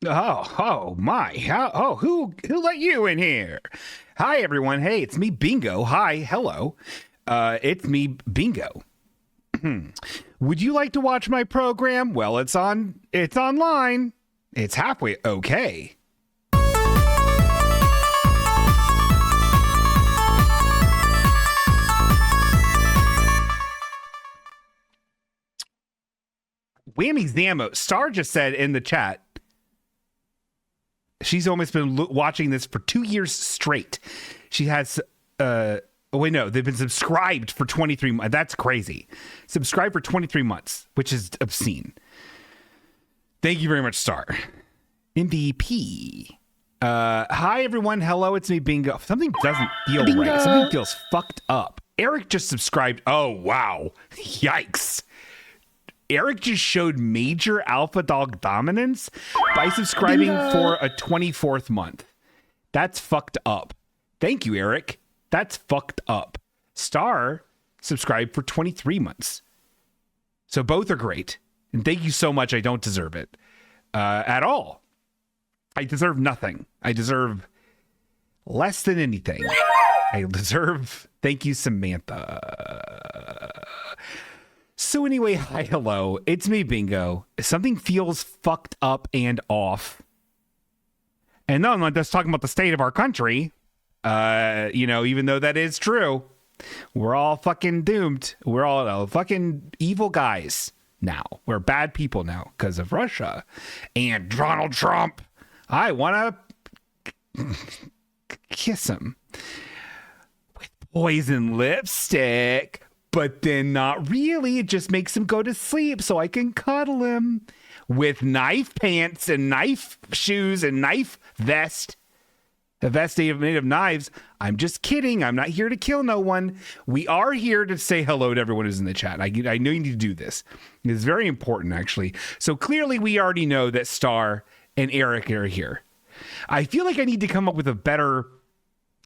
Oh my! Who let you in here? Hi everyone. Hey, it's me, Bingo. Hi, hello. It's me, Bingo. Would you like to watch my program? Well, it's online. It's halfway okay. Whammy Zammo. Star just said in the chat, she's almost been watching this for 2 years straight. She has, they've been subscribed for 23 months. That's crazy. Subscribed for 23 months, which is obscene. Thank you very much, Star. MVP. Hi, everyone. Hello, it's me, Bingo. Something doesn't feel right. Something feels fucked up. Eric just subscribed. Oh, wow. Yikes. Eric just showed major alpha dog dominance by subscribing for a 24th month. That's fucked up. Thank you, Eric. That's fucked up. Star subscribed for 23 months. So both are great. And thank you so much. I don't deserve it at all. I deserve nothing. I deserve less than anything. Thank you, Samantha. So anyway, hi, hello. It's me, Bingo. Something feels fucked up and off. And no, I'm not just talking about the state of our country. Even though that is true, we're all fucking doomed. We're all fucking evil guys now. We're bad people now because of Russia and Donald Trump. I want to kiss him with poison lipstick. But then not really. It just makes him go to sleep so I can cuddle him with knife pants and knife shoes and knife vest. A vest made of knives. I'm just kidding. I'm not here to kill no one. We are here to say hello to everyone who's in the chat. I know you need to do this. It's very important, actually. So clearly we already know that Star and Eric are here. I feel like I need to come up with a better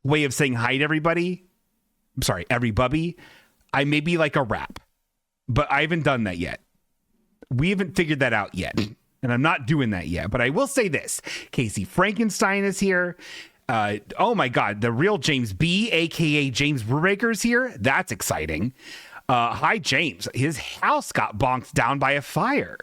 way of saying hi to everybody. I'm sorry, everybody. I may be like a rap, but I haven't done that yet. We haven't figured that out yet, and I'm not doing that yet. But I will say this. Casey Frankenstein is here. Oh, my God. The real James B., a.k.a. James Brubaker, is here. That's exciting. Hi, James. His house got bonked down by a fire.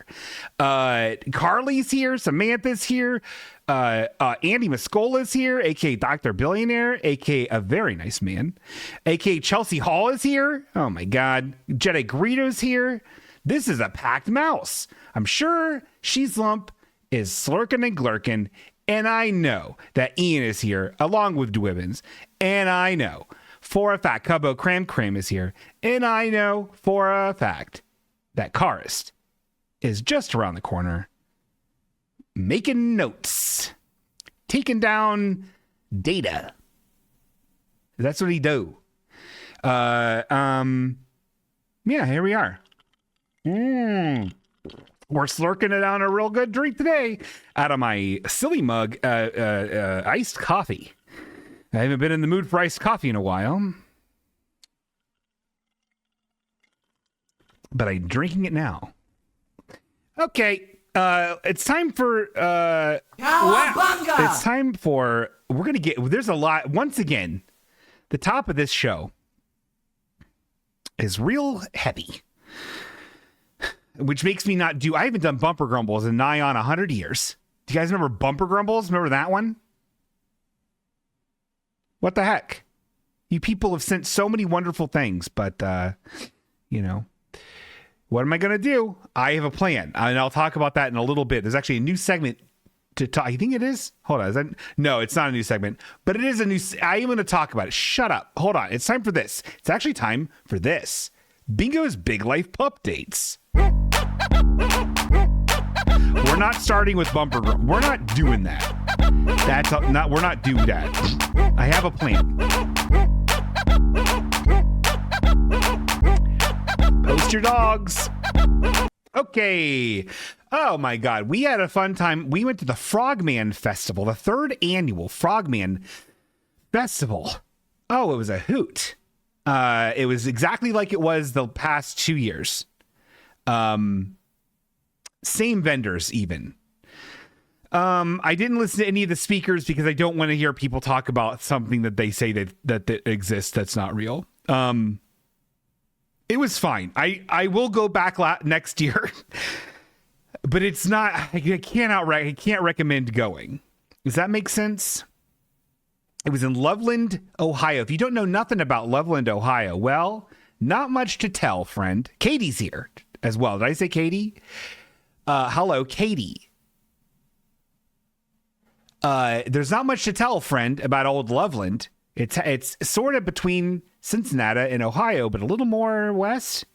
Carly's here. Samantha's here. Andy Muscola's here, aka Dr. Billionaire, aka a very nice man, aka Chelsea Hall is here. Oh my God. Jedi Greedo's here. This is a packed mouse. I'm sure She's Lump is slurking and glurking, and I know that Ian is here along with Dwibbins, and I know for a fact Cubbo Cram is here, and I know for a fact that Karist is just around the corner making notes, taking down data. That's what he do. Yeah, here we are. We're slurking it down a real good drink today out of my silly mug, iced coffee. I haven't been in the mood for iced coffee in a while, but I'm drinking it now. Okay. It's time for there's a lot. Once again, the top of this show is real heavy, which makes me not do. I haven't done bumper grumbles in nigh on 100 years. Do you guys remember bumper grumbles? Remember that one? What the heck? You people have sent so many wonderful things, but what am I going to do? I have a plan, and I'll talk about that in a little bit. There's actually a new segment to talk. I think it is. Hold on. No, it's not a new segment, but it is a new. I am going to talk about it. Shut up. Hold on. It's time for this. It's actually time for this. Bingo's Big Life Updates. We're not starting with bumper. We're not doing that. We're not doing that. I have a plan. Post your dogs. Okay. Oh my God. We had a fun time. We went to the Frogman Festival, the 3rd annual Frogman Festival. Oh, it was a hoot. It was exactly like it was the past 2 years. Same vendors even. I didn't listen to any of the speakers because I don't want to hear people talk about something that they say that exists that's not real. It was fine. I will go back next year, but it's not. I can't recommend going. Does that make sense? It was in Loveland, Ohio. If you don't know nothing about Loveland, Ohio, well, not much to tell, friend. Katie's here as well. Did I say Katie? Hello, Katie. There's not much to tell, friend, about old Loveland. It's sort of between Cincinnati and Ohio, but a little more west.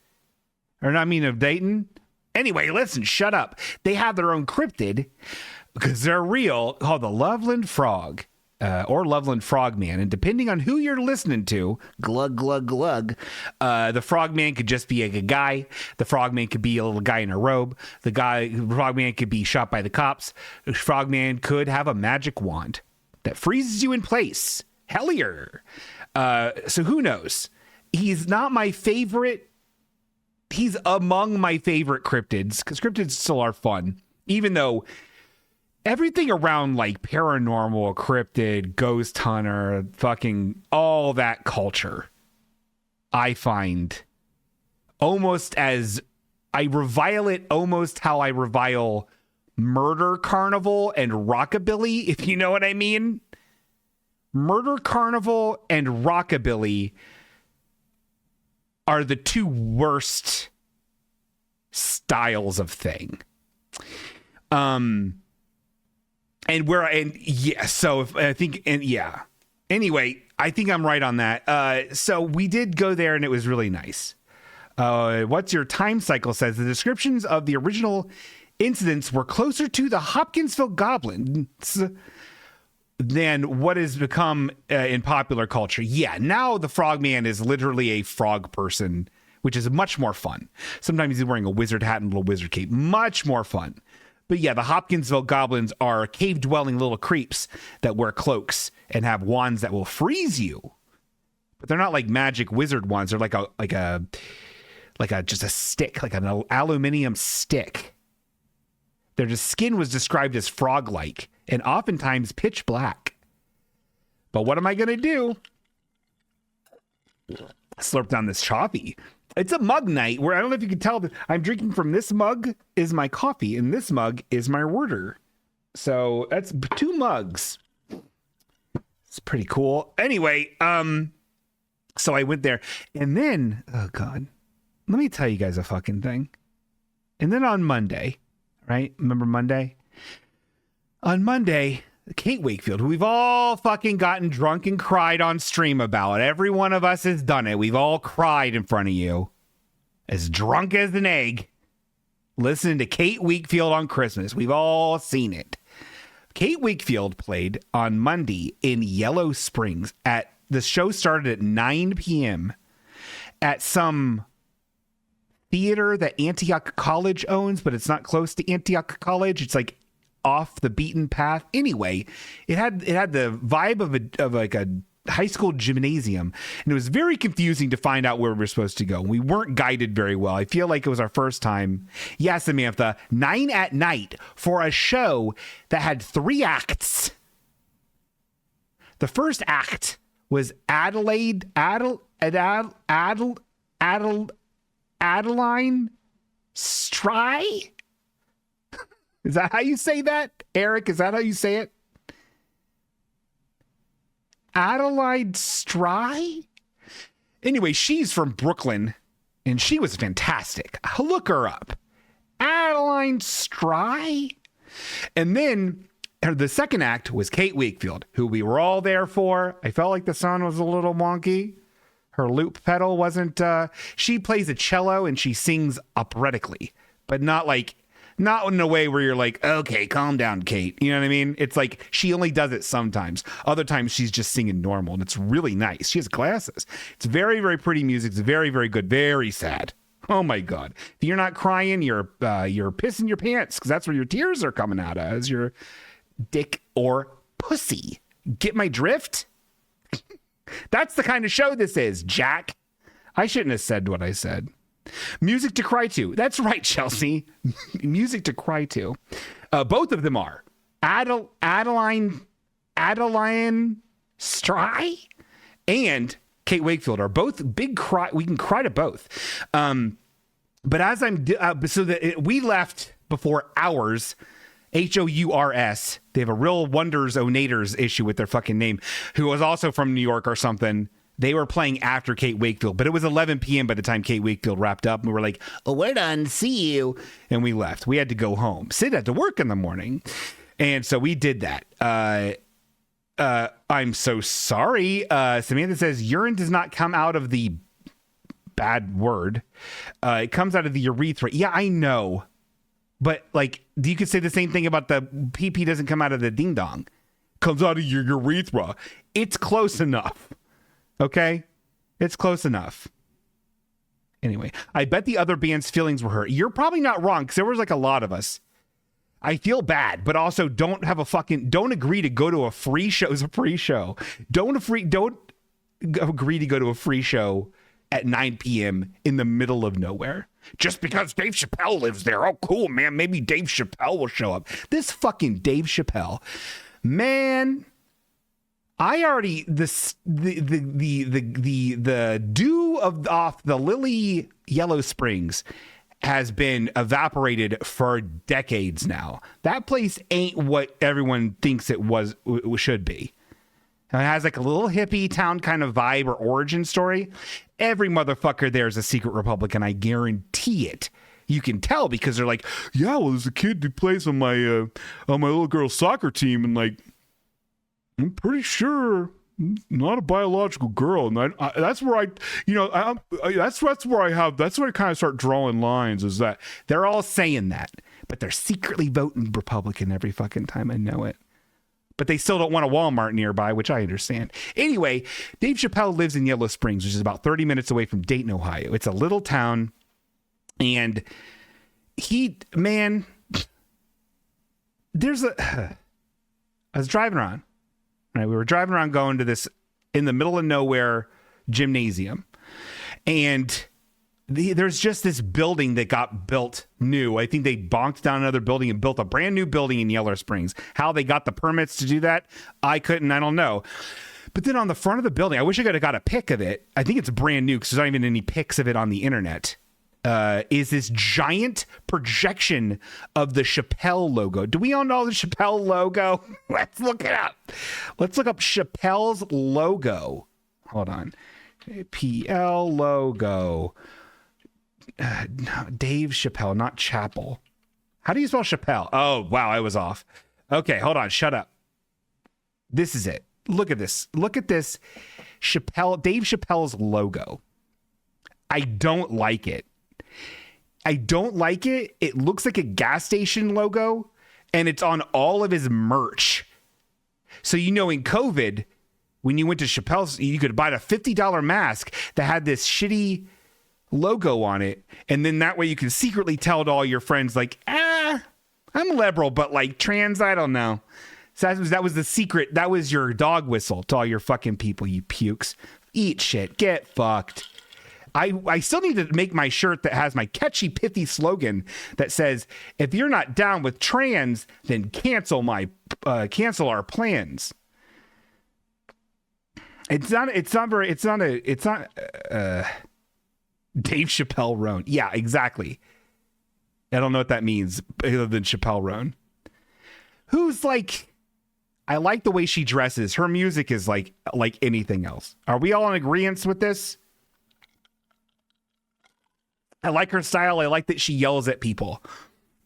Or not, I mean, of Dayton. Anyway, listen, shut up. They have their own cryptid because they're real, called the Loveland Frog. Or Loveland Frogman, and depending on who you're listening to, glug, glug, glug, the Frogman could just be a guy. The Frogman could be a little guy in a robe. The Frogman could be shot by the cops. The Frogman could have a magic wand that freezes you in place. Hellier. So who knows? He's not my favorite. He's among my favorite cryptids, because cryptids still are fun, even though everything around like paranormal, cryptid, ghost hunter, fucking all that culture, I find almost as I revile it almost how I revile Murder Carnival and Rockabilly, if you know what I mean. Murder Carnival and Rockabilly are the two worst styles of thing. Anyway, I think I'm right on that. So we did go there and it was really nice. What's Your Time Cycle says the descriptions of the original incidents were closer to the Hopkinsville goblins than what has become in popular culture. Yeah, now the Frogman is literally a frog person, which is much more fun. Sometimes he's wearing a wizard hat and a little wizard cape. Much more fun. But yeah, the Hopkinsville goblins are cave-dwelling little creeps that wear cloaks and have wands that will freeze you. But they're not like magic wizard wands. They're like just a stick, like an aluminum stick. Their skin was described as frog-like and oftentimes pitch black. But what am I going to do? Slurp down this coffee. It's a mug night where I don't know if you can tell that I'm drinking from this mug is my coffee and this mug is my water. So that's 2 mugs. It's pretty cool. Anyway, so I went there and then, oh God, let me tell you guys a fucking thing. And then on Monday, right? Remember Monday? On Monday, Kate Wakefield, who we've all fucking gotten drunk and cried on stream about. Every one of us has done it. We've all cried in front of you. As drunk as an egg. Listening to Kate Wakefield on Christmas. We've all seen it. Kate Wakefield played on Monday in Yellow Springs. The show started at 9 p.m. at some theater that Antioch College owns, but it's not close to Antioch College. It's like off the beaten path. Anyway, it had the vibe of like a high school gymnasium, and it was very confusing to find out where we were supposed to go. We weren't guided very well. I feel like it was our first time. Yeah, Samantha, 9 at night for a show that had 3 acts. The first act was Adeline Stry. Is that how you say that? Eric, is that how you say it? Adelaide Stry? Anyway, she's from Brooklyn, and she was fantastic. Look her up. Adeline Stry? And then the second act was Kate Wakefield, who we were all there for. I felt like the sound was a little wonky. Her loop pedal wasn't... she plays a cello, and she sings operatically, but not in a way where you're like, okay, calm down, Kate. You know what I mean? It's like she only does it sometimes. Other times she's just singing normal, and it's really nice. She has glasses. It's very, very pretty music. It's very, very good. Very sad. Oh my God. If you're not crying, you're pissing your pants, because that's where your tears are coming out as your dick or pussy. Get my drift? That's the kind of show this is, Jack. I shouldn't have said what I said. Music to cry to. That's right, Chelsea. Music to cry to. Both of them are. Adeline Stry and Kate Wakefield are both big cry. We can cry to both. But as we left before Hours, Hours. They have a real Wonders Onators issue with their fucking name, who was also from New York or something. They were playing after Kate Wakefield, but it was 11 p.m. by the time Kate Wakefield wrapped up. And we were like, oh, we're done. See you. And we left. We had to go home. Sid had to work in the morning. And so we did that. I'm so sorry. Samantha says urine does not come out of the bad word. It comes out of the urethra. Yeah, I know. But like, you could say the same thing about the pee doesn't come out of the ding dong. Comes out of your urethra. It's close enough. Okay? It's close enough. Anyway, I bet the other band's feelings were hurt. You're probably not wrong, because there was like a lot of us. I feel bad, but also don't agree to go to a free show. It's a free show. Don't agree to go to a free show at 9 p.m. in the middle of nowhere. Just because Dave Chappelle lives there. Oh, cool, man. Maybe Dave Chappelle will show up. This fucking Dave Chappelle. Man, I already the dew off the Lily Yellow Springs has been evaporated for decades now. That place ain't what everyone thinks it should be. It has like a little hippie town kind of vibe or origin story. Every motherfucker there is a secret Republican. I guarantee it. You can tell because they're like, yeah, well, there's a kid who plays on my little girl's soccer team, and like, I'm pretty sure not a biological girl. And that's where that's where I kind of start drawing lines, is that they're all saying that, but they're secretly voting Republican every fucking time. I know it. But they still don't want a Walmart nearby, which I understand. Anyway, Dave Chappelle lives in Yellow Springs, which is about 30 minutes away from Dayton, Ohio. It's a little town. And I was driving around. Right? We were driving around going to this in the middle of nowhere gymnasium. And there's just this building that got built new. I think they bonked down another building and built a brand new building in Yellow Springs. How they got the permits to do that, I don't know. But then on the front of the building, I wish I could have got a pic of it. I think it's brand new because there's not even any pics of it on the internet. Is this giant projection of the Chappelle logo. Do we all know the Chappelle logo? Let's look it up. Let's look up Chappelle's logo. Hold on. PL logo. No, Dave Chappelle, not Chapel. How do you spell Chappelle? Oh, wow, I was off. Okay, hold on. Shut up. This is it. Look at this. Look at this. Dave Chappelle's logo. I don't like it. It looks like a gas station logo, and it's on all of his merch. So, in COVID, when you went to Chappelle's, you could buy a $50 mask that had this shitty logo on it, and then that way you can secretly tell to all your friends, like, I'm liberal, but like trans, I don't know. So that was the secret. That was your dog whistle to all your fucking people, you pukes. Eat shit. Get fucked. I still need to make my shirt that has my catchy, pithy slogan that says, if you're not down with trans, then cancel our plans. It's not Dave Chappelle Roan. Yeah, exactly. I don't know what that means other than Chappelle Roan. Who's like, I like the way she dresses. Her music is like anything else. Are we all in agreement with this? I like her style. I like that she yells at people.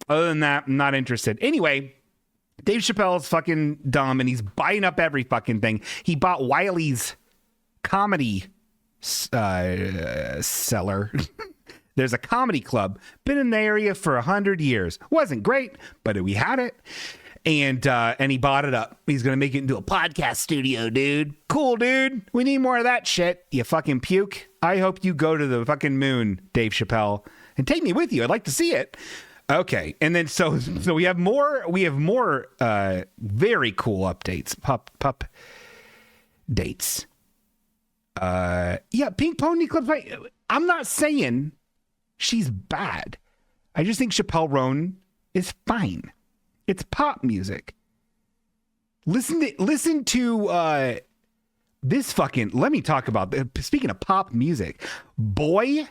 Other than that, I'm not interested. Anyway, Dave Chappelle's fucking dumb and he's buying up every fucking thing. He bought Wiley's comedy cellar. There's a comedy club. Been in the area for 100 years. Wasn't great, but we had it. And he bought it up. He's going to make it into a podcast studio, dude. Cool, dude. We need more of that shit, you fucking puke. I hope you go to the fucking moon, Dave Chappelle, and take me with you. I'd like to see it. Okay. And then so we have more very cool updates. Pup dates. Yeah, Pink Pony Club. I'm not saying she's bad. I just think Chappelle Roan is fine. It's pop music. Listen to this fucking. Let me talk about. Speaking of pop music, "Boy"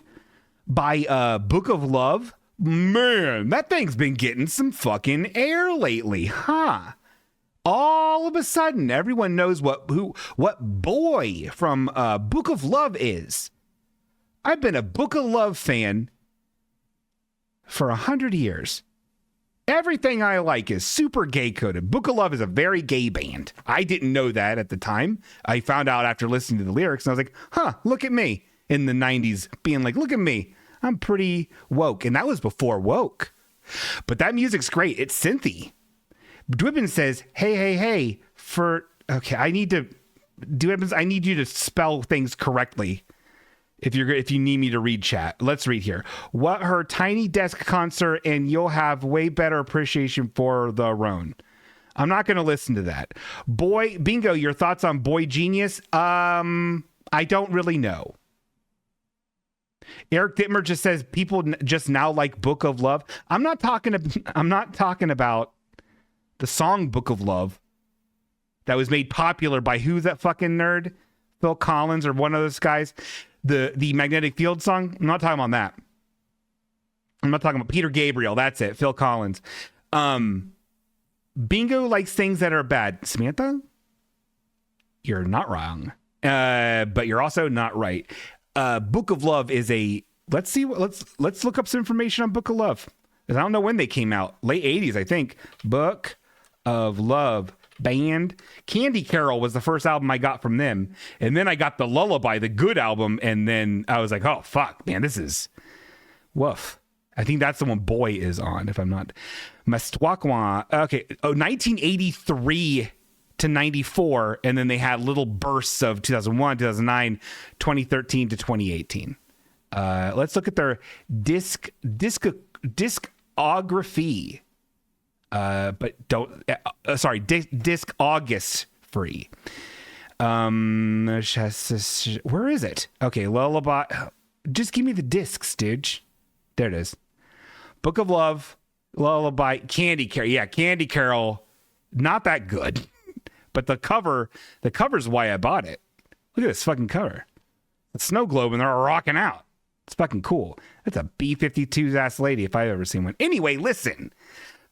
by Book of Love. Man, that thing's been getting some fucking air lately, huh? All of a sudden, everyone knows what "Boy" from Book of Love is. I've been a Book of Love fan for 100 years. Everything I like is super gay coded. Book of Love is a very gay band. I didn't know that at the time. I found out after listening to the lyrics, and I was like, huh, look at me in the 90s being like, look at me. I'm pretty woke. And that was before woke. But that music's great. It's synthy. Dwibbin says, hey, okay, I need you to spell things correctly. If you need me to read chat, let's read here. What her Tiny Desk concert, and you'll have way better appreciation for the Roan. I'm not going to listen to that. Boy, Bingo, your thoughts on Boy Genius? I don't really know. Eric Dittmer just says people just now like Book of Love. I'm not talking about the song Book of Love that was made popular by who's that fucking nerd? Phil Collins or one of those guys. The Magnetic Field song. I'm not talking about that. I'm not talking about Peter Gabriel. That's it. Phil Collins. Bingo likes things that are bad. Samantha, you're not wrong. But you're also not right. Book of Love is let's look up some information on Book of Love. I don't know when they came out. Late 80s, I think. Book of Love band. Candy Carol was the first album I got from them. And then I got the Lullaby, the good album. And then I was like, oh, fuck, man, this is woof. I think that's the one Boy is on, if I'm not. Mastwakwa. Okay. 1983 to 94. And then they had little bursts of 2001, 2009, 2013 to 2018. Let's look at their discography. But don't, disc August free. Where is it? Okay, Lullaby. Just give me the discs, dude. There it is. Book of Love, Lullaby, Candy Carol. Yeah, Candy Carol, not that good. But the cover's why I bought it. Look at this fucking cover. The snow globe and they're rocking out. It's fucking cool. That's a B-52's ass lady if I've ever seen one. Anyway, listen.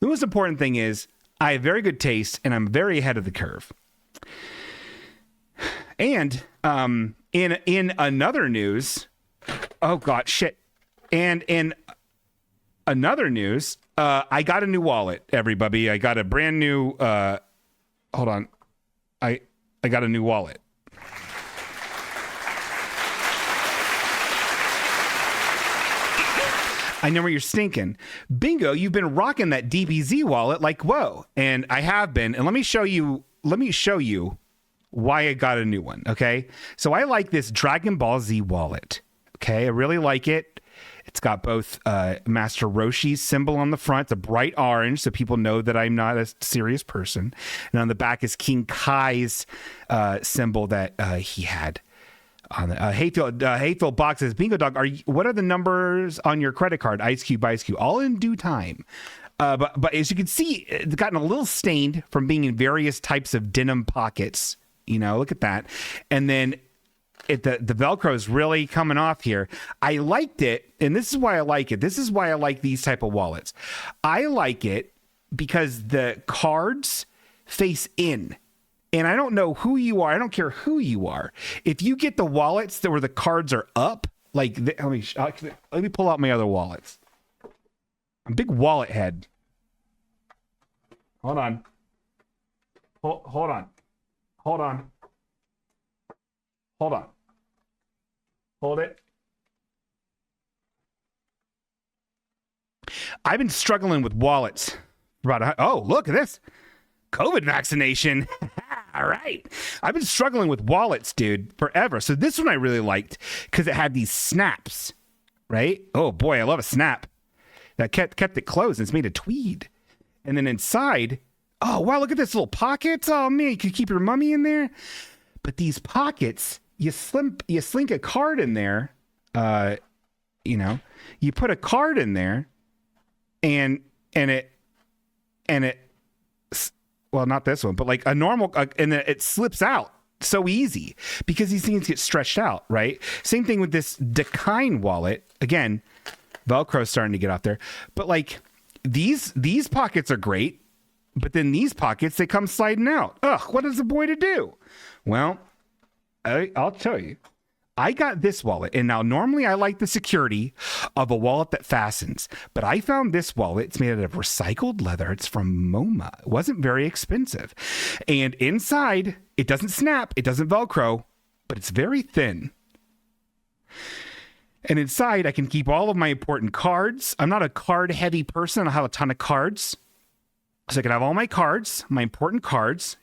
The most important thing is I have very good taste and I'm very ahead of the curve. And in another news, oh god, shit. And in another news, I got a new wallet, everybody. I got a brand new hold on. I got a new wallet. I know where you're stinking. Bingo, you've been rocking that DBZ wallet like whoa. And I have been. And let me show you why I got a new one. Okay. So I like this Dragon Ball Z wallet. Okay. I really like it. It's got both Master Roshi's symbol on the front. It's a bright orange, so people know that I'm not a serious person. And on the back is King Kai's symbol that he had. On the Hayfield Box says, Bingo Dog, what are the numbers on your credit card? Ice Cube, all in due time. But as you can see, it's gotten a little stained from being in various types of denim pockets. You know, look at that. And then the Velcro is really coming off here. I liked it, and this is why I like it. This is why I like these type of wallets. I like it because the cards face in. And I don't know who you are. I don't care who you are. If you get the wallets where the cards are up, like let me pull out my other wallets. I'm a big wallet head. Hold on. Hold on. Hold it. I've been struggling with wallets. Oh, look at this. COVID vaccination. All right. I've been struggling with wallets, dude, forever. So this one I really liked because it had these snaps, right? Oh boy, I love a snap. That kept it closed. And it's made of tweed. And then inside, oh wow, look at this little pockets. Oh man, you can keep your mummy in there. But these pockets, you slink a card in there. You put a card in there, and it. well, not this one, but like a normal, and then it slips out so easy because these things get stretched out, right? Same thing with this Dakine wallet. Again, Velcro's starting to get out there, but like these pockets are great, but then these pockets, they come sliding out. Ugh, what is the boy to do? Well, I'll tell you. I got this wallet, and now normally I like the security of a wallet that fastens, but I found this wallet. It's made out of recycled leather. It's from MoMA. It wasn't very expensive. And inside, it doesn't snap, it doesn't Velcro, but it's very thin. And inside, I can keep all of my important cards. I'm not a card-heavy person. I don't have a ton of cards. So I can have all my cards, my important cards,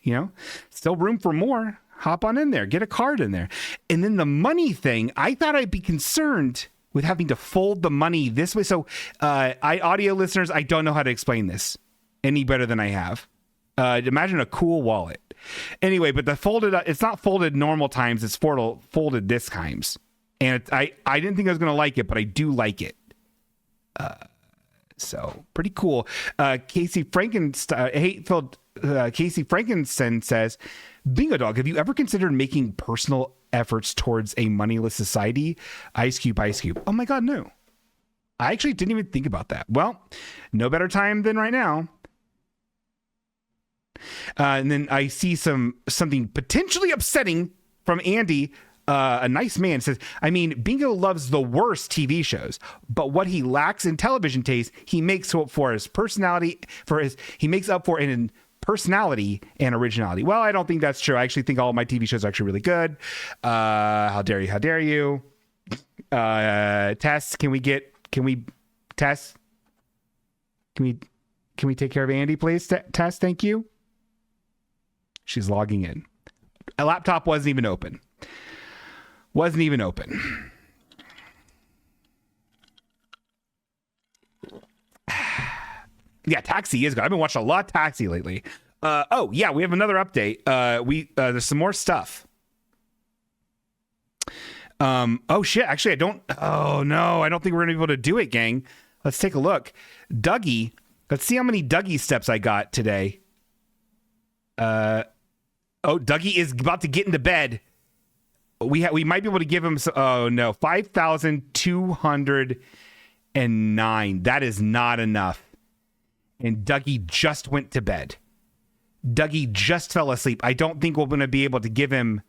still room for more. Hop on in there, get a card in there. And then the money thing, I thought I'd be concerned with having to fold the money this way. So audio listeners, I don't know how to explain this any better than I have. Imagine a cool wallet. Anyway, but it's not folded normal times, it's folded this times. And I didn't think I was going to like it, but I do like it. So pretty cool. Casey Frankenstein says, Bingo Dog, have you ever considered making personal efforts towards a moneyless society? Ice Cube. Oh my God, no. I actually didn't even think about that. Well, no better time than right now. And then I see something potentially upsetting from Andy. A nice man says, I mean, Bingo loves the worst TV shows, but what he lacks in television taste, he makes up for his personality, he makes up for in personality and originality. Well, I don't think that's true. I actually think all of my TV shows are actually really good. How dare you? Tess, can we take care of Andy, please? Tess, thank you. She's logging in. A laptop wasn't even open. Yeah, Taxi is good. I've been watching a lot of Taxi lately. We have another update. There's some more stuff. Actually, I don't think we're gonna be able to do it, gang. Let's take a look. Dougie, let's see how many Dougie steps I got today. Dougie is about to get into bed. We might be able to give him 5,209. That is not enough. And Dougie just went to bed. Dougie just fell asleep. I don't think we're going to be able to give him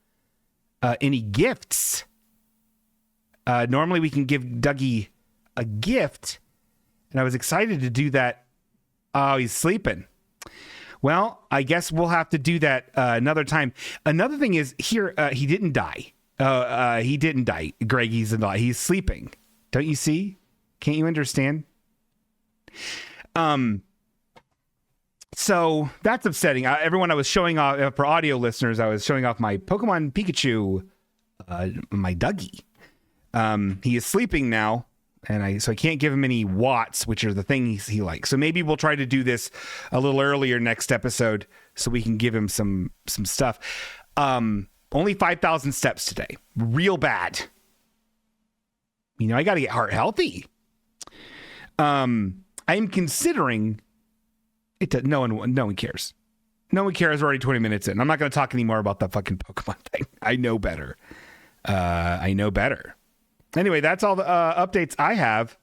any gifts. Normally we can give Dougie a gift, and I was excited to do that. Oh, he's sleeping. Well, I guess we'll have to do that another time. Another thing is here, he didn't die. He didn't die. Greg, he's sleeping. Don't you see? Can't you understand? So that's upsetting. Everyone, I was showing off, for audio listeners, I was showing off my Pokemon Pikachu, my Dougie. He is sleeping now, so I can't give him any watts, which are the things he likes. So maybe we'll try to do this a little earlier next episode so we can give him some stuff. Only 5,000 steps today. Real bad. I got to get heart healthy. I'm considering it. No one cares. No one cares. We're already 20 minutes in. I'm not going to talk anymore about that fucking Pokemon thing. I know better. Anyway, that's all the updates I have.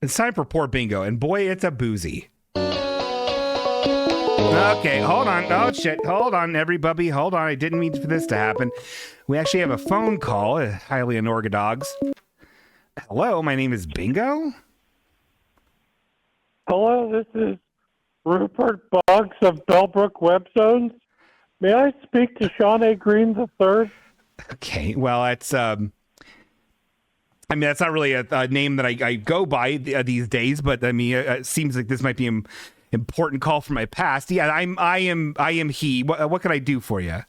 It's time for Poor Bingo, and boy, it's a boozy. Okay, hold on. Oh, shit. Hold on, everybody. Hold on. I didn't mean for this to happen. We actually have a phone call. Highly Anorgadogs. Hello, my name is Bingo. Hello, this is Rupert Boggs of Bellbrook Web Zones. May I speak to Sean A. Green III? Okay, well, it's that's not really a name that I go by these days, but it seems like this might be an important call from my past. Yeah, I am he. What can I do for you?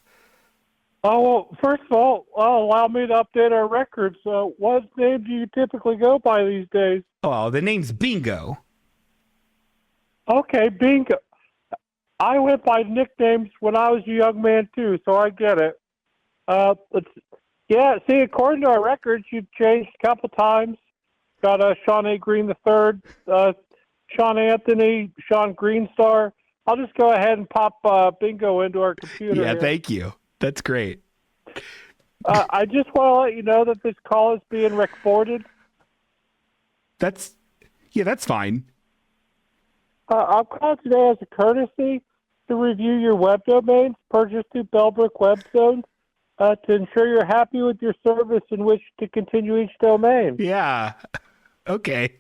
Oh, well, first of all, allow me to update our records. What name do you typically go by these days? Oh, the name's Bingo. Okay, Bingo. I went by nicknames when I was a young man too, so I get it. Yeah, see, according to our records, you've changed a couple times. Got Sean A. Green III, Sean Anthony, Sean Greenstar. I'll just go ahead and pop bingo into our computer. Yeah, here. thank you. That's great. I just want to let you know that this call is being recorded. That's fine. I'm calling today as a courtesy to review your web domains purchased through Bellbrook Web Zones to ensure you're happy with your service and wish to continue each domain. Yeah. Okay.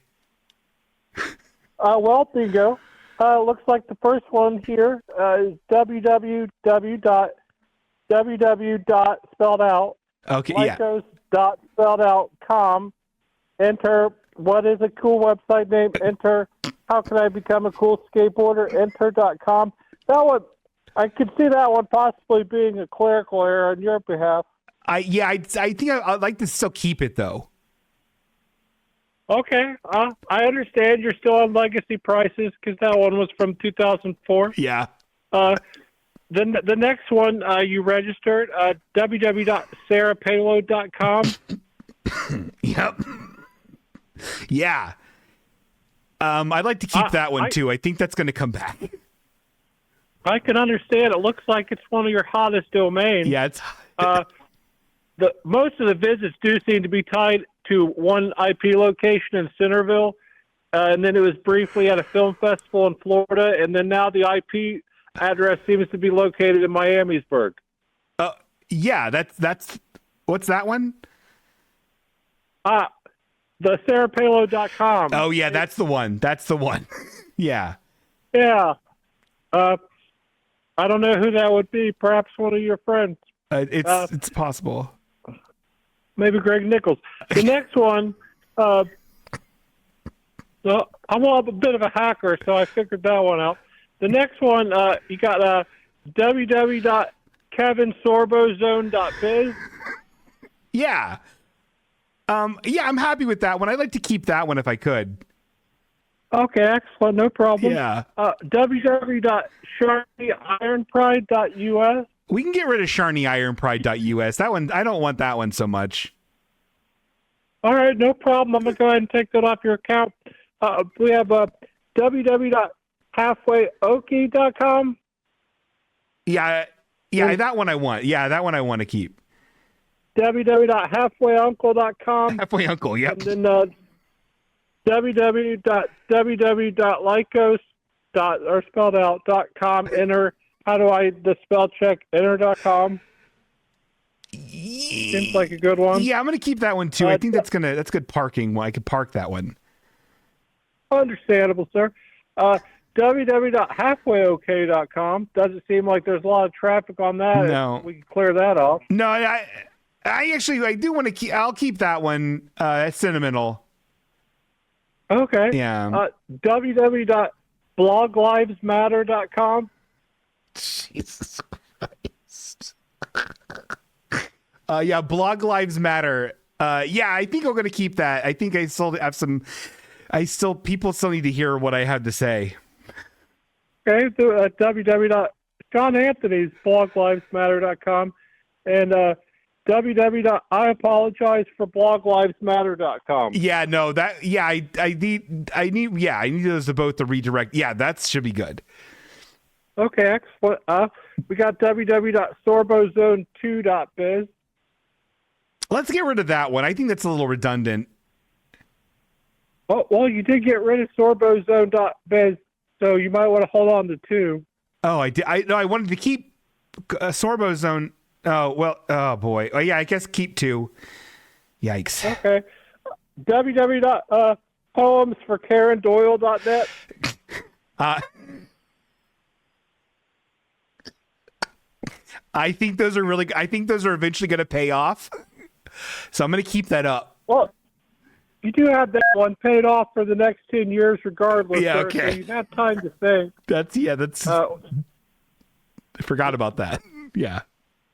Well, bingo. Looks like the first one here is www. spelled out. Okay. lycos.spelledout.com. Enter what is a cool website name. Enter how can I become a cool skateboarder. Enter.com. That one, I could see that one possibly being a clerical error on your behalf. I think I'd like to still keep it though. Okay. I understand you're still on legacy prices because that one was from 2004. Yeah. The next one you registered www.sarahpayload.com. Yep. Yeah. I'd like to keep that one too. I think that's going to come back. I can understand. It looks like it's one of your hottest domains. Yeah, it's most of the visits do seem to be tied to one IP location in Centerville, and then it was briefly at a film festival in Florida, and then now the IP address seems to be located in Miamisburg. Yeah, that's what's that one? The sarahpayload.com. Oh yeah, that's the one. That's the one. Yeah. Yeah. I don't know who that would be. Perhaps one of your friends. It's possible. Maybe Greg Nichols. The next one, so I'm a bit of a hacker, so I figured that one out. The next one, you got www.kevinsorbozone.biz. Yeah. Yeah, I'm happy with that one. I'd like to keep that one if I could. Okay, excellent. No problem. Yeah. www.sharpieIronpride.us. We can get rid of SharneyIronPride.us. That one, I don't want that one so much. All right, no problem. I'm going to go ahead and take that off your account. We have www.halfwayokay.com. Yeah, that one I want. Yeah, that one I want to keep. www.halfwayuncle.com. Halfway Uncle, yep. And then www.lycos.com. Enter. How do I the spell check? Enter.com. Seems like a good one. Yeah, I'm gonna keep that one too. I think that's good parking. Well, I could park that one. Understandable, sir. www.halfwayokay.com. Doesn't seem like there's a lot of traffic on that. No, we can clear that off. No, I do want to keep. I'll keep that one. That's sentimental. Okay. Yeah. www.bloglivesmatter.com. Jesus Christ. Yeah, Blog Lives Matter. Yeah, I think I'm going to keep that. I think I still have some. People still need to hear what I have to say. Okay, so www.SeanAnthony'sBlogLivesMatter.com and www.IapologizeForBlogLivesMatter.com. Yeah, no, that. Yeah, I need those to both to redirect. Yeah, that should be good. Okay, excellent. We got www.sorbozone2.biz. Let's get rid of that one. I think that's a little redundant. Oh, well, you did get rid of sorbozone.biz, so you might want to hold on to 2. Oh, I did. I wanted to keep Sorbozone. Oh, well. Oh, boy. Oh, yeah, I guess keep 2. Yikes. Okay. www.poemsforkarendoyle.net. I think those are eventually going to pay off. So I'm going to keep that up. Well, you do have that one paid off for the next 10 years regardless. Yeah, sir, okay. So you have time to think. That's I forgot about that. Yeah.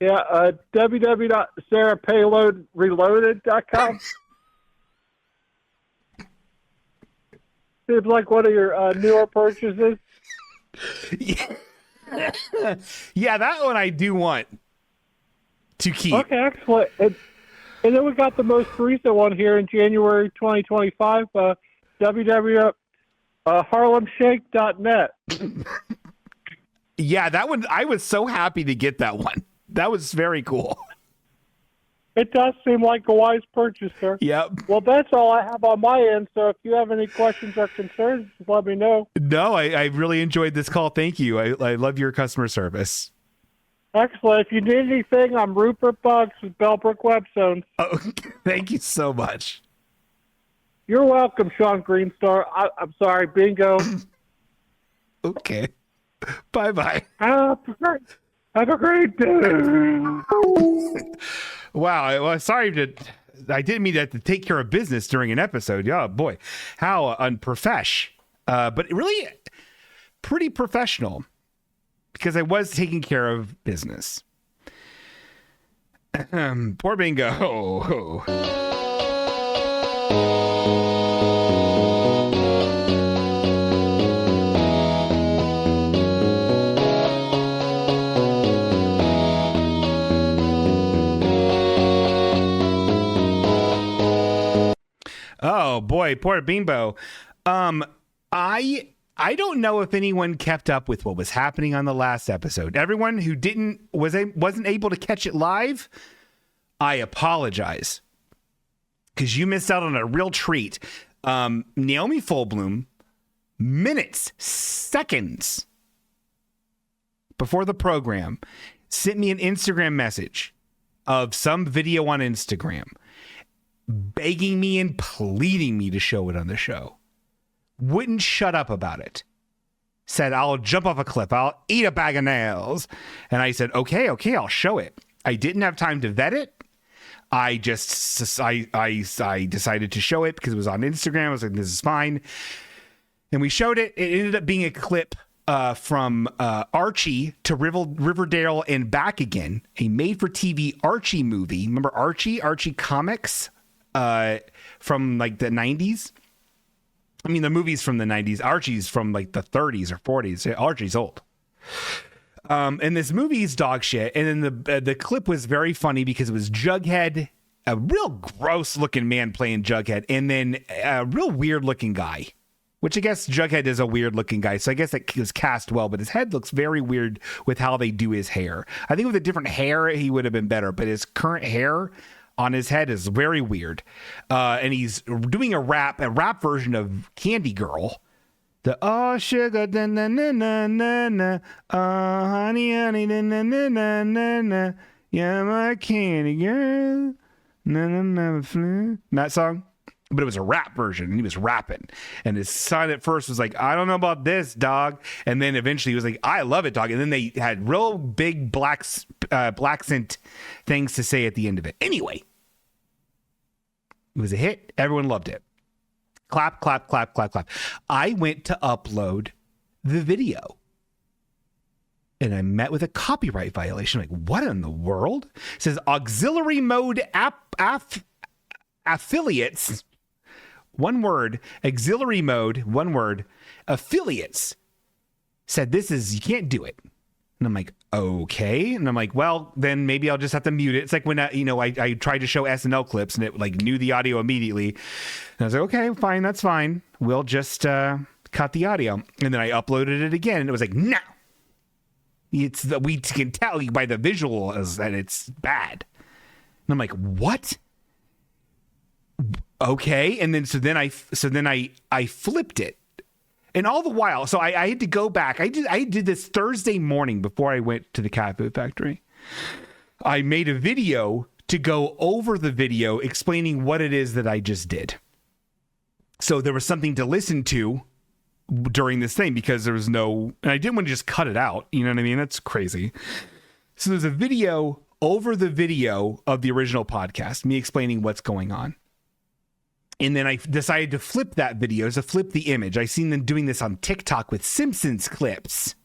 Yeah, www.sarahpayloadreloaded.com. Seems like one of your newer purchases. Yeah. Yeah, that one I do want to keep. Okay, excellent. And And then we got the most recent one here in January 2025, www.harlemshake.net. Yeah, that one, I was so happy to get that one. That was very cool. It does seem like a wise purchase, sir. Yep. Well, that's all I have on my end, so if you have any questions or concerns, just let me know. No, I really enjoyed this call. Thank you. I love your customer service. Excellent. If you need anything, I'm Rupert Bugs with Bellbrook Web Zones. Oh, thank you so much. You're welcome, Sean Greenstar. I'm sorry, bingo. Okay. Bye-bye. Have a great day. Wow. Well, I didn't mean that to take care of business during an episode. Oh, boy. How unprofesh. But really pretty professional because I was taking care of business. Poor bingo. Oh boy, poor Bimbo. I don't know if anyone kept up with what was happening on the last episode. Everyone who wasn't able to catch it live, I apologize. Because you missed out on a real treat. Naomi Fullbloom, seconds before the program, sent me an Instagram message of some video on Instagram begging me and pleading me to show it on the show. Wouldn't shut up about it. Said, I'll jump off a cliff. I'll eat a bag of nails. And I said, okay, I'll show it. I didn't have time to vet it. I decided to show it because it was on Instagram. I was like, this is fine. And we showed it. It ended up being a clip from Archie to Riverdale and back again. A made-for-TV Archie movie. Remember Archie? Archie comics from like the 90s. I mean, the movie's from the 90s. Archie's from like the 30s or 40s. Archie's old. And this movie's dog shit. And then the clip was very funny because it was Jughead, a real gross looking man playing Jughead, and then a real weird looking guy, which I guess Jughead is a weird looking guy. So I guess that was cast well, but his head looks very weird with how they do his hair. I think with a different hair, he would have been better, but his current hair on his head is very weird. And he's doing a rap version of Candy Girl. The oh sugar na na na na na na, oh honey na na na na na, yeah my candy girl, na na na na. That song, but it was a rap version, and he was rapping. And his son at first was like, I don't know about this, dog, and then eventually he was like, I love it, dog. And then they had real big black accent things to say at the end of it. Anyway, it was a hit. Everyone loved it. Clap, clap, clap, clap, clap. I went to upload the video and I met with a copyright violation. I'm like, what in the world? It says auxiliary mode affiliates. One word, auxiliary mode, one word, affiliates said you can't do it. And I'm like, okay. And I'm like, well, then maybe I'll just have to mute it. It's like when I tried to show SNL clips and it like knew the audio immediately. And I was like, okay, fine, that's fine. We'll just cut the audio. And then I uploaded it again, and it was like, no. We can tell by the visuals that it's bad. And I'm like, what? Okay. And then so then I flipped it. And all the while, so I had to go back. I did this Thursday morning before I went to the cat food factory. I made a video to go over the video explaining what it is that I just did. So there was something to listen to during this thing because there was and I didn't want to just cut it out. You know what I mean? That's crazy. So there's a video over the video of the original podcast, me explaining what's going on. And then I decided to flip that video, to flip the image. I seen them doing this on TikTok with Simpsons clips,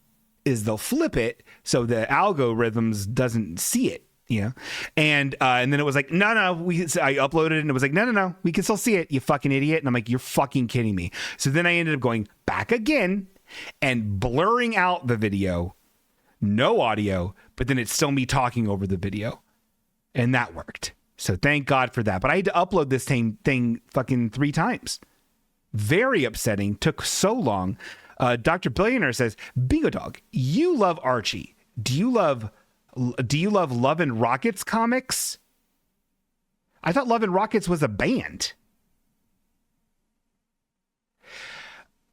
is they'll flip it so the algorithms doesn't see it, you know? And then it was like, no, I uploaded it and it was like, no, we can still see it, you fucking idiot. And I'm like, you're fucking kidding me. So then I ended up going back again and blurring out the video, no audio, but then it's still me talking over the video. And that worked. So thank God for that. But I had to upload this thing fucking 3 times. Very upsetting. Took so long. Dr. Billionaire says, Bingo Dog, you love Archie. Do you love Love and Rockets comics? I thought Love and Rockets was a band.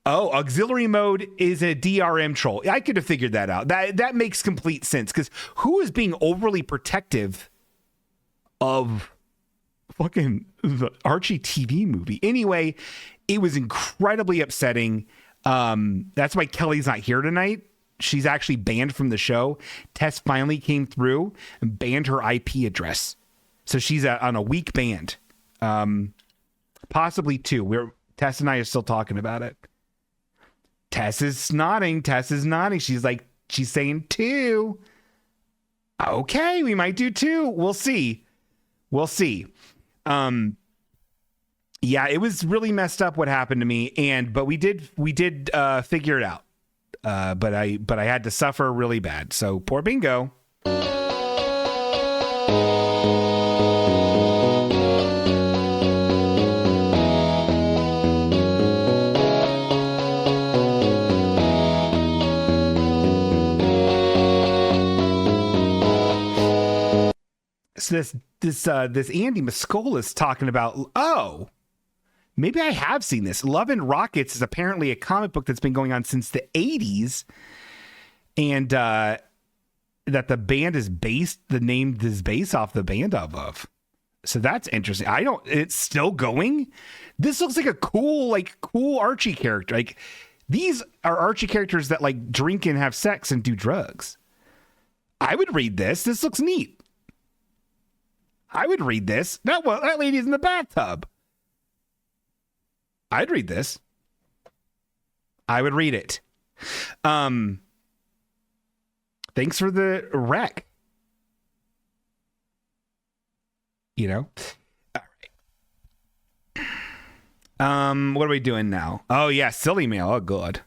Oh, auxiliary mode is a DRM troll. I could have figured that out. That makes complete sense, because who is being overly protective of fucking the Archie TV movie? Anyway, it was incredibly upsetting. That's why Kelly's not here tonight. She's actually banned from the show. Tess finally came through and banned her IP address. So she's on a week banned. Possibly 2. Tess and I are still talking about it. Tess is nodding. She's saying 2. Okay, we might do 2. We'll see. Yeah, it was really messed up what happened to me, but we did figure it out. But I had to suffer really bad. So poor Bingo. So this Andy Muscola is talking about, maybe I have seen this. Love and Rockets is apparently a comic book that's been going on since the 80s. And that the band is the name is based off the band of. So that's interesting. It's still going. This looks like a cool Archie character. Like, these are Archie characters that like drink and have sex and do drugs. I would read this. This looks neat. I would read this. That lady's in the bathtub. I'd read this. I would read it. Thanks for the rec. All right. What are we doing now? Oh yeah, silly mail. Oh good.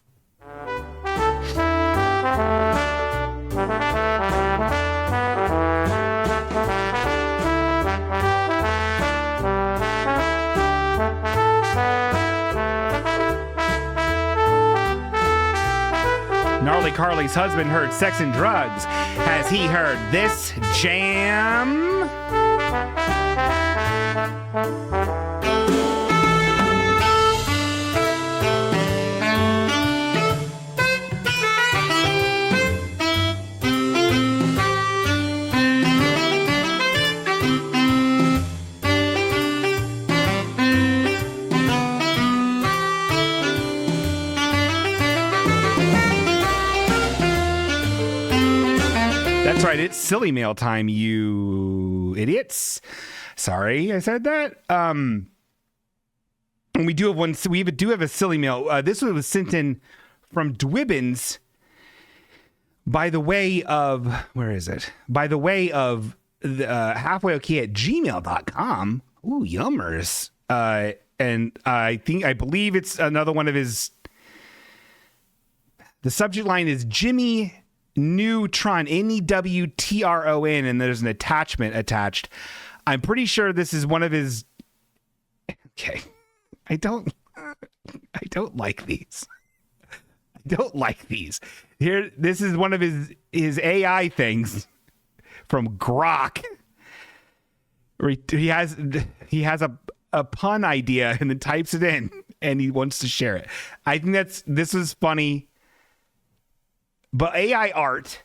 Gnarly Carly's husband heard sex and drugs. Has he heard this jam? That's right, it's silly mail time, you idiots. Sorry I said that. We do have one. We do have a silly mail. This one was sent in from Dwibbins by the way of, where is it? By the way of the halfwayokay at gmail.com. Ooh, yummers. And I believe it's another one of his. The subject line is Jimmy Neutron, Newtron, and there's an attachment attached. I'm pretty sure this is one of his. Okay, I don't like these. I don't like these. Here, this is one of his AI things from Grok. He has a pun idea and then types it in and he wants to share it. I think this is funny. But AI art,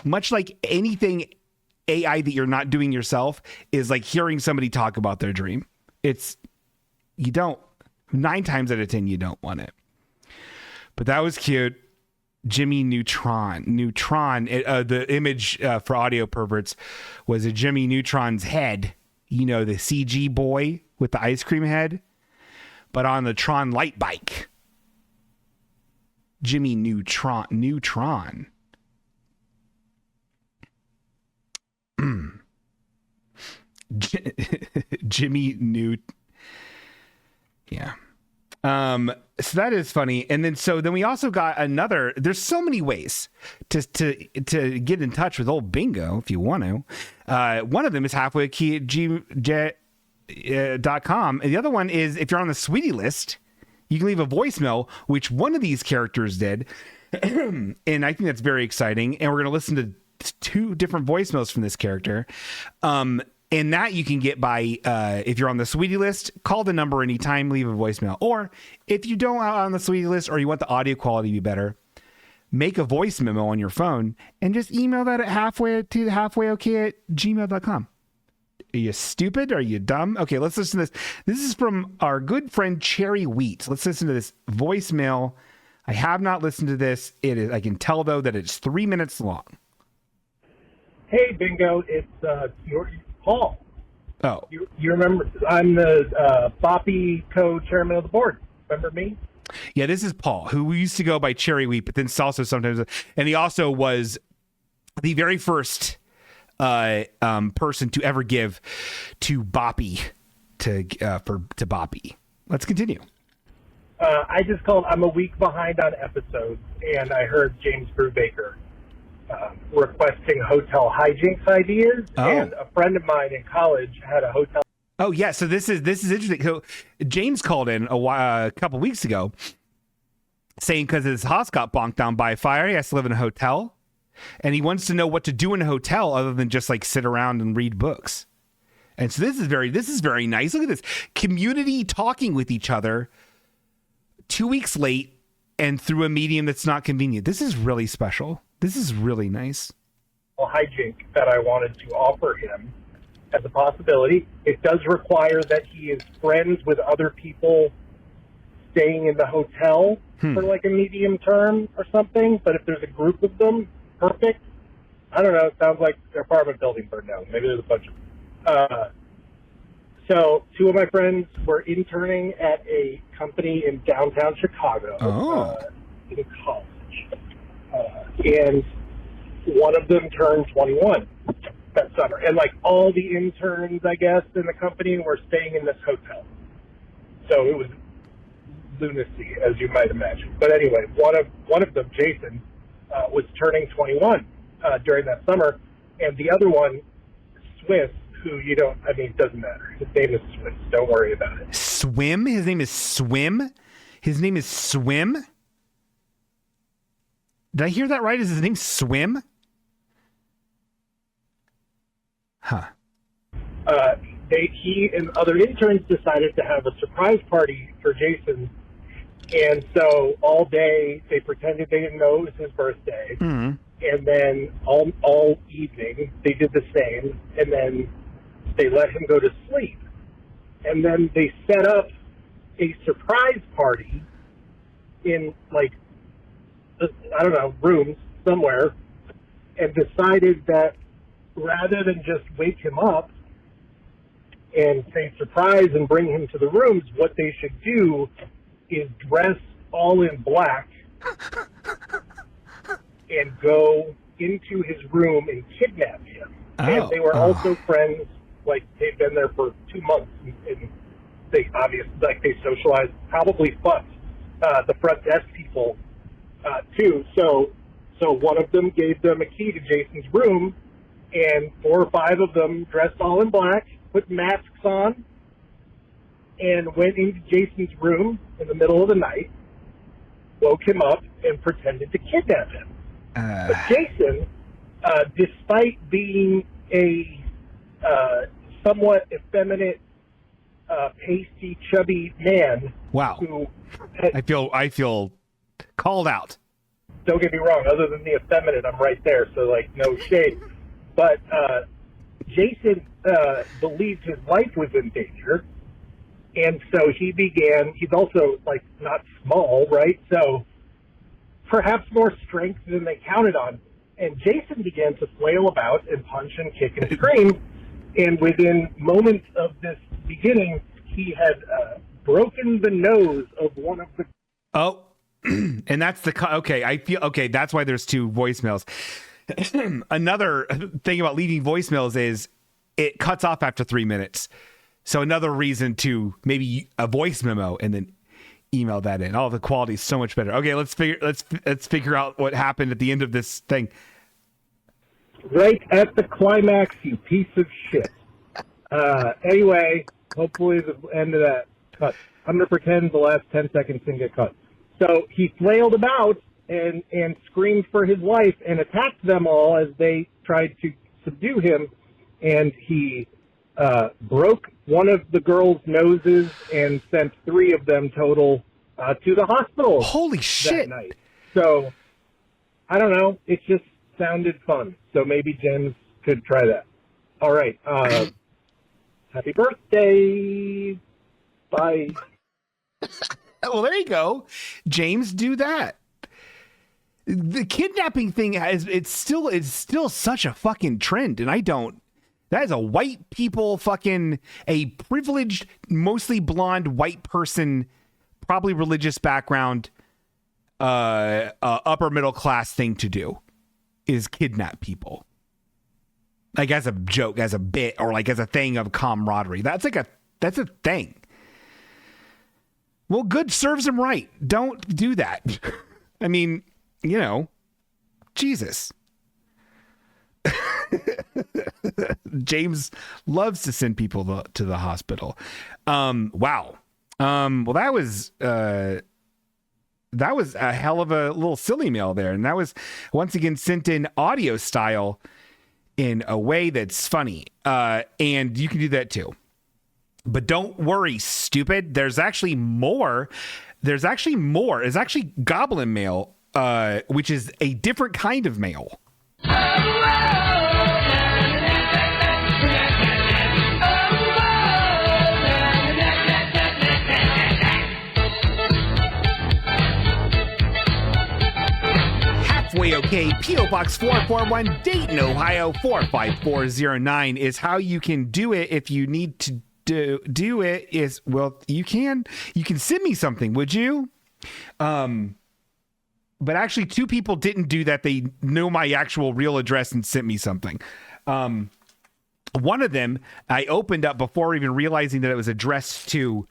much like anything AI that you're not doing yourself, is like hearing somebody talk about their dream. 9 times out of 10, you don't want it. But that was cute. Jimmy Neutron. The image for audio perverts was a Jimmy Neutron's head. The CG boy with the ice cream head, but on the Tron light bike. Jimmy Neutron. Jimmy Newt. Yeah. So that is funny. And then we also got another. There's so many ways to get in touch with old Bingo if you want to. One of them is halfwayokay@gmail.com, and the other one is if you're on the Sweetie list, you can leave a voicemail, which one of these characters did, and I think that's very exciting. And we're going to listen to 2 different voicemails from this character. And that you can get by, if you're on the Sweetie list, call the number anytime, leave a voicemail. Or if you don't on the Sweetie list or you want the audio quality to be better, make a voice memo on your phone and just email that at halfwayokay@gmail.com. Are you stupid? Are you dumb? Okay, let's listen to this. This is from our good friend Cherry Wheat. Let's listen to this voicemail. I have not listened to this. I can tell, though, that it's 3 minutes long. Hey, Bingo. It's Paul. Oh. You remember, I'm the Boppy co-chairman of the board. Remember me? Yeah, this is Paul, who we used to go by Cherry Wheat, but then also sometimes, and he also was the very first person to ever give to Boppy to Boppy. Let's continue. I just called. I'm a week behind on episodes, and I heard James Brubaker requesting hotel hijinks ideas, and a friend of mine in college had a hotel. Oh yeah, so this is interesting. So James called in a couple weeks ago, saying because his house got bonked down by a fire, he has to live in a hotel, and he wants to know what to do in a hotel other than just like sit around and read books. And so this is very nice. Look at this community talking with each other 2 weeks late and through a medium that's not convenient. This is really special. This is really nice. Hijink that I wanted to offer him as a possibility. It does require that he is friends with other people staying in the hotel for like a medium term or something. But if there's a group of them, perfect. I don't know. It sounds like their apartment building burned down. Maybe there's a bunch of them. So 2 of my friends were interning at a company in downtown Chicago in college. And one of them turned 21 that summer. And like all the interns, I guess, in the company were staying in this hotel. So it was lunacy, as you might imagine. But anyway, one of them, Jason, was turning 21 during that summer. And the other one, Swiss, who it doesn't matter. His name is Swiss. Don't worry about it. Swim? His name is Swim? His name is Swim? Did I hear that right? Is his name Swim? Huh. He and other interns decided to have a surprise party for Jason. And so all day they pretended they didn't know it was his birthday. Mm-hmm. And then all evening they did the same. And then they let him go to sleep. And then they set up a surprise party in rooms somewhere, and decided that rather than just wake him up and say surprise and bring him to the rooms, what they should do is dress all in black and go into his room and kidnap him. And they were also friends, like they'd been there for 2 months, and they obviously, they socialized, probably fucked the front desk people too. So one of them gave them a key to Jason's room, and 4 or 5 of them dressed all in black, put masks on, and went into Jason's room in the middle of the night, woke him up, and pretended to kidnap him. But Jason, despite being a somewhat effeminate, pasty, chubby man, wow, who I feel called out. Don't get me wrong, other than the effeminate, I'm right there, so no shade. But Jason believed his life was in danger, and so he's also not small, right? So perhaps more strength than they counted on. And Jason began to flail about and punch and kick and scream. And within moments of this beginning, he had broken the nose of one of the... Oh, and that's that's why there's 2 voicemails. Another thing about leaving voicemails is it cuts off after 3 minutes. So another reason to maybe a voice memo and then email that in. Oh, the quality is so much better. Okay, let's figure out what happened at the end of this thing. Right at the climax, you piece of shit. Anyway, hopefully the end of that cut. I'm going to pretend the last 10 seconds didn't get cut. So he flailed about and screamed for his life and attacked them all as they tried to subdue him. And he broke one of the girls' noses and sent 3 of them total to the hospital. Holy shit. That night. So, I don't know. It just sounded fun. So maybe James could try that. All right. Happy birthday. Bye. Well, there you go. James, do that. The kidnapping thing it's still such a fucking trend, and that is a white people a privileged, mostly blonde white person, probably religious background, upper middle class thing to do is kidnap people. Like as a joke, as a bit, or like as a thing of camaraderie. That's a thing. Well, good, serves him right. Don't do that. I mean, Jesus. James loves to send people to the hospital. Wow. Well, that was a hell of a little silly mail there. And that was once again sent in audio style in a way that's funny. And you can do that too. But don't worry, stupid. There's actually more. There's actually goblin mail, which is a different kind of mail. Halfway Okay, P.O. Box 441, Dayton, Ohio 45409 is how you can do it if you need to do it. You can send me something, would you? But actually 2 people didn't do that. They know my actual real address and sent me something. One of them I opened up before even realizing that it was addressed to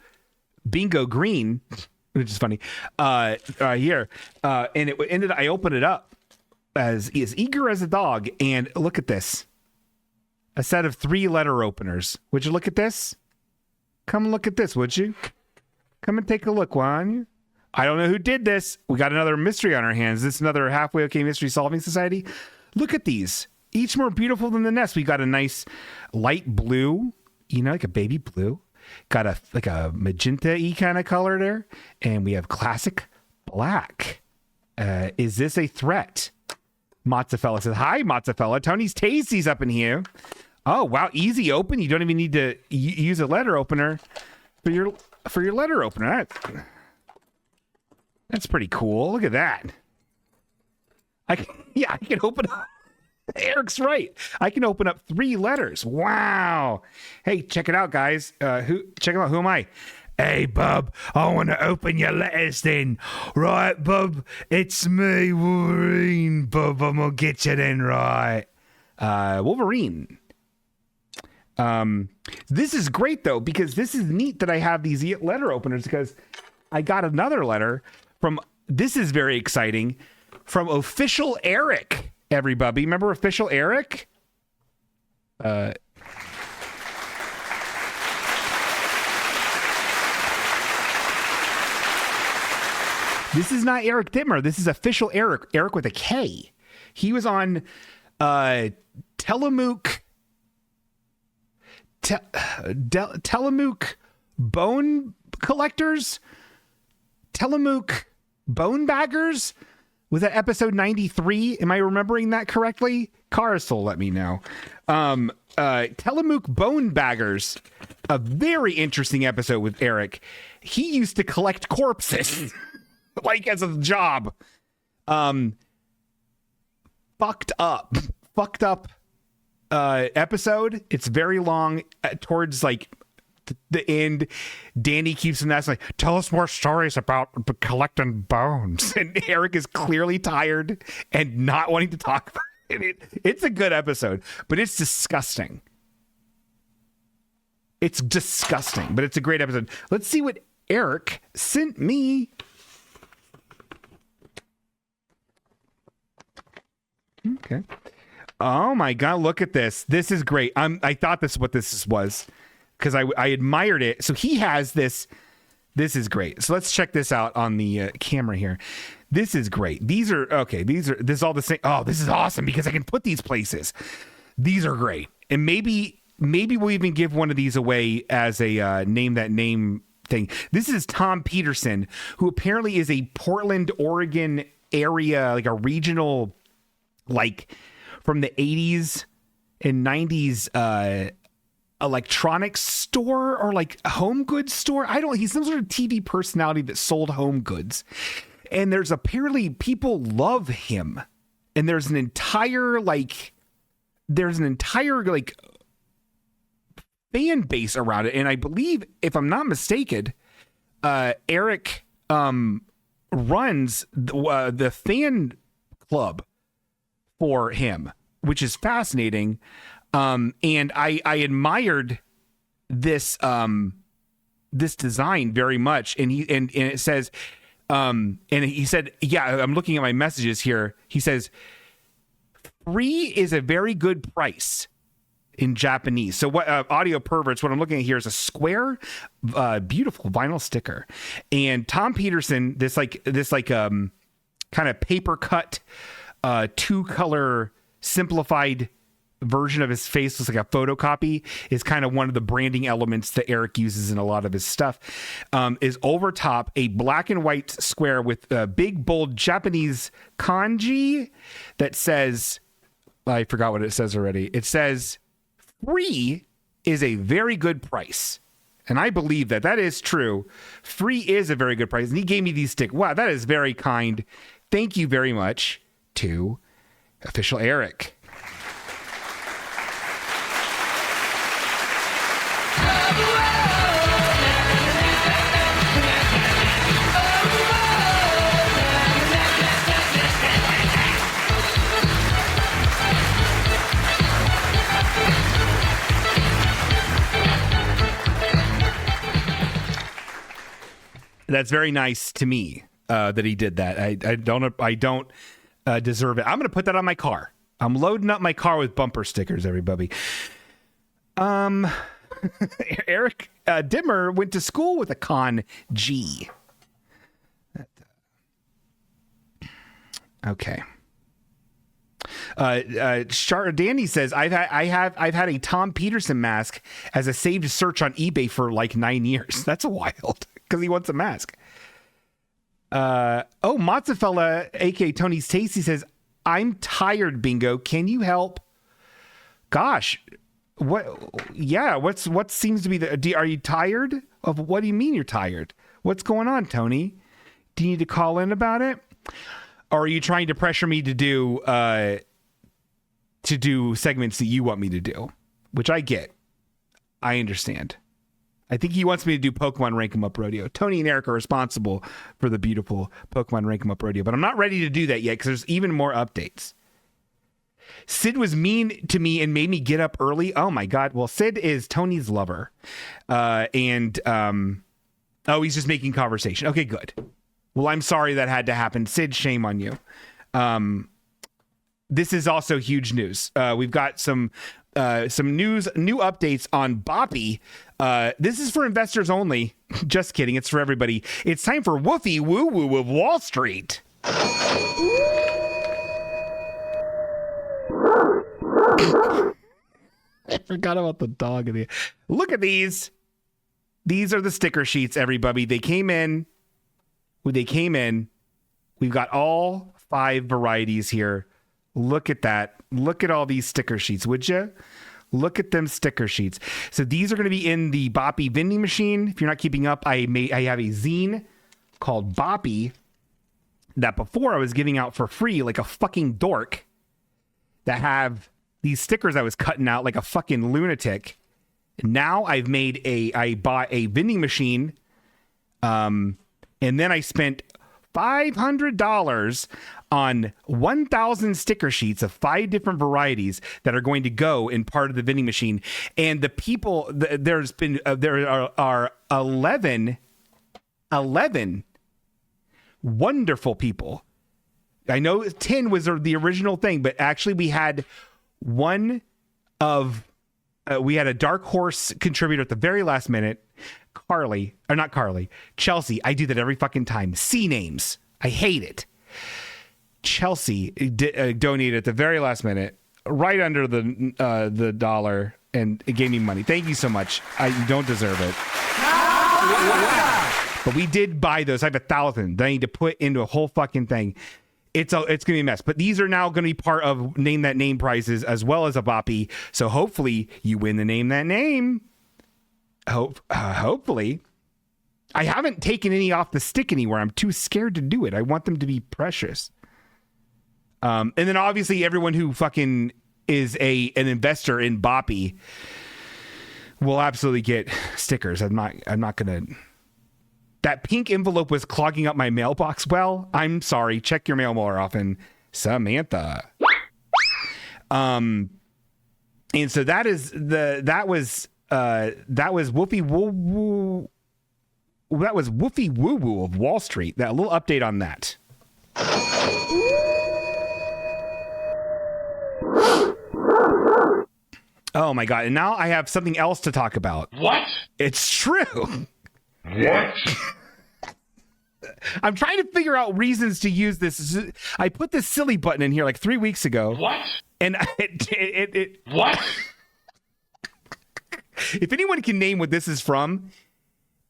Bingo Green, which is funny. Here. And it ended, I opened it up as eager as a dog. And look at this. A set of 3 letter openers. Would you look at this? Come look at this, would you? Come and take a look, won't you? I don't know who did this. We got another mystery on our hands. This is another Halfway Okay Mystery Solving Society. Look at these. Each more beautiful than the next. We got a nice light blue, like a baby blue. Got a magenta-y kind of color there. And we have classic black. Is this a threat? Mozzafella says, hi, Mozzafella. Tony's Tasties up in here. Oh, wow. Easy open. You don't even need to use a letter opener for your letter opener. That's pretty cool. Look at that. I can open up. Eric's right. I can open up 3 letters. Wow. Hey, check it out, guys. Check it out. Who am I? Hey, bub, I want to open your letters then. Right, bub? It's me, Wolverine, bub. I'm going to get you then, right? Wolverine. This is great, though, because this is neat that I have these letter openers because I got another letter from, this is very exciting, from Official Eric, everybody. Remember Official Eric? This is not Eric Dittmer. This is Official Eric. Eric with a K. He was on Telemook Bone Collectors? Telemook Bone Baggers? Was that episode 93? Am I remembering that correctly? Carsel, let me know. Telemook Bone Baggers. A very interesting episode with Eric. He used to collect corpses. Like as a job. Fucked up episode. It's very long. Towards like the end, Danny keeps him asking, like, tell us more stories about collecting bones. And Eric is clearly tired and not wanting to talk about it. It's a good episode, but it's disgusting. It's disgusting, but it's a great episode. Let's see what Eric sent me. Okay. Oh my God, look at this. This is great. I thought this is what this was because I admired it. So he has this. This is great. So let's check this out on the camera here. This is great. This is all the same. Oh, this is awesome because I can put these places. These are great. And maybe we'll even give one of these away as a name that name thing. This is Tom Peterson, who apparently is a Portland, Oregon area, like a regional, like from the 80s and 90s electronics store or like a home goods store. He's some sort of TV personality that sold home goods. And there's apparently people love him. And there's an entire fan base around it. And I believe, if I'm not mistaken, Eric runs the fan club for him, which is fascinating. And I admired this this design very much. And it says, and he said, yeah, I'm looking at my messages here. He says, free is a very good price in Japanese. So what audio perverts, what I'm looking at here is a square, beautiful vinyl sticker. And Tom Peterson, this kind of paper cut, 2-color simplified version of his face, looks like a photocopy, is kind of one of the branding elements that Eric uses in a lot of his stuff. Is over top a black and white square with a big bold Japanese kanji that says, I forgot what it says already. It says, free is a very good price. And I believe that is true. Free is a very good price. And he gave me these sticks. Wow, that is very kind. Thank you very much to Official Eric. That's very nice to me that he did that. I don't deserve it. I'm going to put that on my car. I'm loading up my car with bumper stickers, everybody. Eric Dimmer went to school with a con G. Okay. Danny says, I've had a Tom Peterson mask as a saved search on eBay for like 9 years. That's wild because he wants a mask. Mozzafella, aka Tony's Tasty, says, I'm tired, Bingo. Can you help? Gosh, what seems to be are you tired of, what do you mean you're tired? What's going on, Tony? Do you need to call in about it? Or are you trying to pressure me to do segments that you want me to do? Which I get. I understand. I think he wants me to do Pokemon Rank 'em Up Rodeo. Tony and Eric are responsible for the beautiful Pokemon Rank 'em Up Rodeo, but I'm not ready to do that yet because there's even more updates. Sid was mean to me and made me get up early. Oh my God. Well, Sid is Tony's lover. He's just making conversation. Okay, good. Well, I'm sorry that had to happen. Sid, shame on you. This is also huge news. We've got some new updates on Boppy. This is for investors only. Just kidding. It's for everybody. It's time for Woofy Woo Woo of Wall Street. I forgot about the dog. Look at these. These are the sticker sheets, everybody. They came in. We've got all 5 varieties here. Look at that. Look at all these sticker sheets, would you? Look at them sticker sheets. So these are going to be in the Boppy vending machine. If you're not keeping up, I have a zine called Boppy that before I was giving out for free like a fucking dork, that have these stickers I was cutting out like a fucking lunatic. Now I bought a vending machine, and then I spent $500 on 1,000 sticker sheets of 5 different varieties that are going to go in part of the vending machine. And the people, there are 11 11 wonderful people. I know 10 was the original thing, but actually we had we had a dark horse contributor at the very last minute. Chelsea. I do that every fucking time. C names. I hate it. Chelsea donated at the very last minute, right under the dollar, and it gave me money. Thank you so much. I don't deserve it. But we did buy those. I have 1,000 that I need to put into a whole fucking thing. It's gonna be a mess. But these are now gonna be part of Name That Name prizes as well as a boppy. So hopefully you win the Name That Name. Hopefully. I haven't taken any off the stick anywhere. I'm too scared to do it. I want them to be precious. And then obviously everyone who fucking is an investor in Boppy will absolutely get stickers. I'm not gonna. That pink envelope was clogging up my mailbox. Well, I'm sorry. Check your mail more often, Samantha. And so that was Woofy Woo. That was Woofy Woo Woo of Wall Street. That little update on that. Oh my God. And now I have something else to talk about. What? It's true. What? I'm trying to figure out reasons to use this. I put this silly button in here like 3 weeks ago. What? And What? If anyone can name what this is from,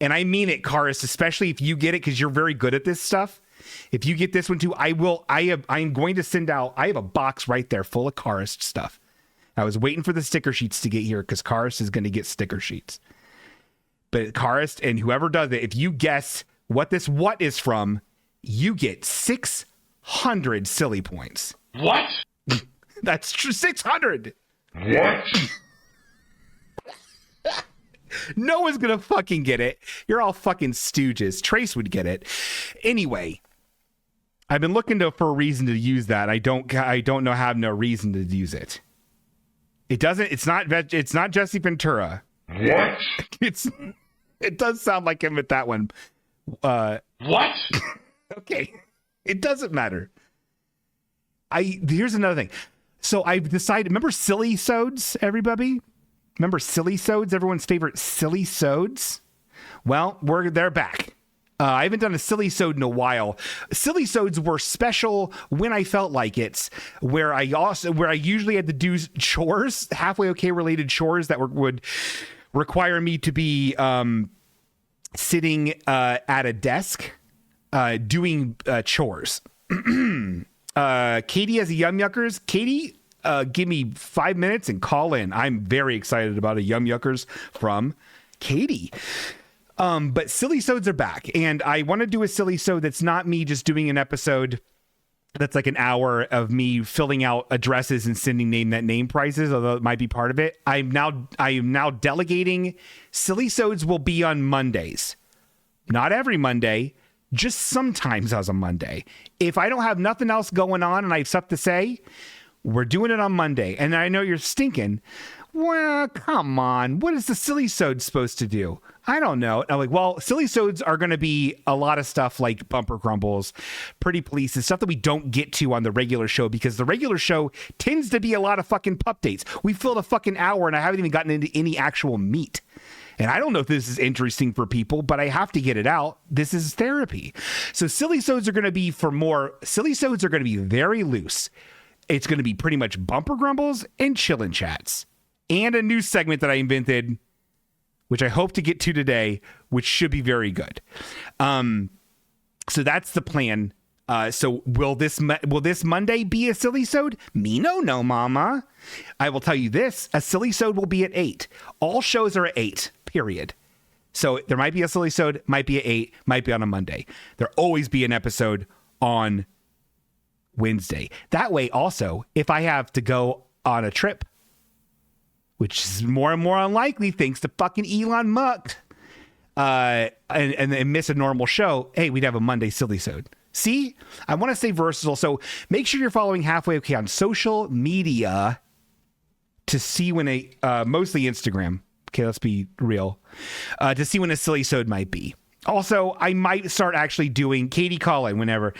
and I mean it, Karis, especially if you get it because you're very good at this stuff. If you get this one too, I'm going to send out. I have a box right there full of Karis stuff. I was waiting for the sticker sheets to get here because Karis is going to get sticker sheets. But Karis and whoever does it, if you guess what is from, you get 600 silly points. What? That's true. 600. What? No one's gonna fucking get it. You're all fucking stooges. Trace would get it. Anyway, I've been looking for a reason to use that. I don't have no reason to use it. It's not Jesse Ventura. What? It does sound like him at that one. What? Okay. It doesn't matter. Here's another thing. So I've decided, remember Silly Sods, everybody? Remember Silly Sods, everyone's favorite Silly Sods? Well, they're back. I haven't done a Silly Sode in a while. Silly Sods were special when I felt like it, where I usually had to do chores, halfway okay related chores that would require me to be sitting at a desk doing chores. Katie has a Yum Yuckers. Katie, give me 5 minutes and call in. I'm very excited about a Yum Yuckers from Katie. But Silly Sods are back, and I want to do a Silly Sode that's not me just doing an episode that's like an hour of me filling out addresses and sending Name That Name prizes, although it might be part of it. I am now delegating. Silly Sodes will be on Mondays. Not every Monday, just sometimes as a Monday. If I don't have nothing else going on and I have stuff to say, we're doing it on Monday. And I know you're stinking. Well, come on. What is the Silly Sode supposed to do? I don't know. I'm like, well, Silly Sodes are going to be a lot of stuff like Bumper Crumbles, Pretty Police, and stuff that we don't get to on the regular show because the regular show tends to be a lot of fucking pup dates. We filled a fucking hour and I haven't even gotten into any actual meat. And I don't know if this is interesting for people, but I have to get it out. This is therapy. So Silly Sodes are going to be Silly Sodes are going to be very loose. It's going to be pretty much Bumper Grumbles and Chillin' Chats. And a new segment that I invented, which I hope to get to today, which should be very good. So that's the plan. So will this Monday be a Silly Sode? Me no, mama. I will tell you this, a Silly Sode will be at 8. All shows are at 8, period. So there might be a Silly Sode, might be at 8, might be on a Monday. There'll always be an episode on Wednesday. That way also, if I have to go on a trip, which is more and more unlikely thanks to fucking Elon Musk, and miss a normal show, hey, we'd have a Monday Silly Sode. See? I want to stay versatile, so make sure you're following Halfway Okay on social media to see when mostly Instagram. Okay, let's be real. To see when a Silly Sode might be. Also, I might start actually doing Katie Collin whenever.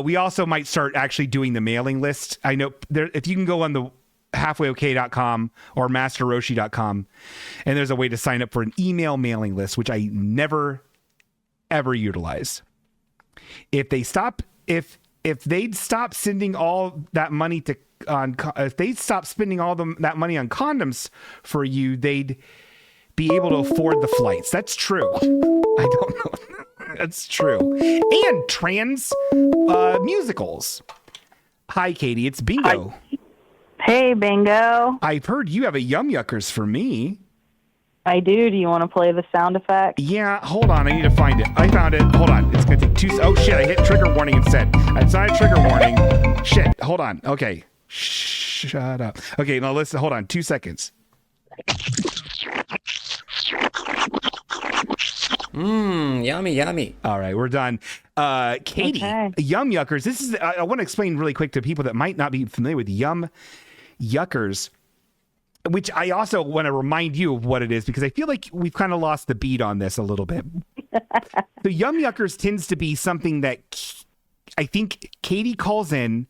We also might start actually doing the mailing list. I know there, if you can go on the halfwayokay.com or masterroshi.com, and there's a way to sign up for an email mailing list, which I never ever utilize. If they'd stop sending all that money if they'd stop spending that money on condoms for you, they'd be able to afford the flights. That's true. I don't know. That's true. And trans musicals. Hi, Katie. It's Bingo. Hi. Hey, Bingo. I've heard you have a Yum Yuckers for me. I do. Do you want to play the sound effect? Yeah, hold on. I need to find it. I found it. Hold on. It's going to take 2... Oh, shit. I hit trigger warning instead. It's not a trigger warning. Shit. Hold on. Okay. Shut up. Okay, now listen. Hold on. 2 seconds. Yummy, yummy. All right, we're done. Katie, Okay. Yum Yuckers. This is, I want to explain really quick to people that might not be familiar with Yum Yuckers, which I also want to remind you of what it is, because I feel like we've kind of lost the beat on this a little bit. So Yum Yuckers tends to be something that I think Katie calls in,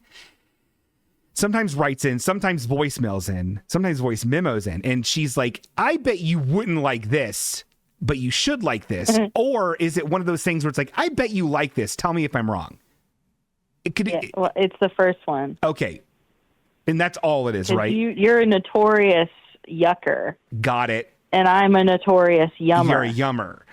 sometimes writes in, sometimes voicemails in, sometimes voice memos in, and she's like, I bet you wouldn't like this, but you should like this. Or is it one of those things where it's like, I bet you like this, tell me if I'm wrong? Well, it's the first one. Okay. And that's all it is, right? You're a notorious yucker. Got it. And I'm a notorious yummer. You're a yummer.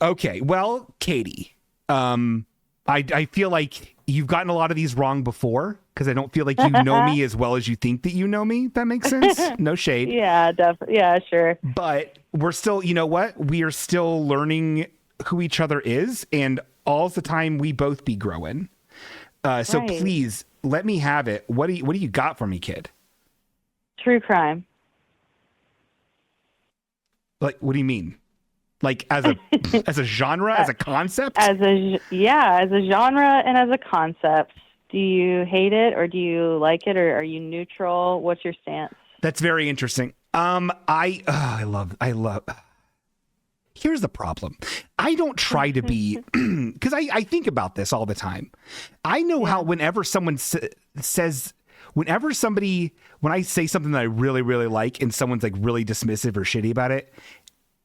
Okay. Well, Katie, I feel like you've gotten a lot of these wrong before, because I don't feel like you know me as well as you think that you know me. That makes sense? No shade. Yeah, definitely. Yeah, sure. But we're still, you know what? We are still learning who each other is, and all the time we both be growing. So Right. please let me have it. What do you got for me, kid? True crime. Like, what do you mean? Like as a genre, as a concept? As a genre and as a concept. Do you hate it, or do you like it, or are you neutral? What's your stance? That's very interesting. I love. Here's the problem. I don't try to be, because I think about this all the time. I know how whenever someone says, when I say something that I really, really like and someone's like really dismissive or shitty about it,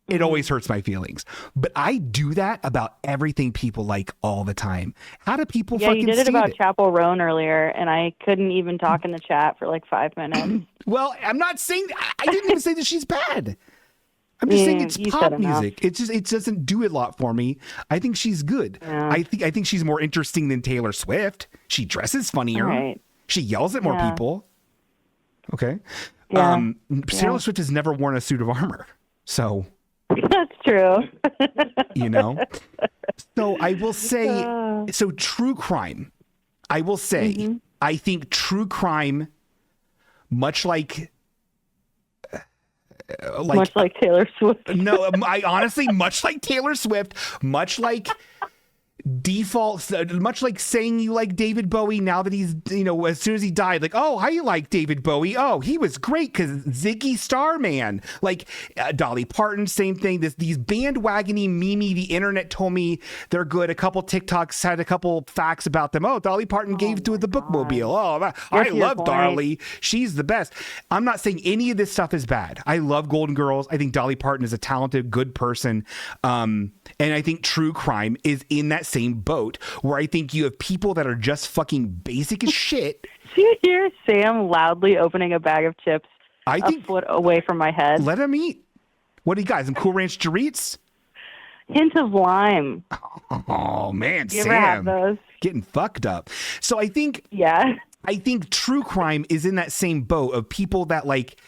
it always hurts my feelings. But I do that about everything people like all the time. How do people fucking stand it? Yeah, you did it about Chapel Roan earlier, and I couldn't even talk in the chat for like 5 minutes. Well, I'm not saying, I didn't even say that she's bad. I'm just saying it's pop music. It doesn't do a lot for me. I think she's good. Yeah. I think she's more interesting than Taylor Swift. She dresses funnier. Right. She yells at more people. Okay. Yeah. Taylor Swift has never worn a suit of armor. So that's true. You know? So I will say, so true crime, I will say, I think true crime, much like Taylor Swift. No, I honestly, much like Taylor Swift, much like default, much like saying you like David Bowie now that he's, as soon as he died, like, oh, how you like David Bowie? Oh, he was great because Ziggy Starman. Like Dolly Parton, same thing. These bandwagony, memey, the internet told me they're good. A couple TikToks had a couple facts about them. Oh, Dolly Parton gave to the bookmobile. Oh, I love Dolly. She's the best. I'm not saying any of this stuff is bad. I love Golden Girls. I think Dolly Parton is a talented, good person. And I think true crime is in that same boat where I think you have people that are just fucking basic as shit. Do you hear Sam loudly opening a bag of chips a foot away from my head? Let him eat. What do you got? Some Cool Ranch Doritos? Hint of lime. Oh, man, you Sam. Ever have those? Getting fucked up. So I think true crime is in that same boat of people that like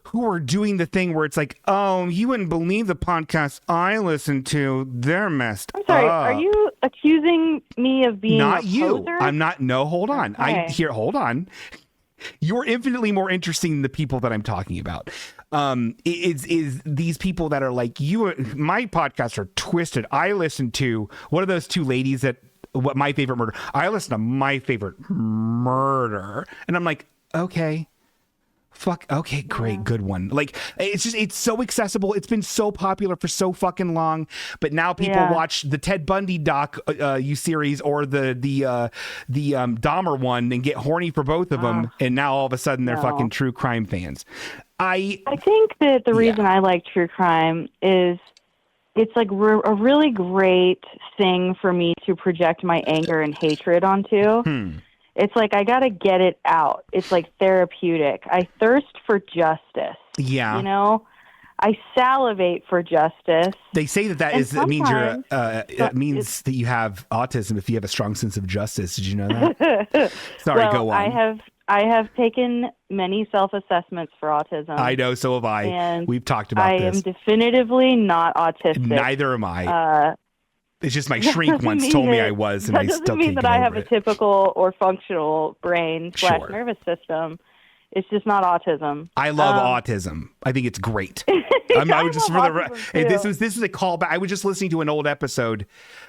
who are doing the thing where it's like, oh, you wouldn't believe the podcast I listen to. They're messed up. I'm sorry. Are you accusing me of being not a you? poser? I'm not. No, hold on. Okay. Hold on. You're infinitely more interesting than the people that I'm talking about. Is these people that are like my podcasts are twisted. I listen to what are those two ladies that My Favorite Murder. I listen to My Favorite Murder, and I'm like, okay. Fuck. Okay, great, good one. Like it's so accessible. It's been so popular for so fucking long, but now people watch the Ted Bundy series or the Dahmer one and get horny for both of them, and now all of a sudden they're fucking true crime fans. I think that the reason I like true crime is it's like a really great thing for me to project my anger and hatred onto. It's like I got to get it out. It's like therapeutic. I thirst for justice. Yeah. You know, I salivate for justice. They say that means that you have autism if you have a strong sense of justice. Did you know that? Sorry, go on. I have taken many self-assessments for autism. I know, so have I. And we've talked about this. I am definitively not autistic. Neither am I. It's just my shrink once told me I was, and I still can't get over it. That doesn't mean that I have a typical or functional brain / nervous system. It's just not autism. I love autism. I think it's great. I was just this is a callback. I was just listening to an old episode.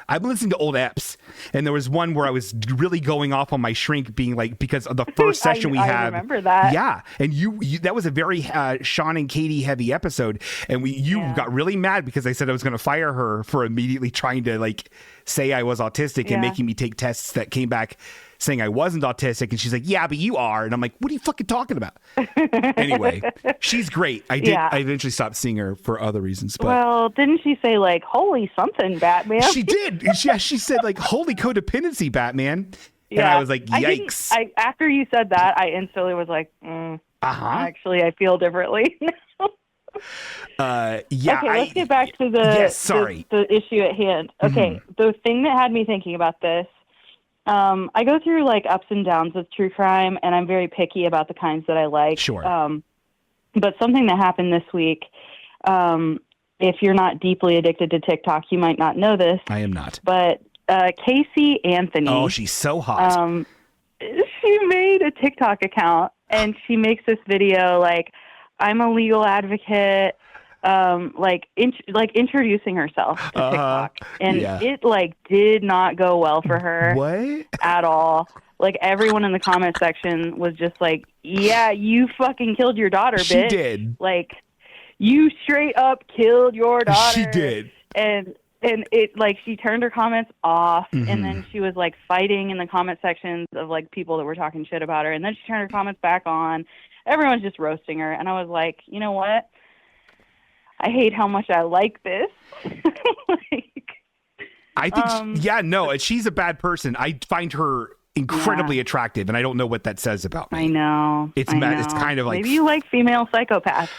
I've been listening to old eps, and there was one where I was really going off on my shrink, being like, because of the first session we had. I remember that. Yeah, and you that was a very Sean and Katie heavy episode, and you got really mad because I said I was going to fire her for immediately trying to like say I was autistic and making me take tests that came back saying I wasn't autistic, and she's like, yeah, but you are. And I'm like, what are you fucking talking about? Anyway, she's great. I eventually stopped seeing her for other reasons. But well, didn't she say like, holy something, Batman? She did. She said like, holy codependency, Batman. And I was like, yikes. After you said that, I instantly was like, actually, I feel differently. Okay, let's get back to the issue at hand. Okay, the thing that had me thinking about this, I go through like ups and downs with true crime, and I'm very picky about the kinds that I like. Sure. But something that happened this week, if you're not deeply addicted to TikTok, you might not know this. I am not. But Casey Anthony. Oh, she's so hot. She made a TikTok account, and she makes this video like, I'm a legal advocate, introducing herself to TikTok, and it like did not go well for her at all. Like everyone in the comment section was just like, "Yeah, you fucking killed your daughter, bitch." She did. Like, you straight up killed your daughter. She did. And it like she turned her comments off, and then she was like fighting in the comment sections of like people that were talking shit about her, and then she turned her comments back on. Everyone's just roasting her, and I was like, you know what? I hate how much I like this. I think, she's a bad person. I find her incredibly attractive, and I don't know what that says about me. I know. It's kind of like, maybe you like female psychopaths.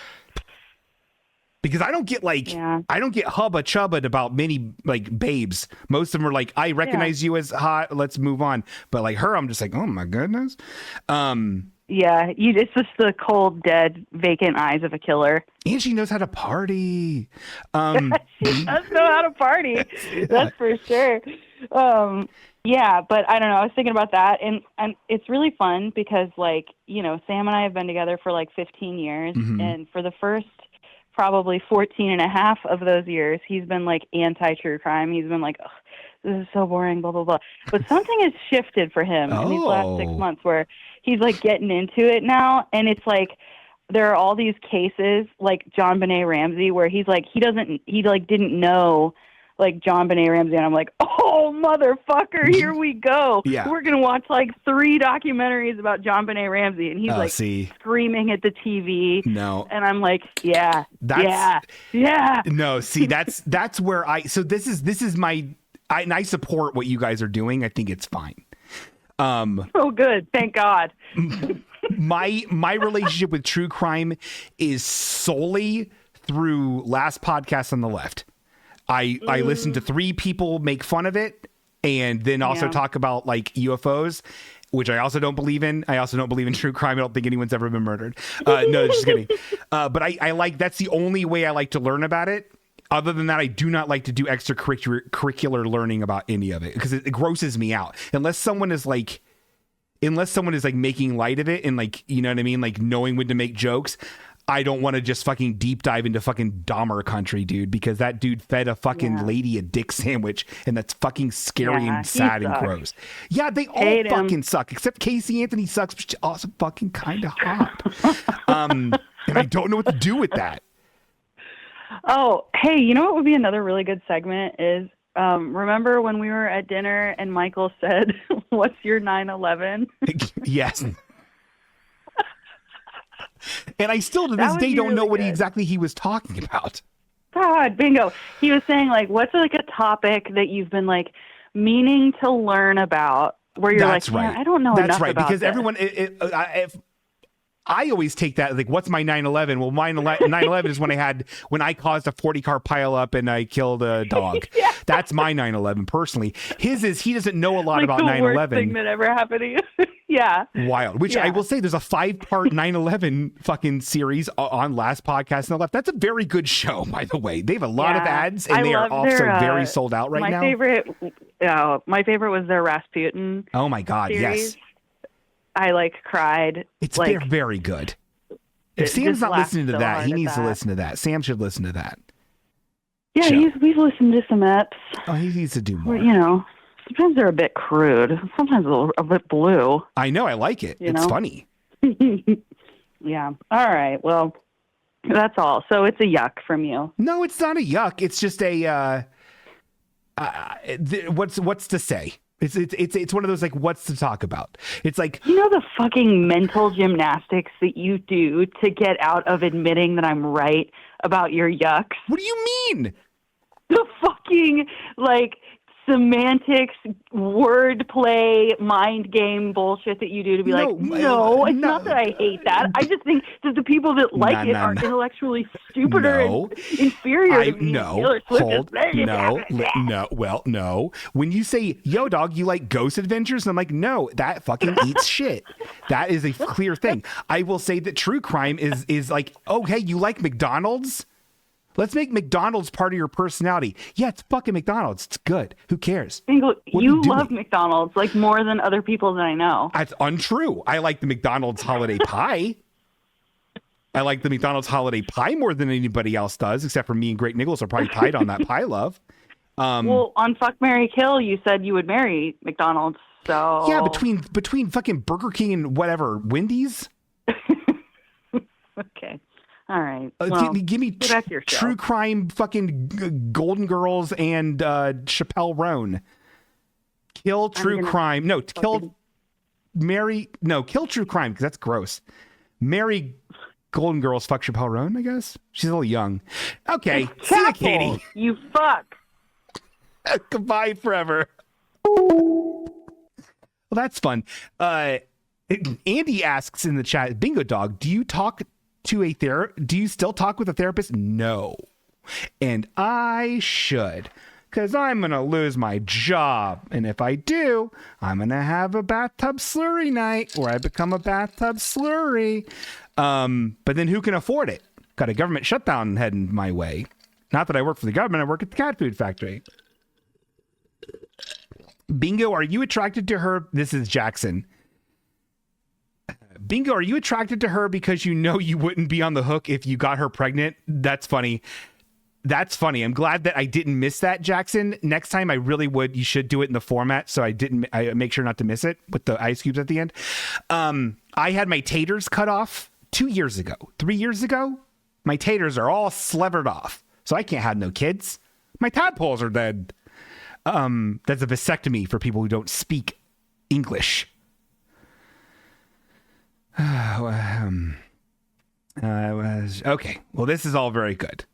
Because I don't get I don't get hubba chubba about many like babes. Most of them are like, I recognize you as hot. Let's move on. But like her, I'm just like, oh my goodness. Yeah, it's just the cold, dead, vacant eyes of a killer. And she knows how to party. She does know how to party. That's for sure. Yeah, but I don't know. I was thinking about that, and it's really fun because, like, you know, Sam and I have been together for like 15 years, and for the first probably 14 and a half of those years, he's been like anti-true crime. He's been like, this is so boring, blah, blah, blah. But something has shifted for him in these last 6 months where he's like getting into it now. And it's like, there are all these cases like John Benet Ramsey where he's like, he didn't know like John Benet Ramsey. And I'm like, oh, motherfucker, here we go. Yeah. We're going to watch like 3 documentaries about John Benet Ramsey. And he's screaming at the TV. No. And I'm like, yeah. No, see, that's where this is my, and I support what you guys are doing. I think it's fine. Oh, good. Thank God. my relationship with true crime is solely through Last Podcast on the Left. I listen to 3 people make fun of it and then also talk about like UFOs, which I also don't believe in. I also don't believe in true crime. I don't think anyone's ever been murdered. No, just kidding. But I like, that's the only way I like to learn about it. Other than that, I do not like to do extracurricular learning about any of it because it grosses me out. Unless someone is like making light of it and like, you know what I mean? Like knowing when to make jokes. I don't want to just fucking deep dive into fucking Dahmer country, dude, because that dude fed a fucking lady a dick sandwich, and that's fucking scary and sad and gross. Yeah, they all fucking suck, except Casey Anthony sucks, but she's also fucking kind of hot. And I don't know what to do with that. Oh, hey, you know what would be another really good segment is, remember when we were at dinner and Michael said, "What's your 9/11?" Yes. And I still to this day don't know what exactly he was talking about. God, bingo. He was saying, like, what's like a topic that you've been like meaning to learn about where you're That's like, right. I don't know enough right, about because this. everyone, I always take that like, what's my 9/11? Well, my 9/11 is when I caused a 40-car pileup and I killed a dog. Yeah. That's my 9/11 personally. His is he doesn't know a lot like about the 9/11. Worst thing that ever happened to you. Yeah. Wild. Which I will say, there's a 5-part 9/11 fucking series on Last Podcast on the Left. That's a very good show, by the way. They have a lot of ads, and they are also very sold out right now. My favorite was their Rasputin. Oh my God, series. yes. I cried. It's very good. If Sam's not listening to that, he needs to listen to that. Sam should listen to that. Yeah, we've listened to some eps. Oh, he needs to do more. Sometimes they're a bit crude. Sometimes a bit blue. I know. I like it. It's funny. Yeah. All right. Well, that's all. So it's a yuck from you. No, it's not a yuck. It's just a what's to say. It's one of those what's to talk about. It's like, the fucking mental gymnastics that you do to get out of admitting that I'm right about your yucks. What do you mean? The fucking semantics, wordplay, mind game bullshit that you do to be it's not that I hate that. I just think that the people that like it are intellectually stupider and inferior to me. No. When you say, yo, dog, you like Ghost Adventures? And I'm like, no, that fucking eats shit. That is a clear thing. I will say that true crime is like, oh, hey, you like McDonald's? Let's make McDonald's part of your personality. Yeah, it's fucking McDonald's. It's good. Who cares? You love McDonald's more than other people that I know. That's untrue. I like the McDonald's holiday pie. I like the McDonald's holiday pie more than anybody else does, except for me and Great Nichols are probably tied on that pie love. Well, on Fuck, Marry, Kill, you said you would marry McDonald's. So yeah, between fucking Burger King and whatever, Wendy's. Okay. All right. Give me true crime, fucking Golden Girls and Chappelle Roan. Kill true crime. No, kill true crime because that's gross. Marry Golden Girls, fuck Chappelle Roan, I guess. She's a little young. Okay. See ya, Katie. You fuck. Goodbye forever. Well, that's fun. Andy asks in the chat, Bingo Dog, do you still talk with a therapist? No. And I should, because I'm going to lose my job. And if I do, I'm going to have a bathtub slurry night where I become a bathtub slurry. But then who can afford it? Got a government shutdown heading my way. Not that I work for the government. I work at the cat food factory. Bingo, are you attracted to her? This is Jackson. Bingo, are you attracted to her because you know you wouldn't be on the hook if you got her pregnant? That's funny. I'm glad that I didn't miss that, Jackson. Next time I really would. You should do it in the format so I make sure not to miss it with the ice cubes at the end. I had my taters cut off 3 years ago. My taters are all slivered off, so I can't have no kids. My tadpoles are dead. That's a vasectomy for people who don't speak English. Okay. Well, this is all very good.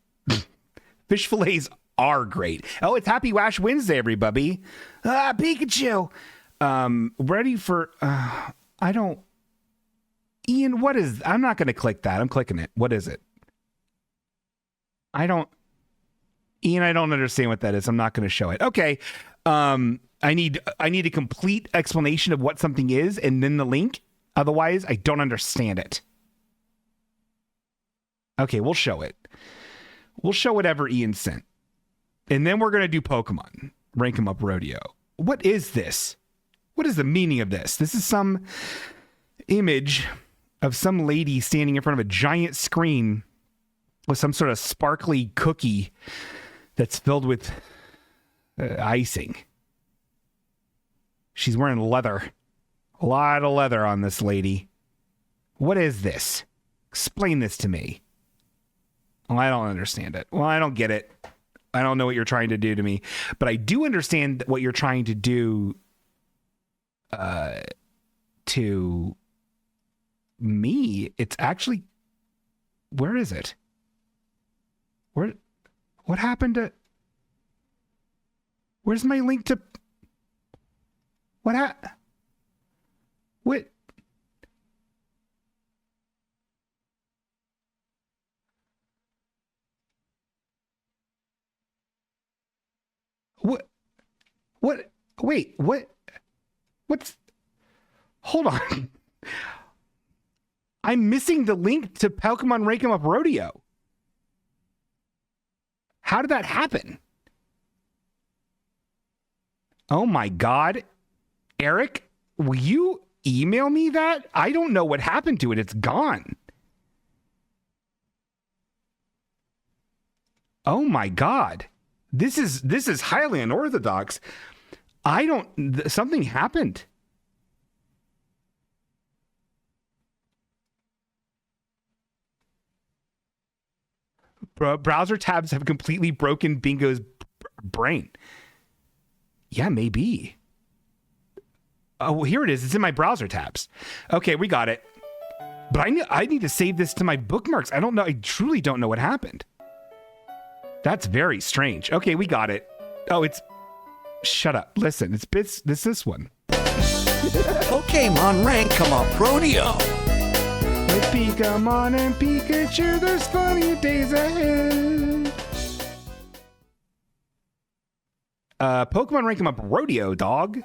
Fish fillets are great. Oh, it's Happy Wash Wednesday, everybody. Pikachu. Ready for, Ian, what is, I'm not going to click that. I'm clicking it. What is it? Ian, I don't understand what that is. I'm not going to show it. Okay. I need a complete explanation of what something is and then the link. Otherwise, I don't understand it. Okay, we'll show it. We'll show whatever Ian sent. And then we're going to do Pokemon. Rank 'em up rodeo. What is this? What is the meaning of this? This is some image of some lady standing in front of a giant screen with some sort of sparkly cookie that's filled with icing. She's wearing leather. A lot of leather on this lady. What is this? Explain this to me. Well, I don't understand it. Well, I don't get it. I don't know what you're trying to do to me. But I do understand what you're trying to do to me. It's actually... Where is it? What happened to... Where's my link to... What? Wait, what's... Hold on. I'm missing the link to Pokemon Rank 'em Up Rodeo. How did that happen? Oh my God. Eric, will you email me that? I don't know what happened to it. It's gone. Oh my God. This is highly unorthodox. Something happened. Browser tabs have completely broken Bingo's brain. Yeah, maybe. Oh, here it is. It's in my browser tabs. Okay, we got it. But I need to save this to my bookmarks. I don't know. I truly don't know what happened. That's very strange. Okay, we got it. Oh, it's... Shut up. Listen, it's this one. Pokemon Rank 'em Up Rodeo. With Pokemon and Pikachu, there's funny days ahead. Pokemon Rank 'em Up Rodeo, dog.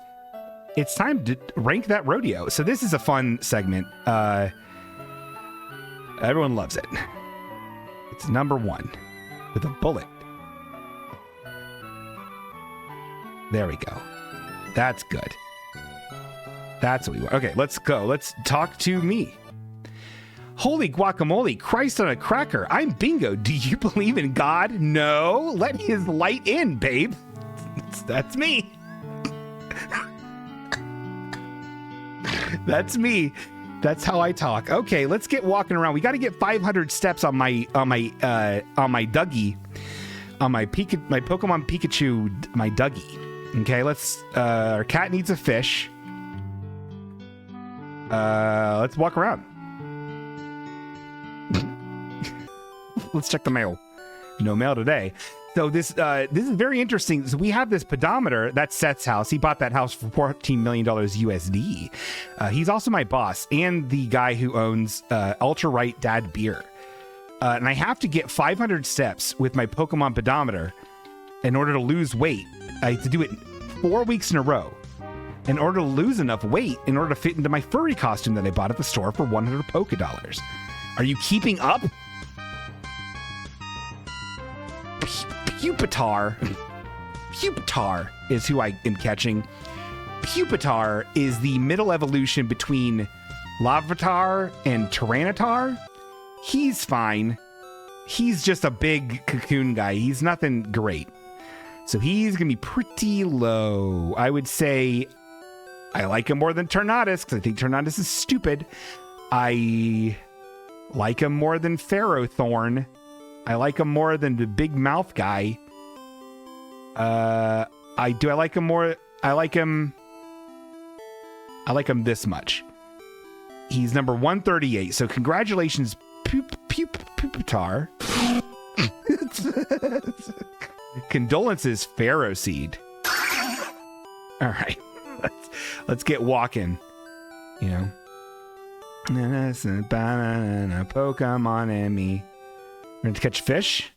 It's time to rank that rodeo. So this is a fun segment. Everyone loves it. It's number 1 with a bullet. There we go. That's good. That's what we want. Okay, let's go. Let's talk to me. Holy guacamole, Christ on a cracker. I'm Bingo. Do you believe in God? No. Let his light in, babe. That's me. That's me. That's how I talk. Okay, let's get walking around. We got to get 500 steps on my Dougie, on my Pokemon Pikachu, my Dougie. Okay, let's. Our cat needs a fish. Let's walk around. Let's check the mail. No mail today. So this is very interesting. So we have this pedometer. That's Seth's house. He bought that house for $14 million USD. He's also my boss and the guy who owns Ultra Right Dad Beer. And I have to get 500 steps with my Pokemon pedometer in order to lose weight. I have to do it 4 weeks in a row in order to lose enough weight in order to fit into my furry costume that I bought at the store for 100 Pokedollars. Are you keeping up? Pupitar is who I am catching. Pupitar is the middle evolution between Larvitar and Tyranitar. He's fine. He's just a big cocoon guy. He's nothing great. So he's going to be pretty low. I would say I like him more than Tornadus because I think Tornadus is stupid. I like him more than Ferrothorn. I like him more than the big mouth guy. I like him more. I like him this much. He's number 138. So congratulations, Pupitar. Condolences, Ferroseed. All right, let's get walking. You know, Pokemon and me. We're going to catch fish.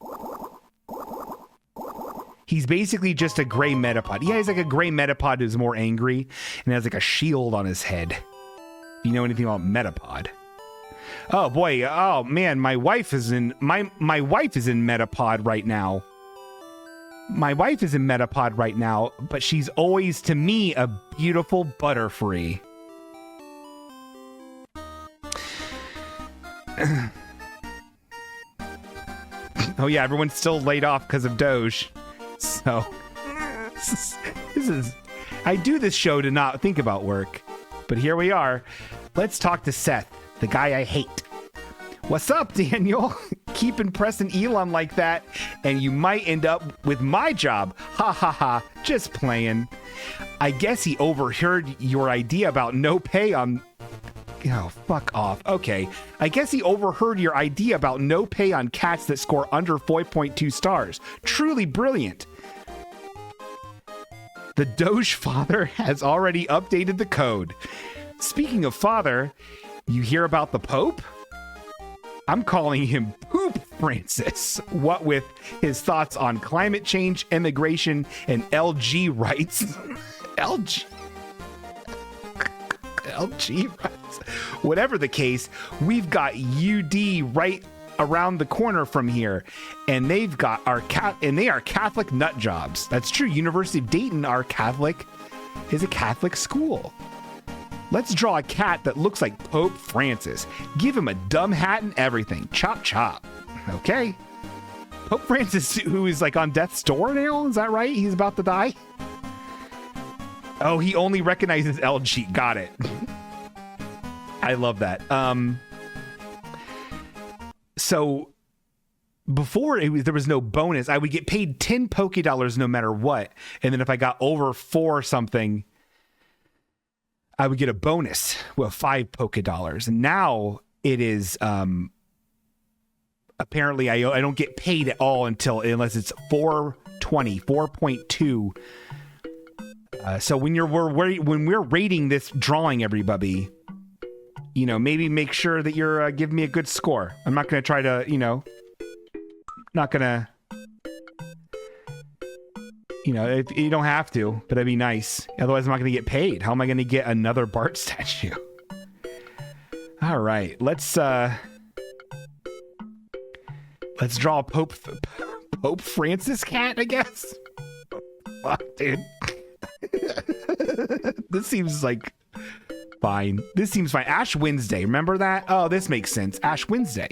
He's basically just a gray Metapod. Yeah, he's like a gray Metapod who's more angry and has like a shield on his head. If you know anything about Metapod. Oh boy, oh man, my wife is in Metapod right now. My wife is in Metapod right now, but she's always to me a beautiful Butterfree. Oh yeah, everyone's still laid off because of Doge. So this is I do this show to not think about work, but here we are. Let's talk to Seth, the guy I hate. What's up, Daniel? Keep impressing Elon like that, and you might end up with my job. Ha ha ha, just playing. I guess he overheard your idea about no pay on... Oh, fuck off. Okay. I guess he overheard your idea about no pay on cats that score under 4.2 stars. Truly brilliant. The Doge father has already updated the code. Speaking of father, you hear about the Pope? I'm calling him Poop Francis. What with his thoughts on climate change, immigration, and LG rights. LG rights. Whatever the case, we've got UD right around the corner from here, and they've got they are Catholic nut jobs. That's true. University of Dayton is a Catholic school. Let's draw a cat that looks like Pope Francis. Give him a dumb hat and everything. Chop, chop. Okay. Pope Francis, who is like on death's door now? Is that right? He's about to die? Oh, he only recognizes LG. Got it. I love that. So before there was no bonus. I would get paid 10 Poke Dollars no matter what. And then if I got over 4 something, I would get a bonus with 5 Poke Dollars. And now it is apparently I don't get paid at all unless it's 4.2. So when we're rating this drawing, everybody, maybe make sure that you're giving me a good score. I'm not going to try to, not going to, if you don't have to, but that'd be nice. Otherwise, I'm not going to get paid. How am I going to get another Bart statue? All right, let's draw a Pope Francis cat, I guess. Fuck, dude. This seems like fine. This seems fine. Ash Wednesday. Remember that? Oh, this makes sense. Ash Wednesday.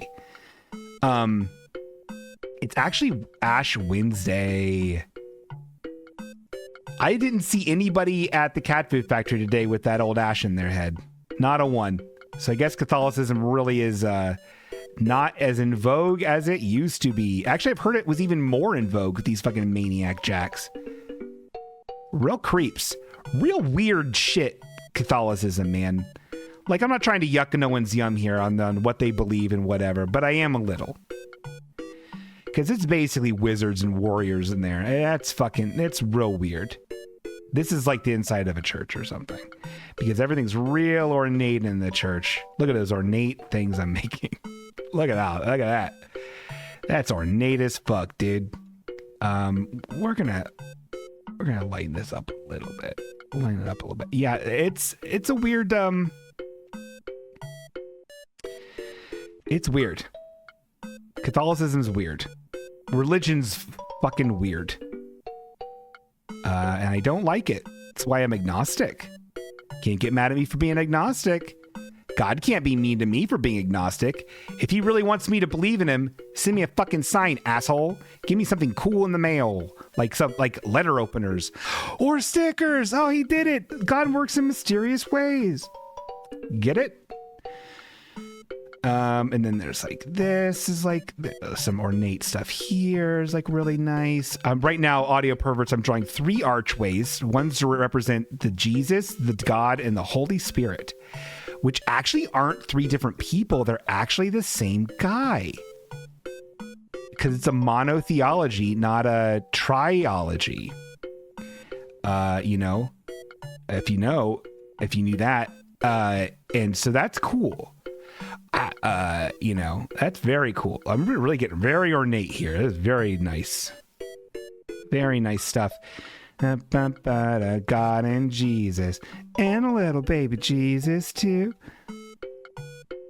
It's actually Ash Wednesday. I didn't see anybody at the cat food factory today with that old ash in their head. Not a one. So I guess Catholicism really is not as in vogue as it used to be. Actually, I've heard it was even more in vogue with these fucking maniac jacks. Real creeps. Real weird shit, Catholicism, man. Like, I'm not trying to yuck no one's yum here on what they believe and whatever, but I am a little. Because it's basically wizards and warriors in there. It's real weird. This is like the inside of a church or something. Because everything's real ornate in the church. Look at those ornate things I'm making. Look at that. Look at that. That's ornate as fuck, dude. We're gonna lighten this up a little bit. Line it up a little bit. Yeah, it's a weird it's weird. Catholicism's weird. Religion's fucking weird. And I don't like it. That's why I'm agnostic. Can't get mad at me for being agnostic. God can't be mean to me for being agnostic. If he really wants me to believe in him, send me a fucking sign, asshole. Give me something cool in the mail. Like letter openers. Or stickers. Oh, he did it. God works in mysterious ways. Get it? And then there's like this is like some ornate stuff here is like really nice. Right now, audio perverts, I'm drawing 3 archways. One's to represent the Jesus, the God, and the Holy Spirit, which actually aren't 3 different people. They're actually the same guy. Because it's a monotheology, not a triology. If you knew that. And so that's cool. That's very cool. I'm really getting very ornate here. This is very nice. Very nice stuff. God and Jesus. And a little baby Jesus, too.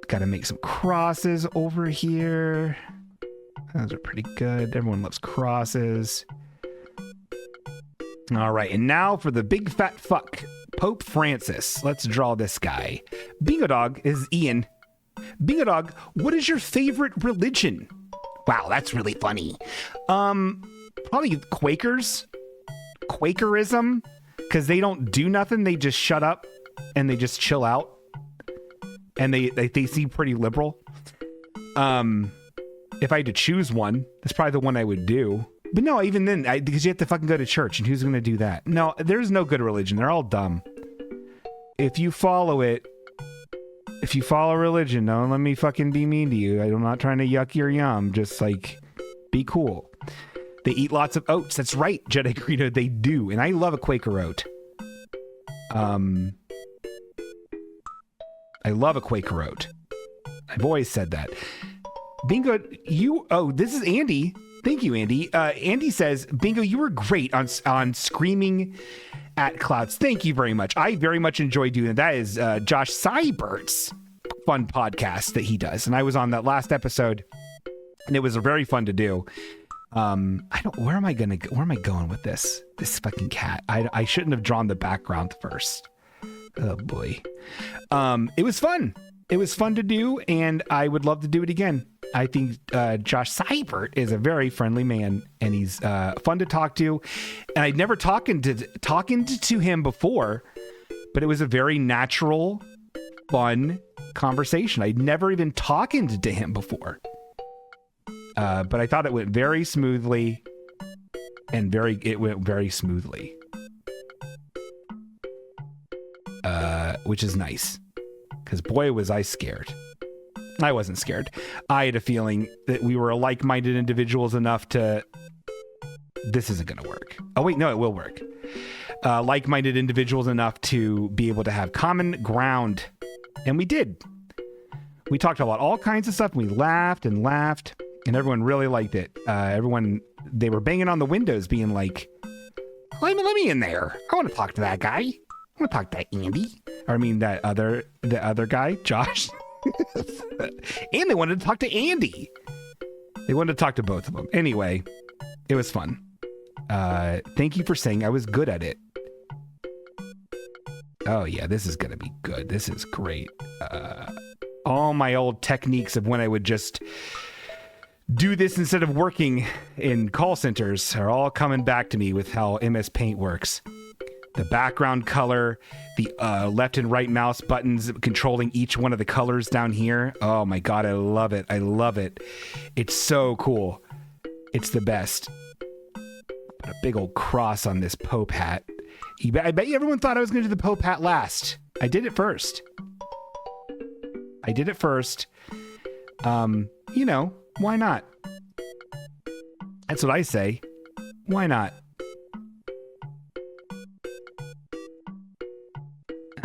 Got to make some crosses over here. Those are pretty good. Everyone loves crosses. All right, and now for the big fat fuck, Pope Francis. Let's draw this guy. Bingo Dog is Ian. Bingo Dog, what is your favorite religion? Wow, that's really funny. Probably Quakerism, because they don't do nothing. They just shut up and they just chill out. And they seem pretty liberal. If I had to choose one, that's probably the one I would do. But no, even then, because you have to fucking go to church, and who's going to do that? No, there's no good religion. They're all dumb. If you follow religion, don't let me fucking be mean to you. I'm not trying to yuck your yum. Just like, be cool. They eat lots of oats. That's right, Jedi Greedo. They do, and I love a Quaker oat. I love a Quaker oat. I've always said that. Bingo, this is Andy. Thank you, Andy. Andy says, Bingo, you were great on screaming at clouds. Thank you very much. I very much enjoy doing that. That is Josh Seibert's fun podcast that he does. And I was on that last episode, and it was very fun to do. Where am I going with this? This fucking cat. I shouldn't have drawn the background first. Oh boy. It was fun. It was fun to do, and I would love to do it again. I think Josh Seibert is a very friendly man, and he's fun to talk to. And I'd never talking to him before, but it was a very natural, fun conversation. I'd never even talking to him before, but I thought it went very smoothly, it went very smoothly, which is nice. Because boy, was I scared. I wasn't scared. I had a feeling that we were like-minded individuals enough to... This isn't going to work. Oh, wait, no, it will work. Like-minded individuals enough to be able to have common ground. And we did. We talked about all kinds of stuff. And we laughed and laughed. And everyone really liked it. They were banging on the windows being like, let me in there. I want to talk to that guy. I want to talk to Andy. Or I mean, the other guy, Josh. And they wanted to talk to Andy. They wanted to talk to both of them. Anyway, it was fun. Thank you for saying I was good at it. Oh yeah, this is going to be good. This is great. All my old techniques of when I would just do this instead of working in call centers are all coming back to me with how MS Paint works. The background color, the left and right mouse buttons controlling each one of the colors down here. Oh my God, I love it. I love it. It's so cool. It's the best. Put a big old cross on this Pope hat. I bet you everyone thought I was going to do the Pope hat last. I did it first. Why not? That's what I say. Why not?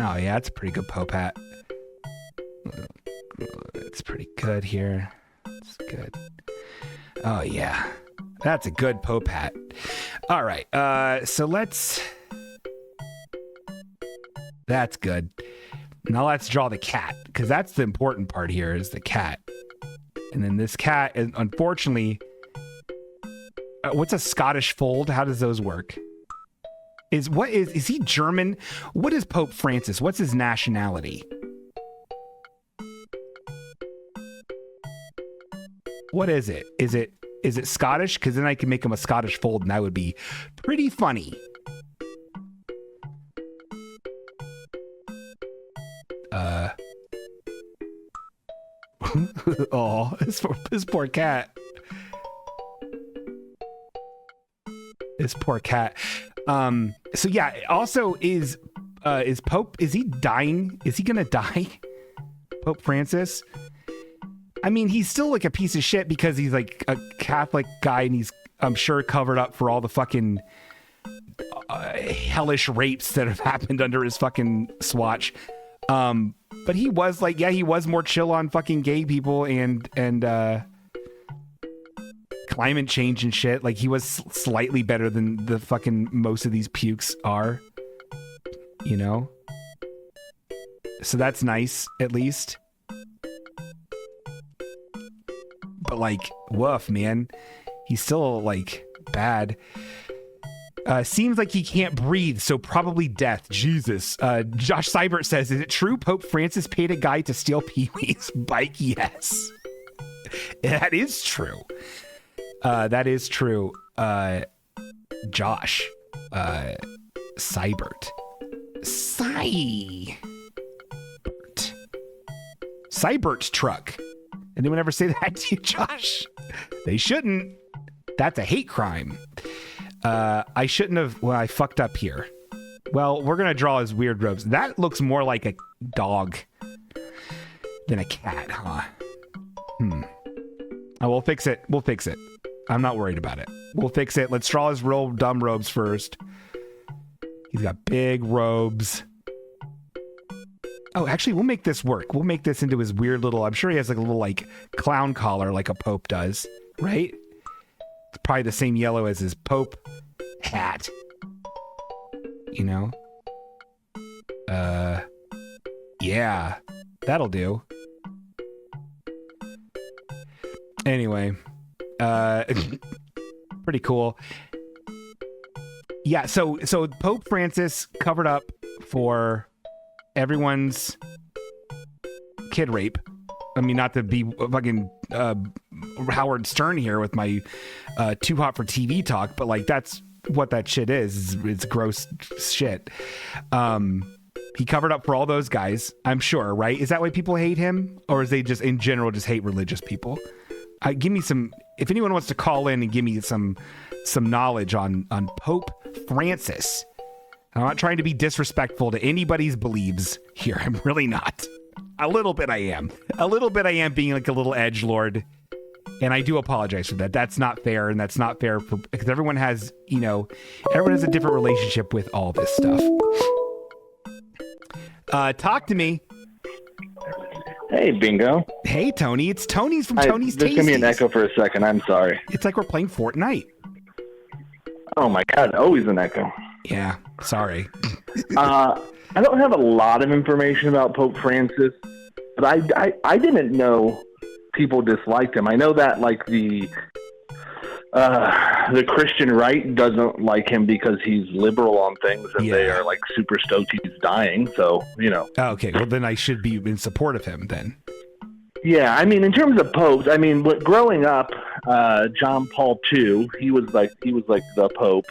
Oh yeah, it's a pretty good Pope hat. It's pretty good here. It's good. Oh yeah, that's a good Pope hat. All right, so that's good. Now let's draw the cat, because that's the important part here is the cat. And then this cat, unfortunately, what's a Scottish fold? How does those work? Is he German? What is Pope Francis? What's his nationality? What is it? Is it Scottish? Because then I can make him a Scottish fold, and that would be pretty funny. Oh, this poor cat. This poor cat. So yeah, also is Pope, is he dying? Is he gonna die? Pope Francis? I mean, he's still like a piece of shit because he's like a Catholic guy and he's, I'm sure, covered up for all the fucking hellish rapes that have happened under his fucking swatch. But he was like, yeah, he was more chill on fucking gay people and climate change and shit. Like he was slightly better than the fucking most of these pukes are, you know? So that's nice, at least. But like, woof, man. He's still like bad. Seems like he can't breathe, so probably death. Jesus. Josh Seibert says, is it true Pope Francis paid a guy to steal Pee-wee's bike? Yes. That is true. That is true. Josh. Cybert. Cybert's truck. Anyone ever say that to you, Josh? They shouldn't. That's a hate crime. I shouldn't have. Well, I fucked up here. Well, we're going to draw his weird robes. That looks more like a dog than a cat, huh? Oh, we'll fix it. We'll fix it. I'm not worried about it. We'll fix it. Let's draw his real dumb robes first. He's got big robes. Oh, actually, we'll make this work. We'll make this into his weird little... I'm sure he has like a little like clown collar like a pope does, right? It's probably the same yellow as his pope hat. You know? Yeah. That'll do. Anyway. Pretty cool. Yeah, so Pope Francis covered up for everyone's kid rape. I mean, not to be fucking Howard Stern here with my too hot for TV talk, but like that's what that shit is. It's gross shit. He covered up for all those guys, I'm sure, right? Is that why people hate him? Or is they just in general just hate religious people? Give me some, if anyone wants to call in and give me some knowledge on Pope Francis. I'm not trying to be disrespectful to anybody's beliefs here. I'm really not. A little bit I am. A little bit I am being like a little edgelord. And I do apologize for that. That's not fair. And that's not fair because everyone has, everyone has a different relationship with all this stuff. Talk to me. Hey, Bingo. Hey, Tony. It's Tony's from Tony's Tasties. There's going to be an echo for a second. I'm sorry. It's like we're playing Fortnite. Oh, my God. Always an echo. Yeah. Sorry. I don't have a lot of information about Pope Francis, but I didn't know people disliked him. I know that, like, the Christian right doesn't like him because he's liberal on things, and they are like super stoked he's dying. So Okay, well then I should be in support of him then. Yeah, I mean, in terms of popes, I mean, growing up, John Paul II, he was like the pope,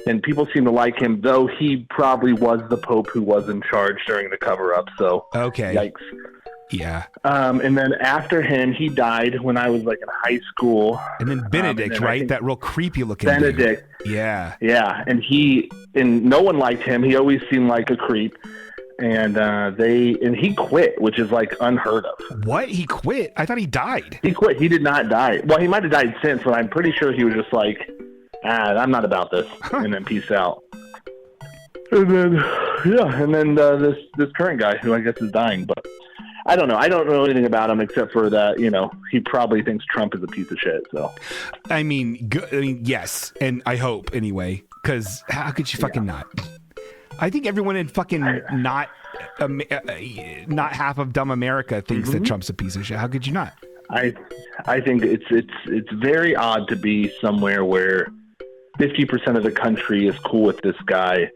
and people seem to like him, though he probably was the pope who was in charge during the cover-up. So okay, yikes. Yeah. And then after him, he died when I was like in high school. And then Benedict, right? That real creepy looking Benedict. Dude. Yeah. Yeah. And no one liked him. He always seemed like a creep. And he quit, which is like unheard of. What? He quit? I thought he died. He quit. He did not die. Well, he might have died since, but I'm pretty sure he was just like, I'm not about this. And then peace out. And then, this current guy who I guess is dying, but I don't know. I don't know anything about him except for that, he probably thinks Trump is a piece of shit. So, I mean, yes, and I hope anyway, because how could you fucking not? I think everyone in fucking not half of dumb America thinks that Trump's a piece of shit. How could you not? I think it's very odd to be somewhere where 50% of the country is cool with this guy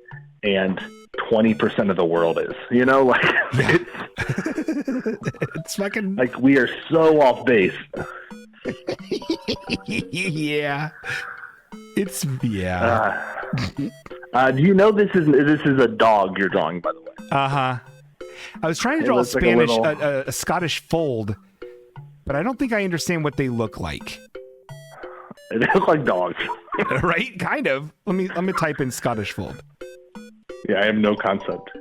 and 20% of the world is, it's fucking like we are so off base. Yeah. Do you know this is a dog you're drawing, by the way? I was trying to draw a Spanish, a Scottish fold, but I don't think I understand what they look like. They look like dogs, right? Kind of. Let me type in Scottish fold. Yeah, I have no concept.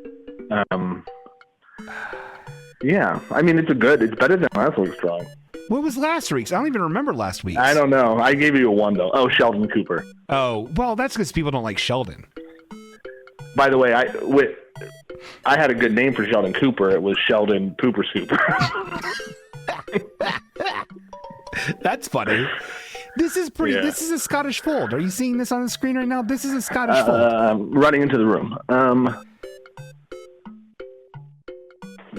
Yeah, I mean, it's better than last week's drawing. What was last week's? I don't even remember last week's. I don't know. I gave you a 1, though. Oh, Sheldon Cooper. Oh, well, that's because people don't like Sheldon. By the way, I had a good name for Sheldon Cooper. It was Sheldon Pooper Scooper. That's funny. This is pretty. Yeah. This is a Scottish fold. Are you seeing this on the screen right now? This is a Scottish fold. Running into the room.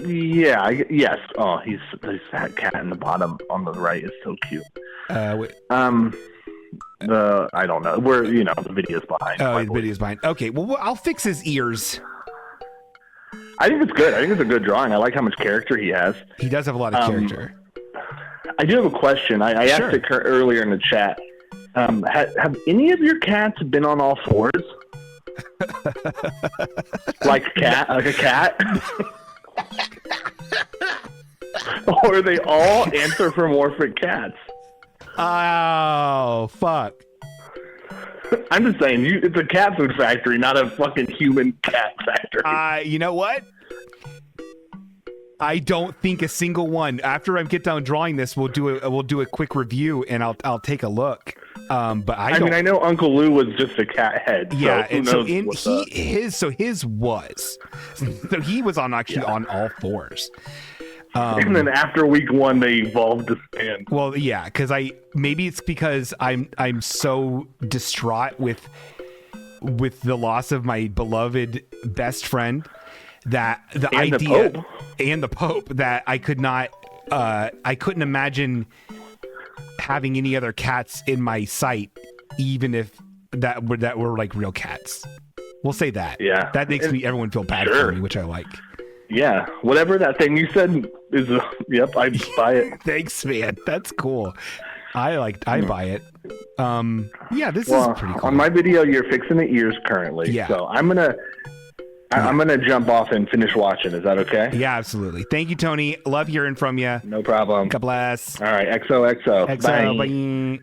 Yeah. Yes. Oh, he's that cat in the bottom on the right is so cute. Wait. I don't know. The video's behind. Oh, the video's behind. Okay. Well, I'll fix his ears. I think it's good. I think it's a good drawing. I like how much character he has. He does have a lot of character. I do have a question. I Sure. asked it earlier in the chat. Have any of your cats been on all fours? Like a cat? Or are they all anthropomorphic cats? Oh, fuck. I'm just saying, it's a cat food factory, not a fucking human cat factory. You know what? I don't think a single one. After I get done drawing this, we'll do a quick review, and I'll take a look. But I mean, I know Uncle Lou was just a cat head. Yeah, so and so he was on all fours. And then after week 1, they evolved to stand. Well, yeah, because maybe it's because I'm so distraught with the loss of my beloved best friend that the Pope that I couldn't imagine having any other cats in my sight, even if that were like real cats. We'll say that. Yeah, that makes everyone feel bad for me, which I like. Yeah, whatever that thing you said is. Yep, I buy it. Thanks, man. That's cool. I buy it. Yeah, this is pretty cool. On my video, you're fixing the ears currently. Yeah. So I'm gonna jump off and finish watching. Is that okay? Yeah, absolutely. Thank you, Tony. Love hearing from you. No problem. God bless. All right, XOXO. XO, bye.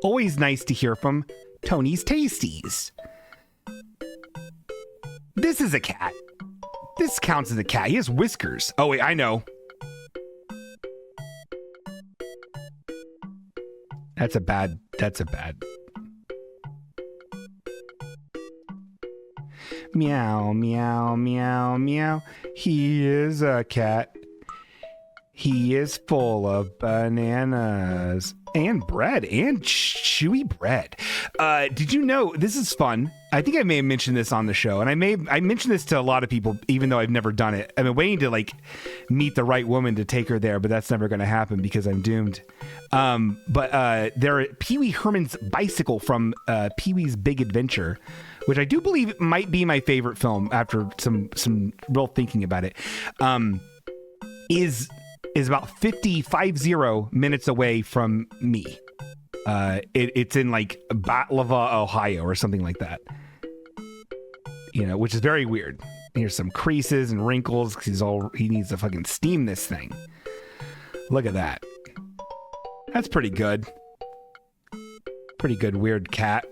Always nice to hear from Tony's Tasties. This is a cat. This counts as a cat. He has whiskers. Oh, wait, I know. That's a bad. Meow, meow, meow, meow. He is a cat. He is full of bananas and bread and chewy bread. Did you know, this is fun. I think I may have mentioned this on the show, and I mentioned this to a lot of people, even though I've never done it. I've been waiting to meet the right woman to take her there, but that's never going to happen because I'm doomed. But Pee Wee Herman's bicycle from Pee Wee's Big Adventure, which I do believe might be my favorite film after some real thinking about it, is about 50 minutes away from me. It's in Batlava, Ohio, or something like that. Which is very weird. Here's some creases and wrinkles because he needs to fucking steam this thing. Look at that. That's pretty good. Pretty good, weird cat.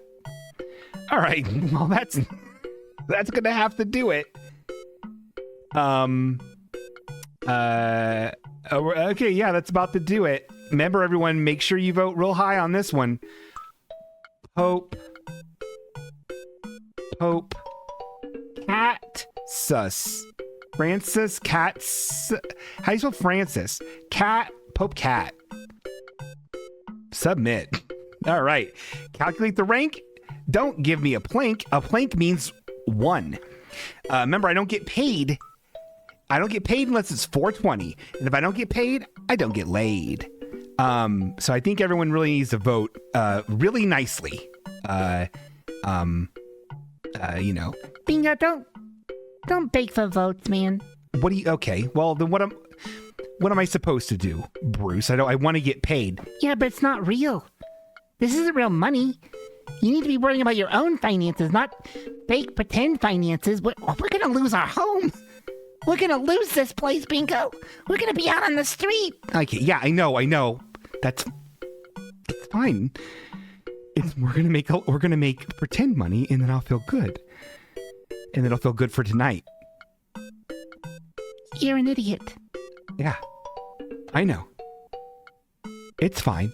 All right. Well, that's gonna have to do it. Okay, yeah, that's about to do it. Remember, everyone, make sure you vote real high on this one. Pope. Cat. Sus. Francis. Cat. How do you spell Francis? Cat. Pope Cat. Submit. All right. Calculate the rank. Don't give me a plank. A plank means 1. Remember, I don't get paid. I don't get paid unless it's 420. And if I don't get paid, I don't get laid. So I think everyone really needs to vote really nicely. Bingo, don't beg for votes, man. Okay, well then what am I supposed to do, Bruce? I want to get paid. Yeah, but it's not real. This isn't real money. You need to be worrying about your own finances, not fake pretend finances. We're gonna lose our home. We're gonna lose this place, Bingo. We're gonna be out on the street. Okay, yeah, I know. That's fine. We're gonna make pretend money, and then I'll feel good. And then I'll feel good for tonight. You're an idiot. Yeah, I know. It's fine.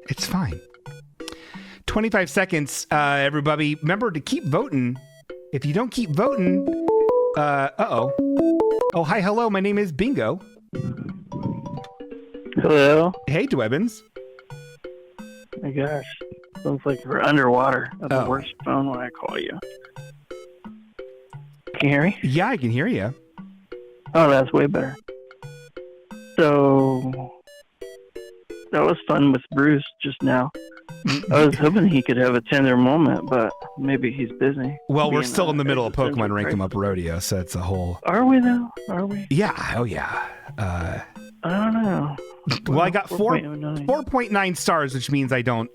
It's fine. 25 seconds, everybody. Remember to keep voting. If you don't keep voting, uh-oh. Oh, hi, hello. My name is Bingo. Hello. Hey, Dwebbins. Oh my gosh. Sounds like we're underwater. That's the worst phone when I call you. Can you hear me? Yeah, I can hear you. Oh, that's way better. So, that was fun with Bruce just now. I was hoping he could have a tender moment, but maybe he's busy. Well, we're still in the middle of Pokemon Rank 'em Up Rodeo, so it's a whole... Are we, though? Are we? Yeah, oh yeah. I don't know. Well, I got 4.09. 4.9 stars, which means I don't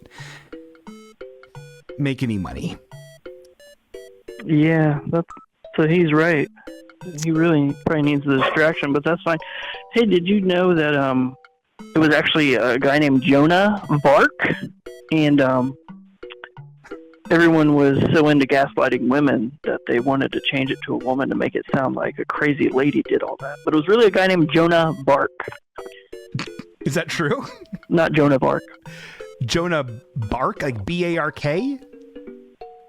make any money. Yeah, so he's right. He really probably needs the distraction, but that's fine. Hey, did you know that it was actually a guy named Jonah Vark, and everyone was so into gaslighting women that they wanted to change it to a woman to make it sound like a crazy lady did all that. But it was really a guy named Jonah Vark. Is that true? Not Jonah Vark. Jonah Bark, like B-A-R-K?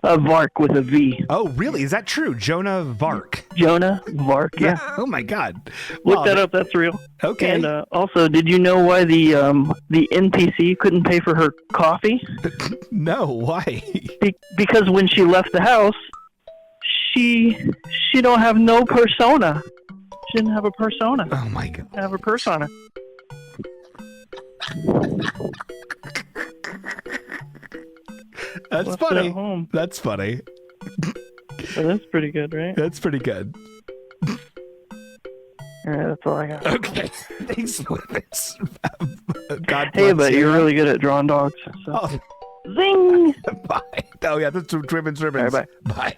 Vark with a V. Oh, really? Is that true? Jonah Vark. Jonah Vark, yeah. Oh my God. Look that up. That's real. Okay. And also, did you know why the NPC couldn't pay for her coffee? No, why? Because when she left the house, she don't have no persona. She didn't have a persona. Oh my God. Have a persona. That's Left it funny. at home. That's funny. So that's pretty good, right? That's pretty good. All right, that's all I got. Okay. Thanks for this. God Hey, bless but you. you're really good at drawing dogs. So. Oh. Zing! Bye. Oh, yeah, that's Ribbons. All right, bye. Bye.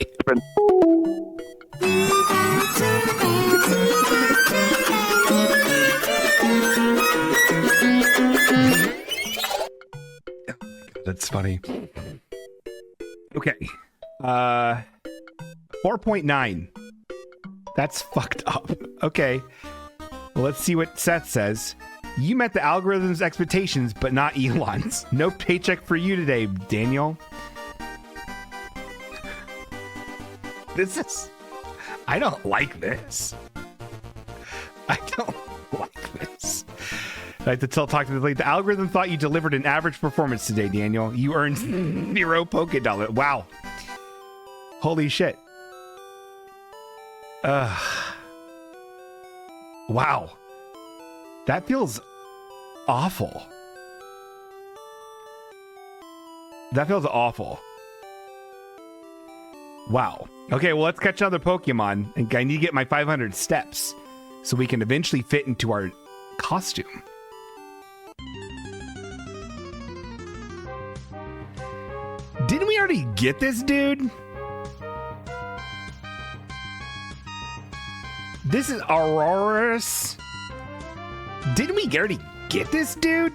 That's funny. Okay. 4.9. That's fucked up. Okay. Well, let's see what Seth says. You met the algorithm's expectations, but not Elon's. No paycheck for you today, Daniel. I don't like this. I don't like this. I have to talk to the algorithm thought you delivered an average performance today, Daniel. You earned 0 $. Wow. Holy shit. Wow. That feels awful. That feels awful. Wow. Okay, well, let's catch another Pokemon. And I need to get my 500 steps so we can eventually fit into our costume. Didn't we already get this dude? This is Aurorus. Didn't we already get this dude?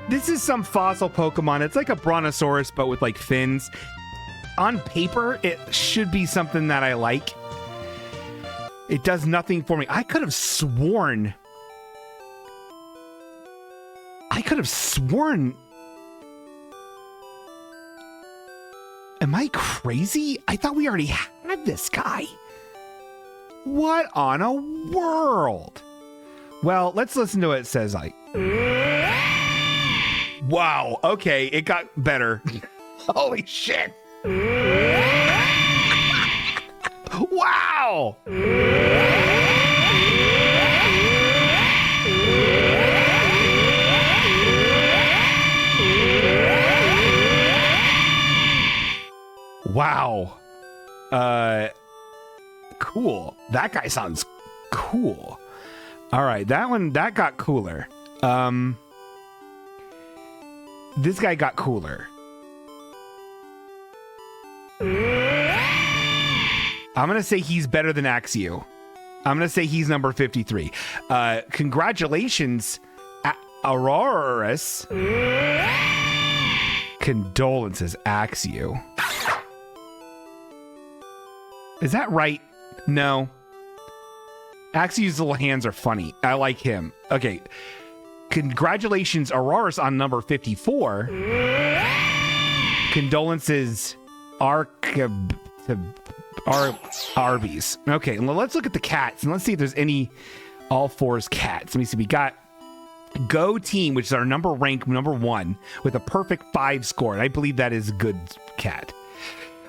This is some fossil Pokemon. It's like a Brontosaurus, but with like fins. On paper, it should be something that I like. It does nothing for me. I could have sworn. Am I crazy? I thought we already had this guy. What on a world? Well, let's listen to what it says. Wow. Okay, it got better. Holy shit. Wow. Wow. Cool. That guy sounds cool. All right, that got cooler. This guy got cooler. I'm going to say he's better than Axew. I'm going to say he's number 53. Congratulations, Aurorus. Condolences, Axew. Is that right? No. Axew's little hands are funny. I like him. Okay. Congratulations, Aurorus, on number 54. Condolences, Arby's. Okay, well, let's look at the cats and let's see if there's any all fours cats. Let me see. We got Go Team, which is our number 1 with a perfect 5 score. And I believe that is a good cat.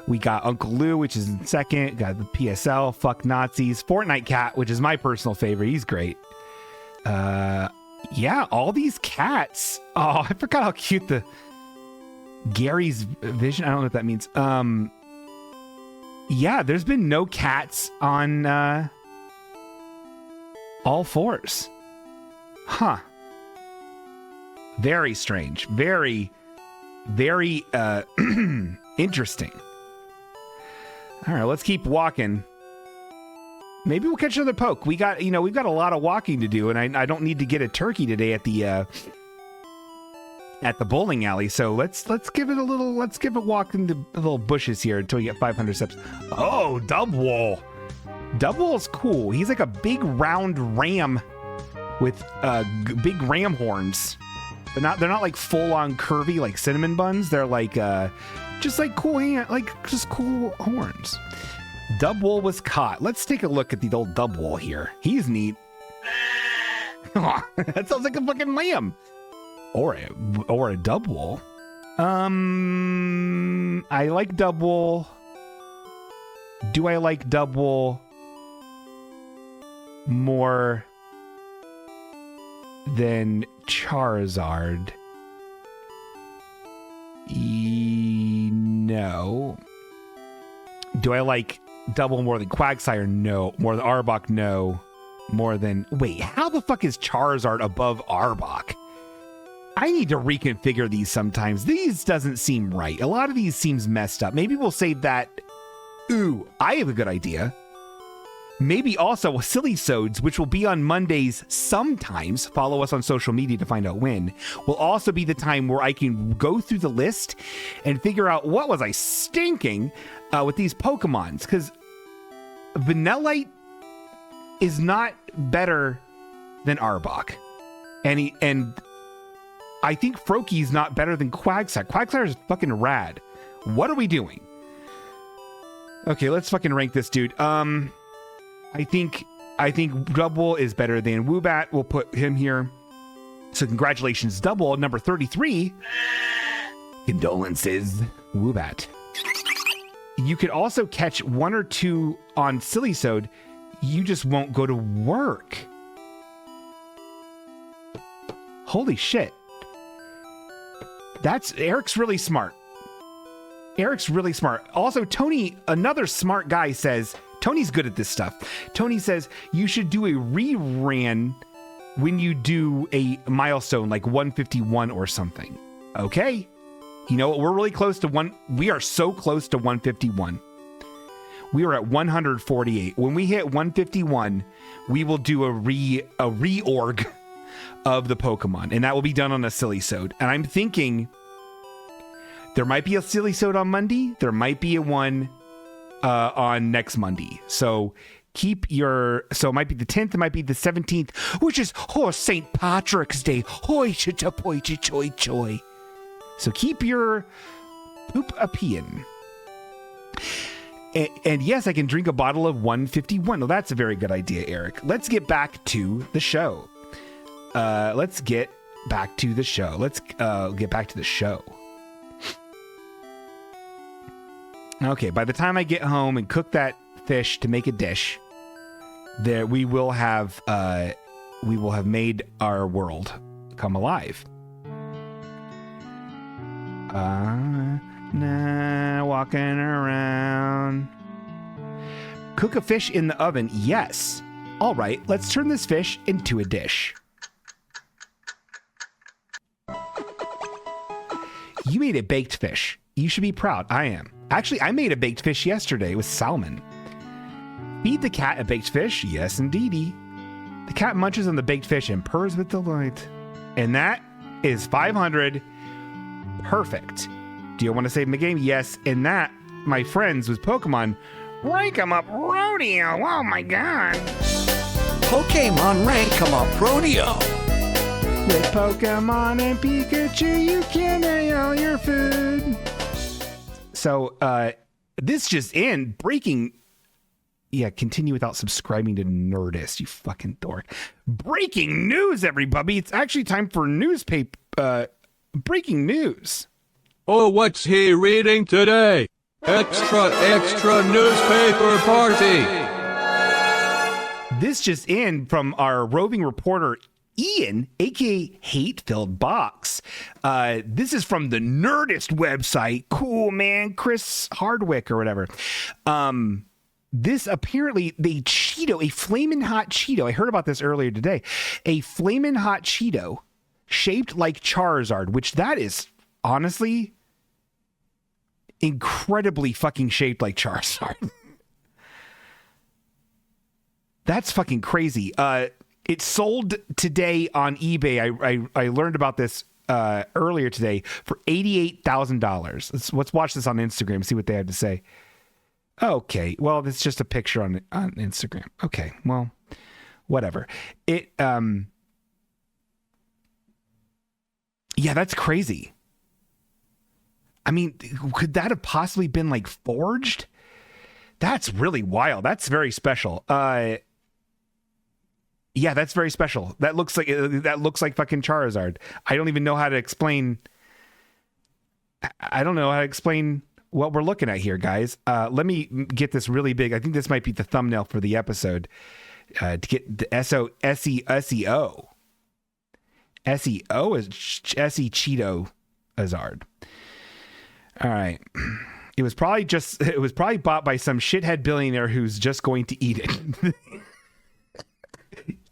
We got Uncle Lou, which is in second. Got the PSL, Fuck Nazis. Fortnite Cat, which is my personal favorite. He's great. Yeah, all these cats. Oh, I forgot how cute the Gary's vision. I don't know what that means. Yeah, there's been no cats on all fours. Huh. Very strange. Very, very interesting. All right, let's keep walking. Maybe we'll catch another poke. We've got a lot of walking to do, and I don't need to get a turkey today at the bowling alley. So let's give it a walk in the little bushes here until we get 500 steps. Oh, Dubwool. Dubwool's cool. He's like a big round ram with big ram horns. They're not like full on curvy like cinnamon buns. They're like just like cool cool horns. Dubwool was caught. Let's take a look at the old Dubwool here. He's neat. That sounds like a fucking lamb. Or a Dubwool. I like Dubwool. Do I like Dubwool more than Charizard? No. Do I like Dubwool more than Quagsire? No. More than Arbok? No. More than... Wait, how the fuck is Charizard above Arbok? I need to reconfigure these sometimes. These doesn't seem right. A lot of these seems messed up. Maybe we'll save that. Ooh, I have a good idea. Maybe also Silly Sods, which will be on Mondays sometimes. Follow us on social media to find out when. Will also be the time where I can go through the list and figure out what was I stinking with these Pokemons. Because Vanillite is not better than Arbok. And I think Froakie's not better than Quagsire. Quagsire is fucking rad. What are we doing? Okay, let's fucking rank this dude. I think Dubwool is better than Woobat. We'll put him here. So congratulations, Dubwool, number 33. Condolences, Woobat. You could also catch 1 or 2 on Silly Sode. You just won't go to work. Holy shit. Eric's really smart. Eric's really smart. Also, Tony, another smart guy, says, Tony's good at this stuff. Tony says you should do a rerun when you do a milestone like 151 or something. Okay. You know what? We're really close to we are so close to 151. We are at 148. When we hit 151, we will do a reorg of the Pokemon, and that will be done on a Silly Sode. And I'm thinking there might be a Silly Sode on Monday. There might be a one on next Monday. So it might be the 10th, it might be the 17th, which is St. Patrick's Day. Hoi chita poi choi choi. So keep your poop a-peeing. And yes, I can drink a bottle of 151. Well, that's a very good idea, Eric. Let's get back to the show. Let's get back to the show. Okay, by the time I get home and cook that fish to make a dish, we will have made our world come alive. Walking around. Cook a fish in the oven. Yes. All right, let's turn this fish into a dish. You made a baked fish. You should be proud. I am. Actually, I made a baked fish yesterday with salmon. Feed the cat a baked fish. Yes, indeedy. The cat munches on the baked fish and purrs with delight. And that is 500. Perfect. Do you want to save the game? Yes. And that, my friends, was Pokemon Rank 'em Up Rodeo. Oh my god. Pokemon Rank 'em Up Rodeo. With Pokemon and Pikachu, you can nail your food. So, this just in. Breaking... Yeah, continue without subscribing to Nerdist, you fucking dork. Breaking news, everybody. It's actually time for breaking news. Oh, what's he reading today? Extra newspaper party. This just in from our roving reporter, Ian, aka Hate Filled Box. This is from the Nerdist website. Cool, man. Chris Hardwick or whatever. This apparently, a Cheeto, a flamin' hot Cheeto. I heard about this earlier today. A flamin' hot Cheeto shaped like Charizard, which that is honestly incredibly fucking shaped like Charizard. That's fucking crazy. It sold today on eBay. I learned about this earlier today for $88,000. Let's watch this on Instagram, see what they have to say. Okay, well, it's just a picture on Instagram. Okay, well, whatever. Yeah, that's crazy. I mean, could that have possibly been like forged? That's really wild. That's very special. Yeah, that's very special. That looks like fucking Charizard. I don't even know how to explain. I don't know how to explain what we're looking at here, guys. Let me get this really big. I think this might be the thumbnail for the episode. To get the SEO is SE Cheeto Azard. All right. It was probably bought by some shithead billionaire who's just going to eat it.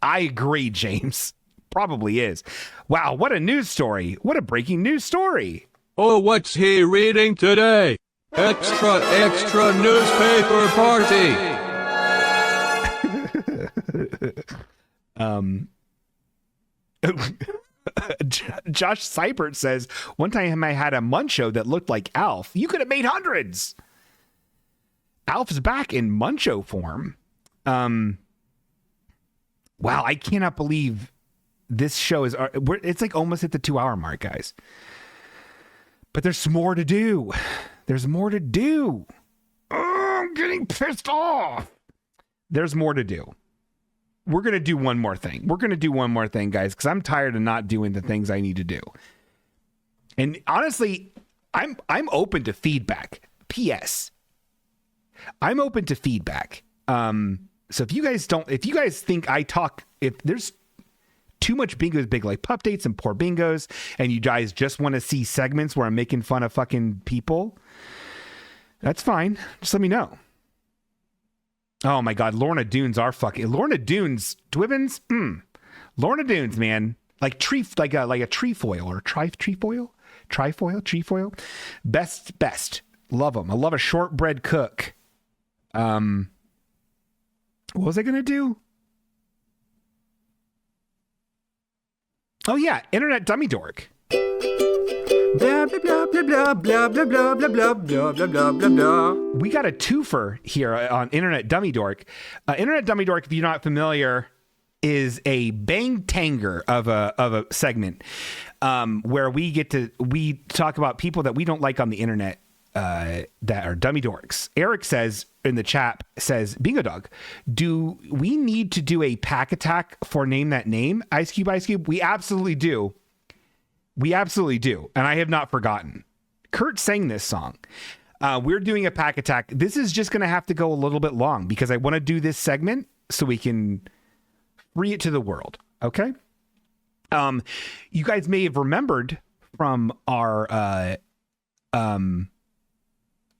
I agree, James. Probably is. Wow, what a news story. What a breaking news story. Oh, what's he reading today? Extra newspaper party. Josh Seibert says, one time I had a Muncho that looked like Alf. You could have made hundreds. Alf's back in Muncho form. Wow, I cannot believe this show is... It's like almost at the 2-hour mark, guys. But there's more to do. There's more to do. Oh, I'm getting pissed off. There's more to do. We're going to do one more thing. We're going to do one more thing, guys, because I'm tired of not doing the things I need to do. And honestly, I'm open to feedback. P.S. I'm open to feedback. So if you guys think I talk, if there's too much bingos big like pup dates and poor bingos, and you guys just want to see segments where I'm making fun of fucking people, that's fine. Just let me know. Oh my God, Lorna Doones are fucking Lorna Doones Twibbins. Lorna Doones, man, like a trefoil or trifoil. Best. Love them. I love a shortbread cook. What was I gonna do? Oh yeah, Internet Dummy Dork. Blah, blah, blah, blah, blah, blah, blah, blah, blah, blah, blah, blah, blah, blah. We got a twofer here on Internet Dummy Dork. Internet Dummy Dork, if you're not familiar, is a bang tanger of a segment where we talk about people that we don't like on the internet that are dummy dorks. Eric says in the chat, Bingo Dog, do we need to do a pack attack for Name That Name? Ice Cube? We absolutely do. And I have not forgotten. Kurt sang this song. We're doing a pack attack. This is just going to have to go a little bit long because I want to do this segment so we can free it to the world. Okay. You guys may have remembered from our, on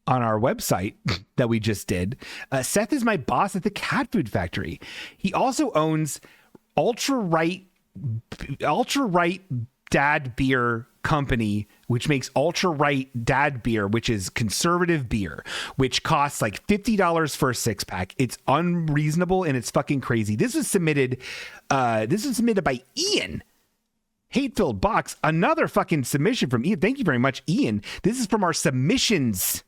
our website that we just did, Seth is my boss at the cat food factory. He also owns ultra right dad beer company, which makes ultra right dad beer, which is conservative beer, which costs like $50 for a 6-pack. It's unreasonable and it's fucking crazy. This was submitted by Ian. Hate-filled box. Another fucking submission from Ian. Thank you very much, Ian. This is from our submissions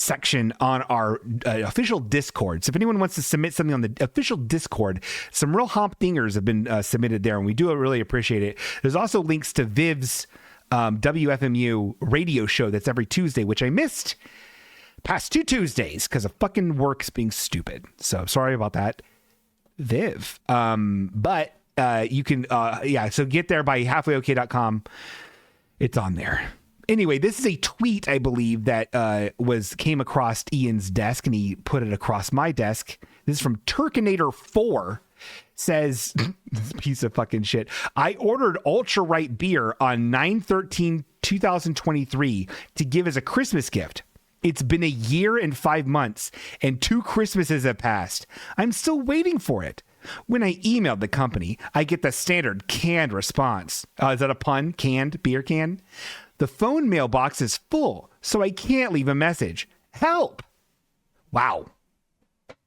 section on our official Discord. So if anyone wants to submit something on the official Discord, some real humdingers have been submitted there, and we do really appreciate it. There's also links to Viv's WFMU radio show that's every Tuesday, which I missed past 2 Tuesdays because of fucking works being stupid. So sorry about that, Viv. But you can, so get there by halfwayokay.com. It's on there. Anyway, this is a tweet, I believe, that came across Ian's desk, and he put it across my desk. This is from Turkinator4. Says, this piece of fucking shit. I ordered Ultra Right beer on 9/13/2023 to give as a Christmas gift. It's been a year and 5 months, and 2 Christmases have passed. I'm still waiting for it. When I emailed the company, I get the standard canned response. Is that a pun? Canned? Beer can? The phone mailbox is full, so I can't leave a message. Help! Wow.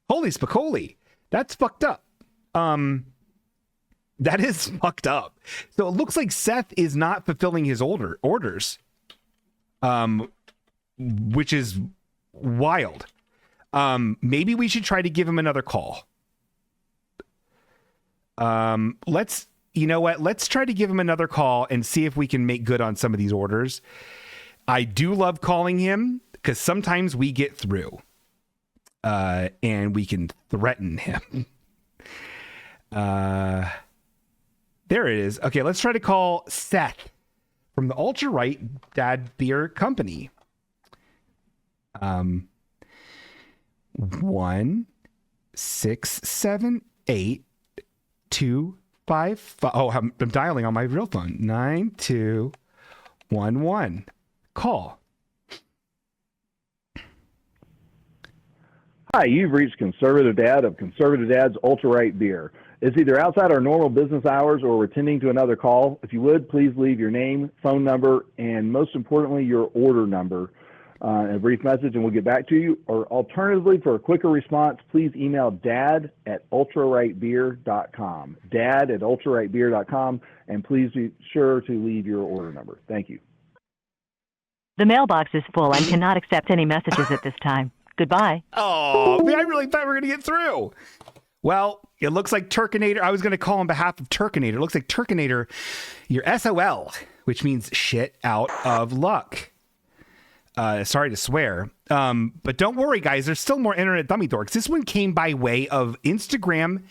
Holy spicoli. That's fucked up. That is fucked up. So it looks like Seth is not fulfilling his orders. Which is wild. Maybe we should try to give him another call. You know what? Let's try to give him another call and see if we can make good on some of these orders. I do love calling him because sometimes we get through, and we can threaten him. There it is. Okay, let's try to call Seth from the Ultra Right Dad Beer Company. 1-678-255. Oh, I'm dialing on my real phone. 9211. Call. Hi, you've reached Conservative Dad of Conservative Dad's Ultra Right Beer. It's either outside our normal business hours or we're attending to another call. If you would, please leave your name, phone number, and most importantly, your order number in a brief message, and we'll get back to you. Or alternatively, for a quicker response, please email dad@ultrarightbeer.com. dad@ultrarightbeer.com, and please be sure to leave your order number. Thank you. The mailbox is full and cannot accept any messages at this time. Goodbye. Oh, I really thought we were going to get through. Well, it looks like Turkinator. I was going to call on behalf of Turkinator. It looks like Turkinator, you're SOL, which means shit out of luck. Sorry to swear. But don't worry, guys. There's still more internet dummy dorks. This one came by way of Instagram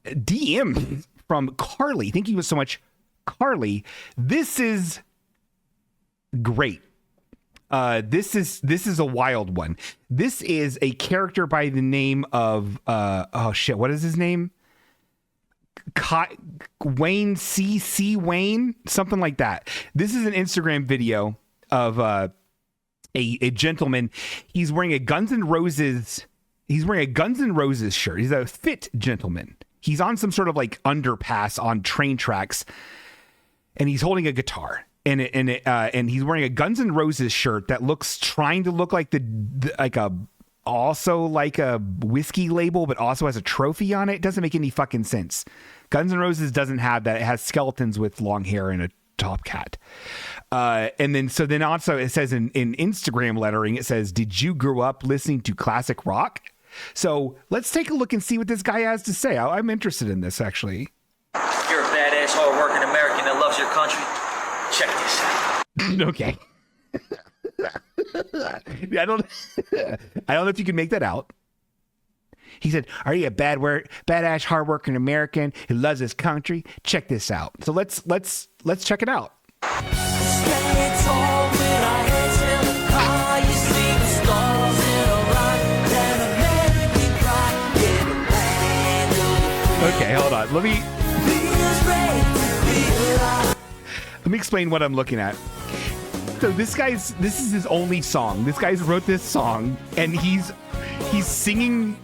DM from Carly. Thank you so much, Carly. This is great. This is a wild one. This is a character by the name of oh shit, what is his name? Wayne C. Wayne, something like that. This is an Instagram video of a gentleman. He's wearing a Guns N' Roses. He's wearing a Guns N' Roses shirt. He's a fit gentleman. He's on some sort of like underpass on train tracks, and he's holding a guitar. And he's wearing a Guns N' Roses shirt that trying to look like also like a whiskey label, but also has a trophy on it. It doesn't make any fucking sense. Guns N' Roses doesn't have that. It has skeletons with long hair and a top hat. And then also it says in Instagram lettering, it says, "Did you grow up listening to classic rock?" So let's take a look and see what this guy has to say. I'm interested in this, actually. You're a badass, hard-working American that loves your country. Check this out. Okay. I don't know if you can make that out. He said, "Are you a badass, hardworking American who loves his country? Check this out." So let's check it out. Okay, hold on. Let me explain what I'm looking at. So this is his only song. This guy wrote this song, and he's singing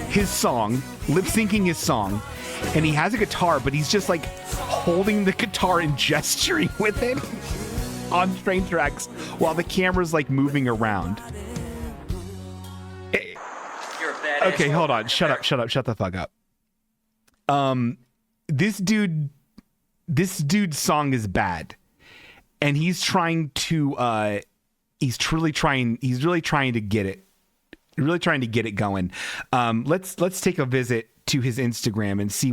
his song, lip syncing his song, and he has a guitar, but he's just like holding the guitar and gesturing with it on train tracks while the camera's like moving around. Okay, hold on. Shut up. Shut the fuck up. This dude's song is bad. And he's trying to he's really trying to get it. Really trying to get it going. Let's take a visit to his Instagram and see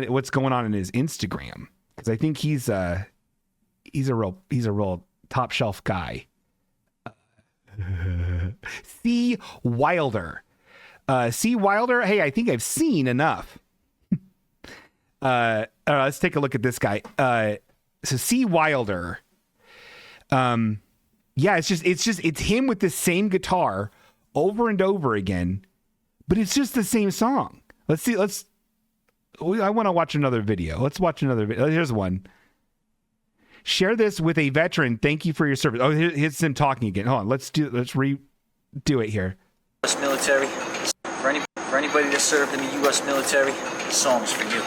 what's going on in his Instagram, because I think he's a real top shelf guy. C. Wilder. C. Wilder, hey, I think I've seen enough. Let's take a look at this guy. So C. Wilder. Yeah, it's him with the same guitar over and over again, but it's just the same song. Let's see. I want to watch another video. Let's watch another video. Here's one. Share this with a veteran. Thank you for your service. Oh, here's him talking again. Hold on. Let's redo it here. U.S. military. For anybody that served in the U.S. military, the song's for you.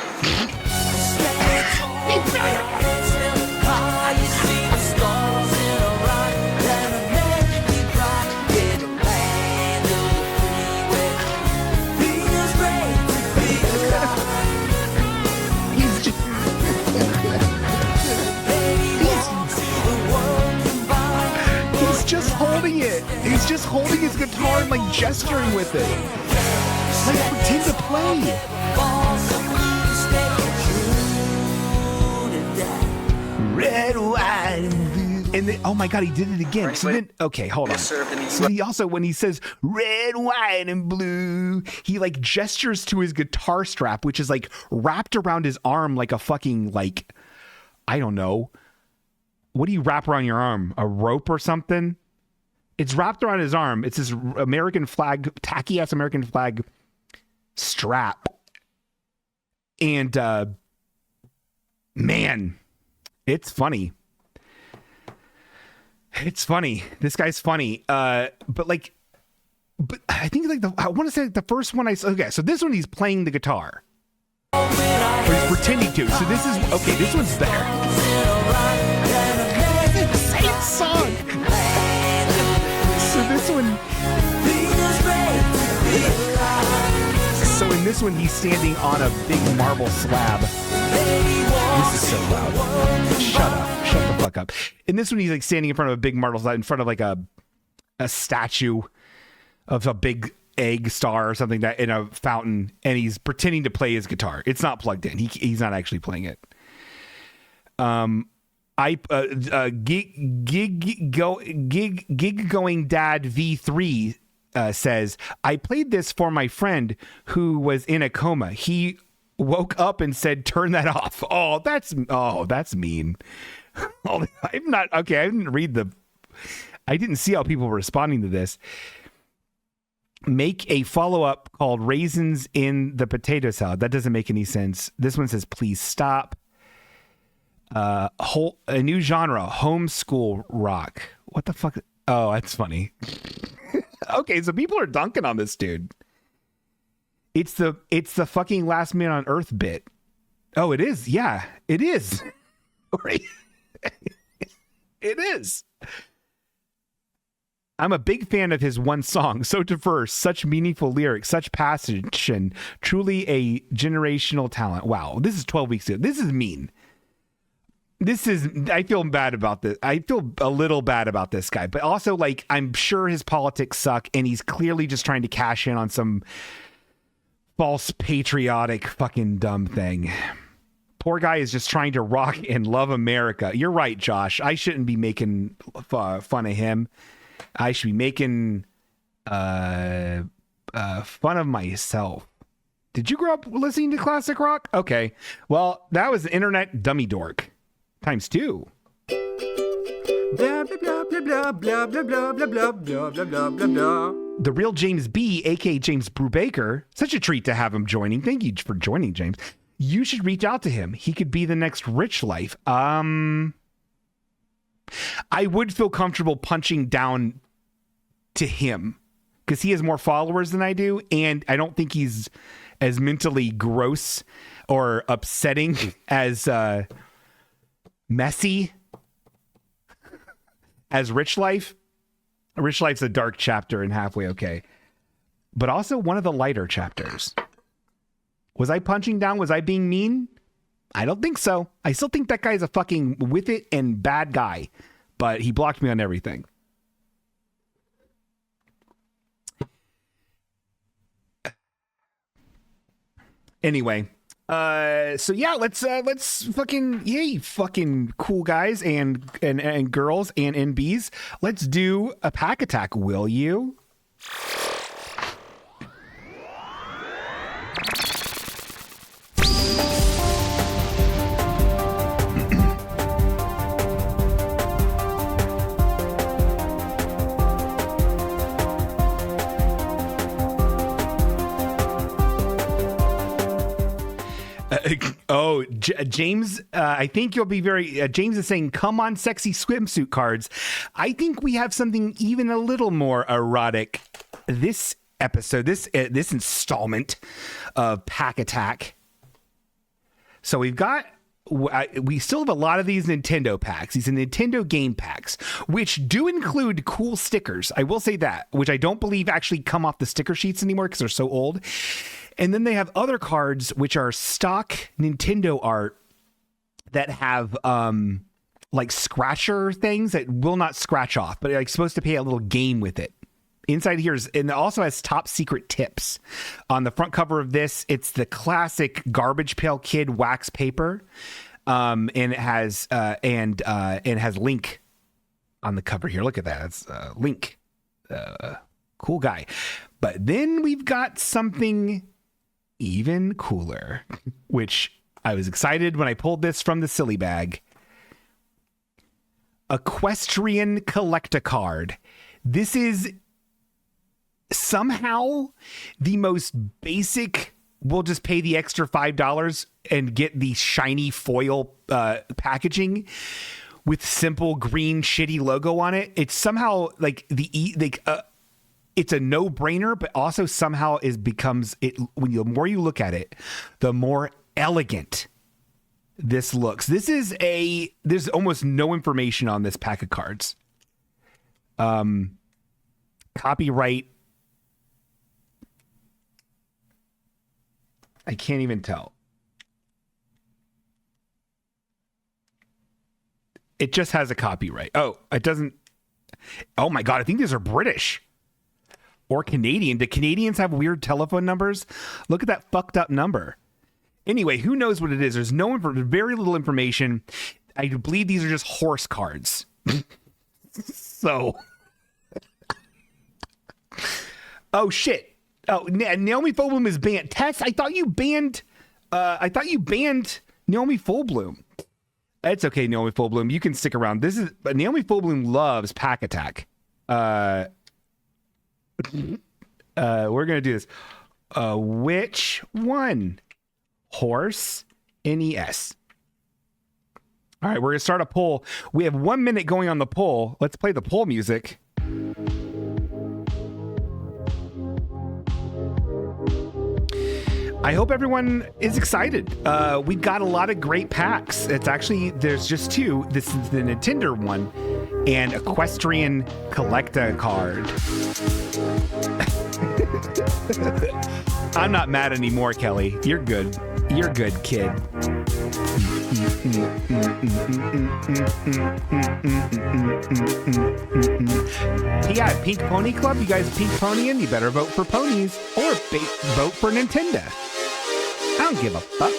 Just holding it. He's just holding his guitar and like gesturing with it. Like pretend to play. Red, white, and blue. And then, oh my God, he did it again. So then, okay, hold on. So he also, when he says red, white, and blue, he like gestures to his guitar strap, which is like wrapped around his arm like a fucking like, I don't know. What do you wrap around your arm? A rope or something? It's wrapped around his arm. It's this American flag, tacky ass American flag strap. And man, it's funny. It's funny. This guy's funny. But I think like I want to say like the first one okay, so this one he's playing the guitar. Or he's pretending to. So this is okay, this one's better. Same song. So this one. So in this one, he's standing on a big marble slab. This is so loud. Shut up. Shut the fuck up. In this one, he's like standing in front of a big marble slab, in front of like a statue of a big egg star or something that in a fountain, and he's pretending to play his guitar. It's not plugged in. He's not actually playing it. Gig going dad V3 says, I played this for my friend who was in a coma. He woke up and said, turn that off. Oh, that's mean. I'm not okay. I didn't see how people were responding to this. Make a follow-up called Raisins in the Potato Salad. That doesn't make any sense. This one says, please stop. A new genre, homeschool rock. What the fuck? Oh, that's funny. Okay, so people are dunking on this dude. It's the fucking Last Man on Earth bit. Oh, it is. Yeah, it is. It is. I'm a big fan of his one song, so diverse, such meaningful lyrics, such passion, truly a generational talent. Wow, this is 12 weeks ago. This is mean. I feel bad about this. I feel a little bad about this guy, but also like, I'm sure his politics suck and he's clearly just trying to cash in on some false patriotic fucking dumb thing. Poor guy is just trying to rock and love America. You're right, Josh. I shouldn't be making fun of him. I should be making fun of myself. Did you grow up listening to classic rock? Okay. Well, that was the internet dummy dork. Times 2. Blah, blah, blah, blah, blah, blah, blah, blah, blah, blah, blah, blah, blah. The real James B, aka James Brubaker. Such a treat to have him joining. Thank you for joining, James. You should reach out to him. He could be the next Rich Life. I would feel comfortable punching down to him because he has more followers than I do, and I don't think he's as mentally gross or upsetting as messy as Rich Life. Rich Life's a dark chapter in Halfway Okay, but also one of the lighter chapters. Was I punching down? Was I being mean? I don't think so. I still think that guy's a fucking with it and bad guy, but he blocked me on everything. Anyway, so yeah, let's fucking, yay, fucking cool guys and girls and NBs. Let's do a pack attack, will you? James, I think you'll be very. James is saying, "Come on, sexy swimsuit cards." I think we have something even a little more erotic. This episode, this installment of Pack Attack. So we still have a lot of these Nintendo packs, these Nintendo game packs, which do include cool stickers. I will say that, which I don't believe actually come off the sticker sheets anymore because they're so old. And then they have other cards, which are stock Nintendo art that have like scratcher things that will not scratch off, but like supposed to play a little game with it. Inside here and it also has top secret tips. On the front cover of this, it's the classic Garbage Pail Kid wax paper, and it has Link on the cover here. Look at that, it's Link, cool guy. But then we've got something even cooler, which I was excited when I pulled this from the silly bag. Equestrian Collector Card. This is somehow the most basic. We'll just pay the extra $5 and get the shiny foil packaging with simple green shitty logo on it. It's somehow like it's a no-brainer, but also somehow becomes the more you look at it, the more elegant this looks. There's almost no information on this pack of cards. Copyright, I can't even tell. It just has a copyright. Oh, it doesn't. Oh my God, I think these are British or Canadian. Do Canadians have weird telephone numbers? Look at that fucked up number. Anyway, who knows what it is? There's very little information. I believe these are just horse cards. So. Oh shit. Oh, Naomi Fullbloom is banned. Tess, I thought you banned Naomi Fullbloom. It's okay, Naomi Fullbloom. You can stick around. Naomi Fullbloom loves Pack Attack. We're gonna do this. Which one? Horse NES. All right, we're gonna start a poll. We have 1 minute going on the poll. Let's play the poll music. I hope everyone is excited. We've got a lot of great packs. There's just two. This is the Nintendo one and Equestrian Collector Card. I'm not mad anymore, Kelly. You're good. You're good, kid. Yeah, Pink Pony Club. You guys pink ponying? You better vote for ponies or vote for Nintendo. I don't give a fuck.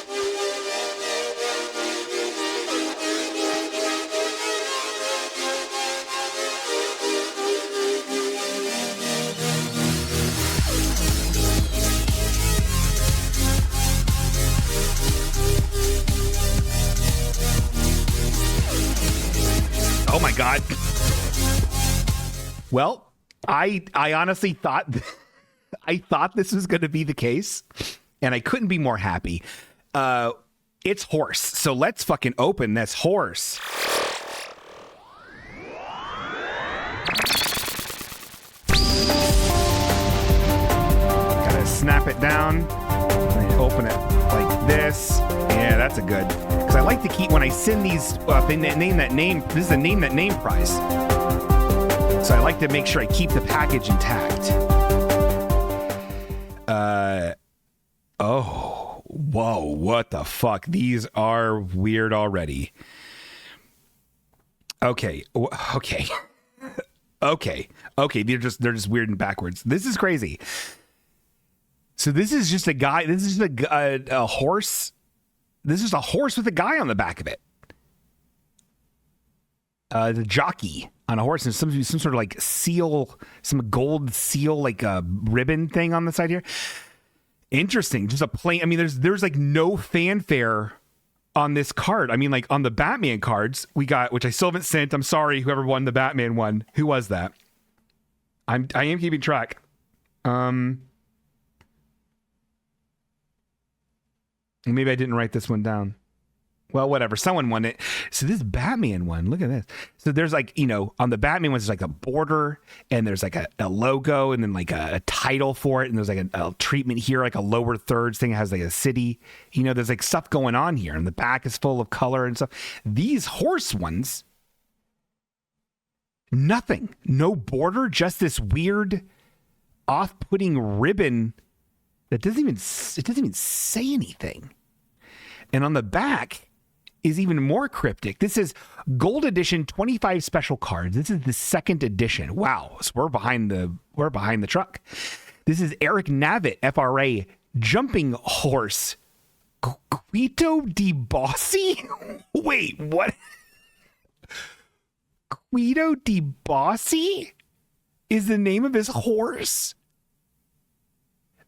Oh my God. Well, I honestly thought this was going to be the case. And I couldn't be more happy. It's horse. So let's fucking open this horse. Gotta snap it down. And open it like this. Yeah, that's a good. Because I like to keep, when I send these, they name that name. This is a name that name prize. So I like to make sure I keep the package intact. Oh, whoa, what the fuck? These are weird already. Okay. They're just weird and backwards. This is crazy. So this is just a guy. This is just a horse. This is a horse with a guy on the back of it. The jockey on a horse and some sort of like seal, some gold seal, like a ribbon thing on the side here. Interesting. Just a plain. I mean, there's like no fanfare on this card. I mean, like on the Batman cards we got, which I still haven't sent. I'm sorry, whoever won the Batman one. Who was that? I am keeping track. Maybe I didn't write this one down. Well, whatever. Someone won it. So this Batman one, look at this. So there's like, on the Batman ones, there's like a border and there's like a logo and then like a title for it. And there's like a treatment here, like a lower thirds thing that has like a city. There's like stuff going on here. And the back is full of color and stuff. These horse ones, nothing. No border, just this weird off-putting ribbon that doesn't even say anything. And on the back is even more cryptic. This is Gold Edition 25 special cards. This is the second edition. Wow. So we're behind the truck. This is Eric Navitt, FRA, jumping horse. Guido Di Bossi? Wait, what? Guido Di Bossi is the name of his horse?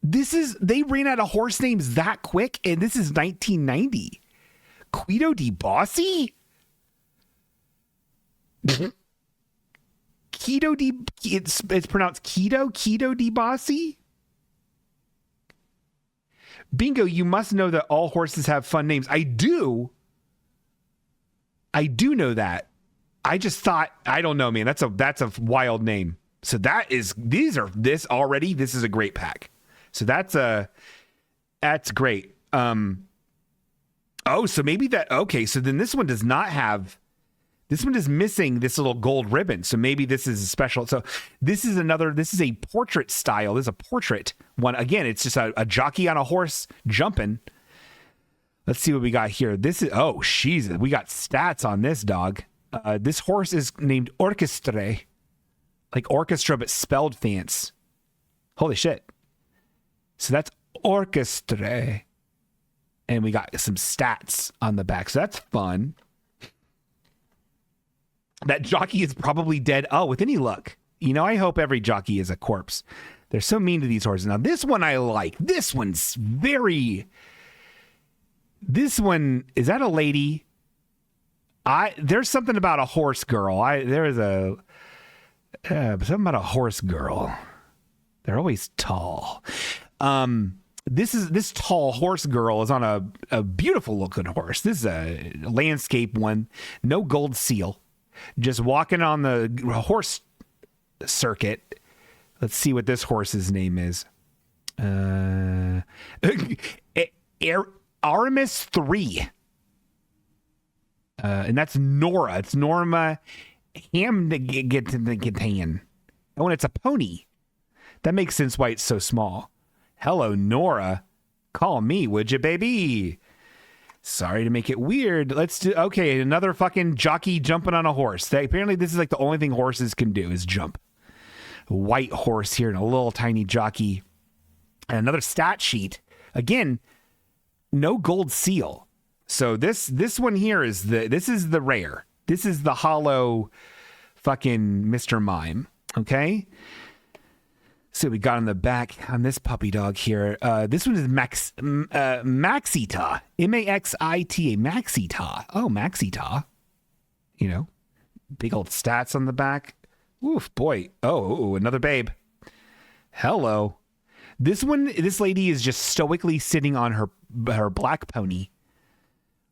They ran out of horse names that quick, and this is 1990. Guido Di Bossi? It's pronounced Guido Di Bossi? Bingo, you must know that all horses have fun names. I do know that. I just thought, I don't know, man. That's a wild name. So this is a great pack. So that's great. So maybe okay. So then this one is missing this little gold ribbon. So maybe this is a special. So this is a portrait style. This is a portrait one. Again, it's just a jockey on a horse jumping. Let's see what we got here. We got stats on this dog. This horse is named Orchestre, like orchestra, but spelled fancy. Holy shit. So that's Orchestre. And we got some stats on the back. So that's fun. That jockey is probably dead. Oh, with any luck. I hope every jockey is a corpse. They're so mean to these horses. Now, this one I like. This one, is that a lady? There's something about a horse girl. Something about a horse girl. They're always tall. This tall horse girl is on a beautiful looking horse. This is a landscape one, no gold seal, just walking on the horse circuit. Let's see what this horse's name is. Aramis 3. And that's Nora. It's Norma Hamdigan. Oh, and it's a pony. That makes sense why it's so small. Hello, Nora. Call me, would you, baby? Sorry to make it weird. Another fucking jockey jumping on a horse. Apparently, this is like the only thing horses can do is jump. A white horse here and a little tiny jockey. And another stat sheet. Again, no gold seal. So this one here is the rare. This is the hollow fucking Mr. Mime. Okay? So we got on the back on this puppy dog here. This one is Maxita. Maxita. Maxita. Oh, Maxita. Big old stats on the back. Oof, boy. Oh, another babe. Hello. This lady is just stoically sitting on her black pony,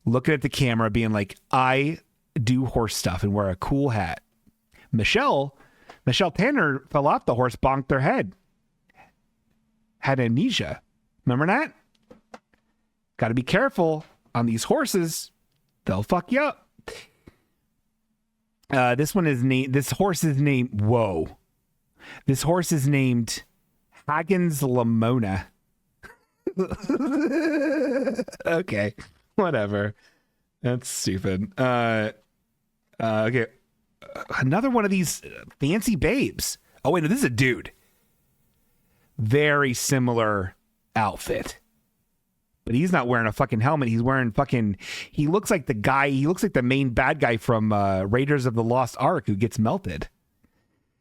looking at the camera, being like, I do horse stuff and wear a cool hat. Michelle Tanner fell off the horse, bonked their head. Had amnesia. Remember that? Got to be careful on these horses. They'll fuck you up. This horse is named Hagen's Lamona. Okay. Whatever. That's stupid. Okay. Another one of these fancy babes. Oh, wait, no, this is a dude. Very similar outfit. But he's not wearing a fucking helmet. He's wearing he looks like the main bad guy from Raiders of the Lost Ark who gets melted.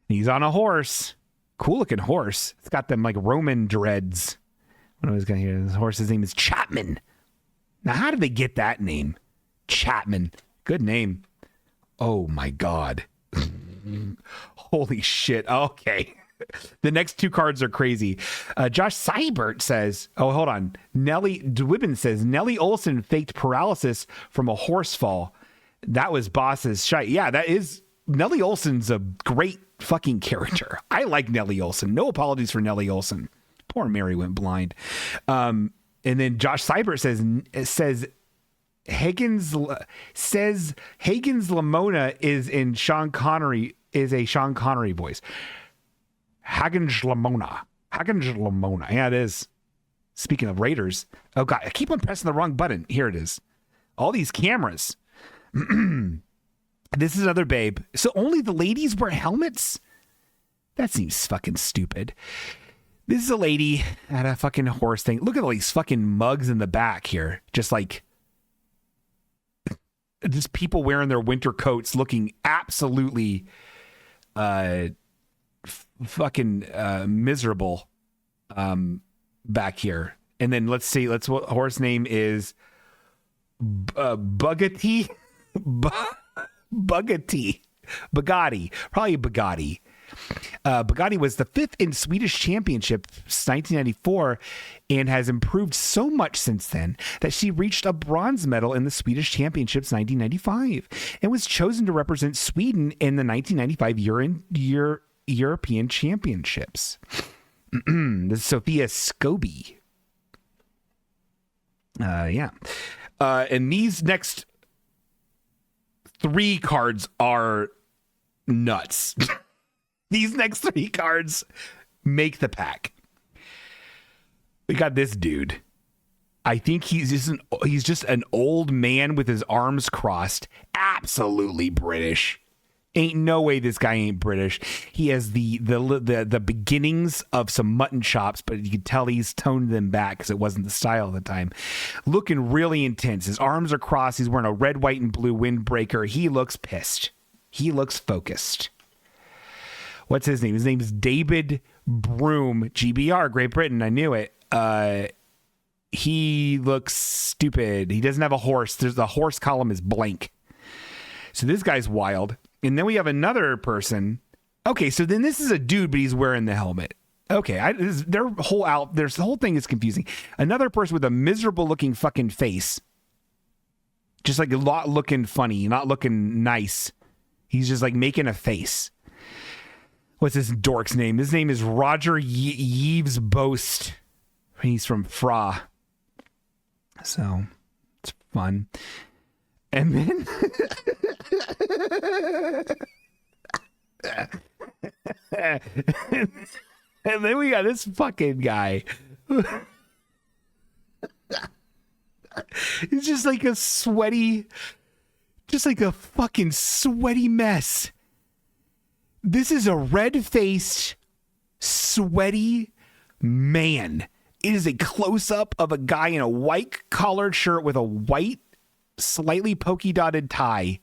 He's on a horse. Cool looking horse. It's got them like Roman dreads. What was going to hear? This horse's name is Chapman. Now, how did they get that name? Chapman. Good name. Oh my God. Holy shit. Okay. The next two cards are crazy. Josh Seibert says, oh, hold on. Nellie Dwibbin says, Nellie Olson faked paralysis from a horse fall. That was Boss's shite. Yeah, that is. Nellie Olson's a great fucking character. I like Nellie Olson. No apologies for Nellie Olson. Poor Mary went blind. And then Josh Seibert says Hagen's Lamona is a Sean Connery voice. Hagen's Lamona. Yeah, it is. Speaking of Raiders. Oh God, I keep on pressing the wrong button. Here it is. All these cameras. This is another babe. So only the ladies wear helmets? That seems fucking stupid. This is a lady at a fucking horse thing. Look at all these fucking mugs in the back here. Just people wearing their winter coats looking absolutely fucking miserable back here. And then let's see, what horse name is Bugatti. Bugatti. Probably Bugatti. Bugatti was the 5th in Swedish Championship 1994 and has improved so much since then that she reached a bronze medal in the Swedish Championships 1995 and was chosen to represent Sweden in the 1995 European Championships. This is Sophia Scobie. Yeah. And these next 3 cards are nuts. These next 3 cards make the pack. We got this dude. I think he's just an old man with his arms crossed. Absolutely British. Ain't no way this guy ain't British. He has the beginnings of some mutton chops, but you can tell he's toned them back because it wasn't the style at the time. Looking really intense. His arms are crossed. He's wearing a red, white, and blue windbreaker. He looks pissed. He looks focused. What's his name? His name is David Broom, GBR, Great Britain. I knew it. He looks stupid. He doesn't have a horse. The horse column is blank. So this guy's wild. And then we have another person. Okay, so then this is a dude, but he's wearing the helmet. Okay, the whole thing is confusing. Another person with a miserable looking fucking face. Just like not looking funny, not looking nice. He's just like making a face. What's this dork's name? His name is Roger Yves Boast. He's from Fra. So, it's fun. And then... and then we got this fucking guy. He's just like a fucking sweaty mess. This is a red-faced, sweaty man. It is a close-up of a guy in a white collared shirt with a white, slightly polka-dotted tie.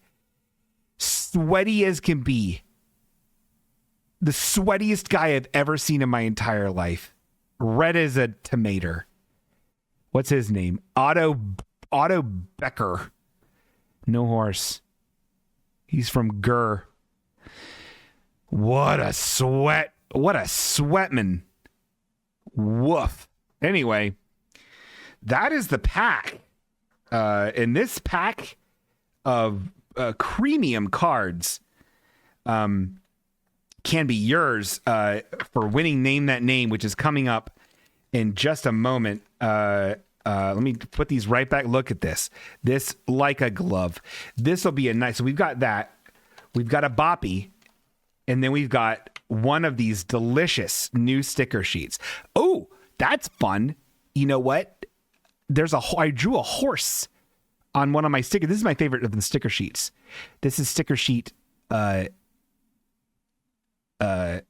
Sweaty as can be. The sweatiest guy I've ever seen in my entire life. Red as a tomato. What's his name? Otto Becker. No horse. He's from Gur. What a sweat. What a sweatman. Woof. Anyway, that is the pack. And this pack of premium cards can be yours for winning Name That Name, which is coming up in just a moment. Let me put these right back. Look at this. This like a glove. This will be a nice. So we've got that. We've got a boppy. And then we've got one of these delicious new sticker sheets. Oh, that's fun. You know what? I drew a horse on one of my stickers. This is my favorite of the sticker sheets. This is sticker sheet. Well, you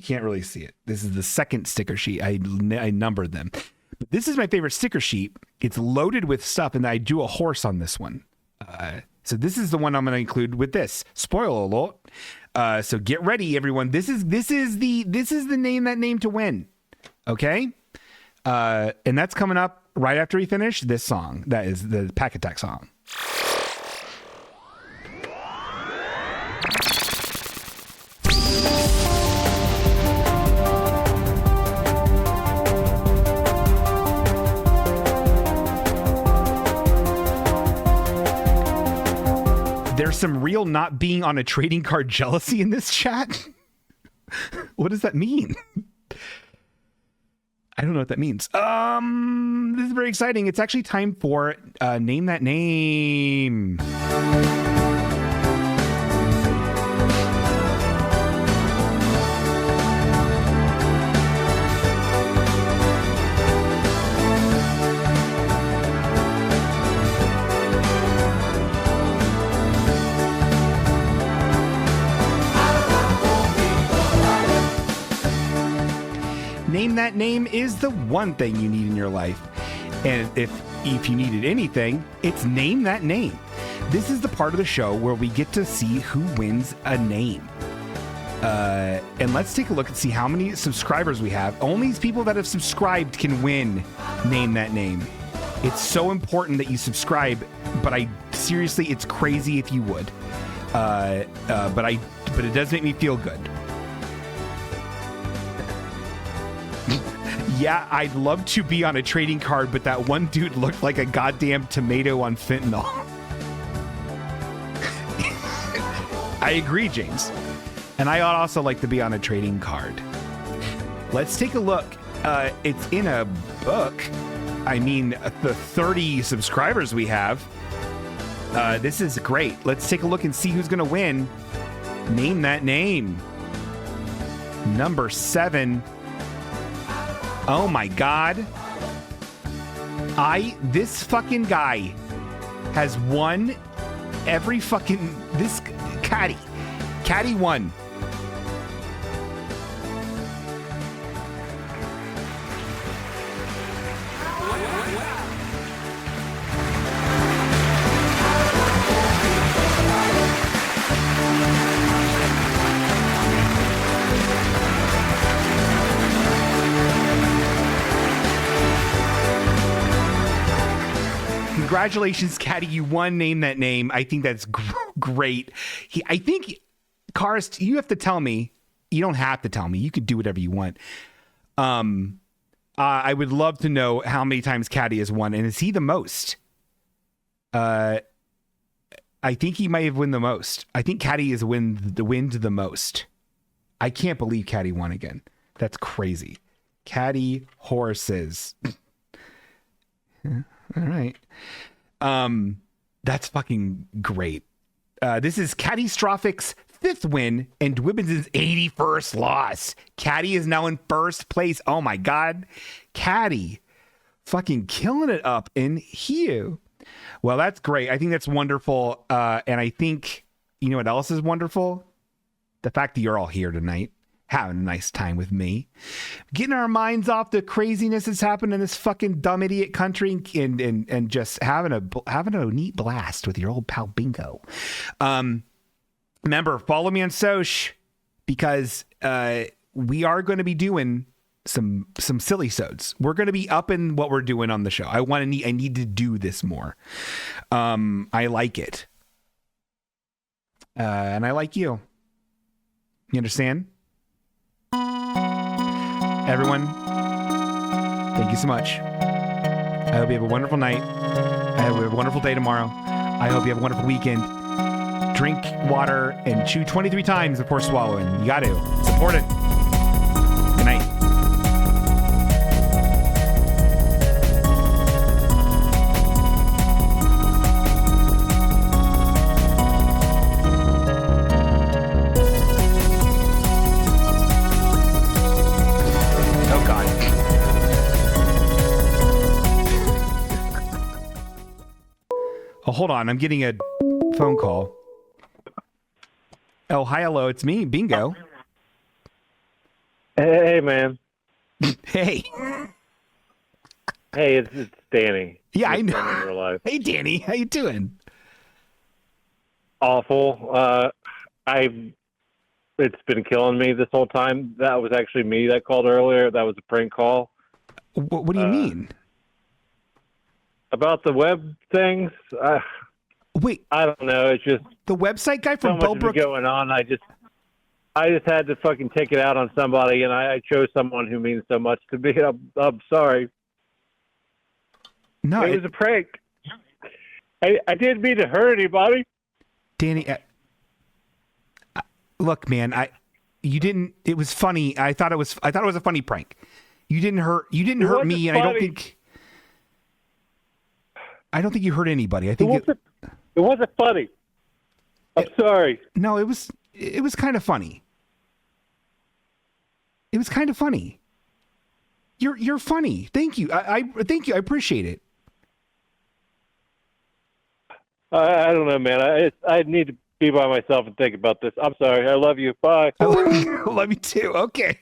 can't really see it. This is the second sticker sheet. I numbered them. But this is my favorite sticker sheet. It's loaded with stuff, and I drew a horse on this one. So this is the one I'm going to include with this. Spoiler alert. So get ready, everyone. This is the Name That Name to win. Okay? And that's coming up right after we finish this song. That is the Pack Attack song. There's some real not being on a trading card jealousy in this chat. What does that mean? I don't know what that means. This is very exciting. It's actually time for Name That Name. Name That Name is the one thing you need in your life. And if you needed anything, it's Name That Name. This is the part of the show where we get to see who wins a name. And let's take a look and see how many subscribers we have. Only these people that have subscribed can win Name That Name. It's so important that you subscribe, but seriously, it's crazy if you would. But it does make me feel good. Yeah, I'd love to be on a trading card, but that one dude looked like a goddamn tomato on fentanyl. I agree, James. And I also like to be on a trading card. Let's take a look. It's in a book. I mean, the 30 subscribers we have. This is great. Let's take a look and see who's going to win. Name That Name. Number 7. Oh my God. This fucking guy has won every fucking, this Caddy won. Congratulations, Caddy. You won Name That Name. I think that's great. I think, Cars, you have to tell me. You don't have to tell me. You could do whatever you want. I would love to know how many times Caddy has won. And is he the most? I think he might have won the most. I think Caddy has win the most. I can't believe Caddy won again. That's crazy. Caddy horses. All right. That's fucking great. This is Cattystrophics' 5th win and Dwibbins' 81st loss. Caddy is now in 1st place. Oh my God. Caddy fucking killing it up in Hue. Well, that's great. I think that's wonderful. And I think, you know what else is wonderful? The fact that you're all here tonight. Having a nice time with me, getting our minds off the craziness that's happened in this fucking dumb idiot country, and just having a neat blast with your old pal Bingo. Remember, follow me on Soch, because we are going to be doing some silly sods. We're going to be upping what we're doing on the show. I need to do this more. I like it, and I like you. You understand? Everyone, thank you so much. I hope you have a wonderful night. I hope you have a wonderful day tomorrow. I hope you have a wonderful weekend. Drink water and chew 23 times before swallowing. You got to support it. Good night. Oh, hold on. I'm getting a phone call. Oh, hi, hello. It's me, Bingo. Hey, man. Hey. Hey, it's Danny. Yeah, I know. Hey, Danny. How you doing? Awful. It's been killing me this whole time. That was actually me that called earlier. That was a prank call. What do you mean? About the web things. Wait. I don't know. It's just the website guy from so much going on. I just had to fucking take it out on somebody, and I chose someone who means so much to me. I'm sorry. No, it was a prank. I didn't mean to hurt anybody. Danny, look, man, you didn't. It was funny. I thought it was a funny prank. You didn't hurt me, and I don't think you hurt anybody. I think it wasn't funny. I'm sorry. No, it was kind of funny. It was kind of funny. You're funny. Thank you. I thank you. I appreciate it. I don't know, man. I need to be by myself and think about this. I'm sorry. I love you. Bye. I love you too. Okay.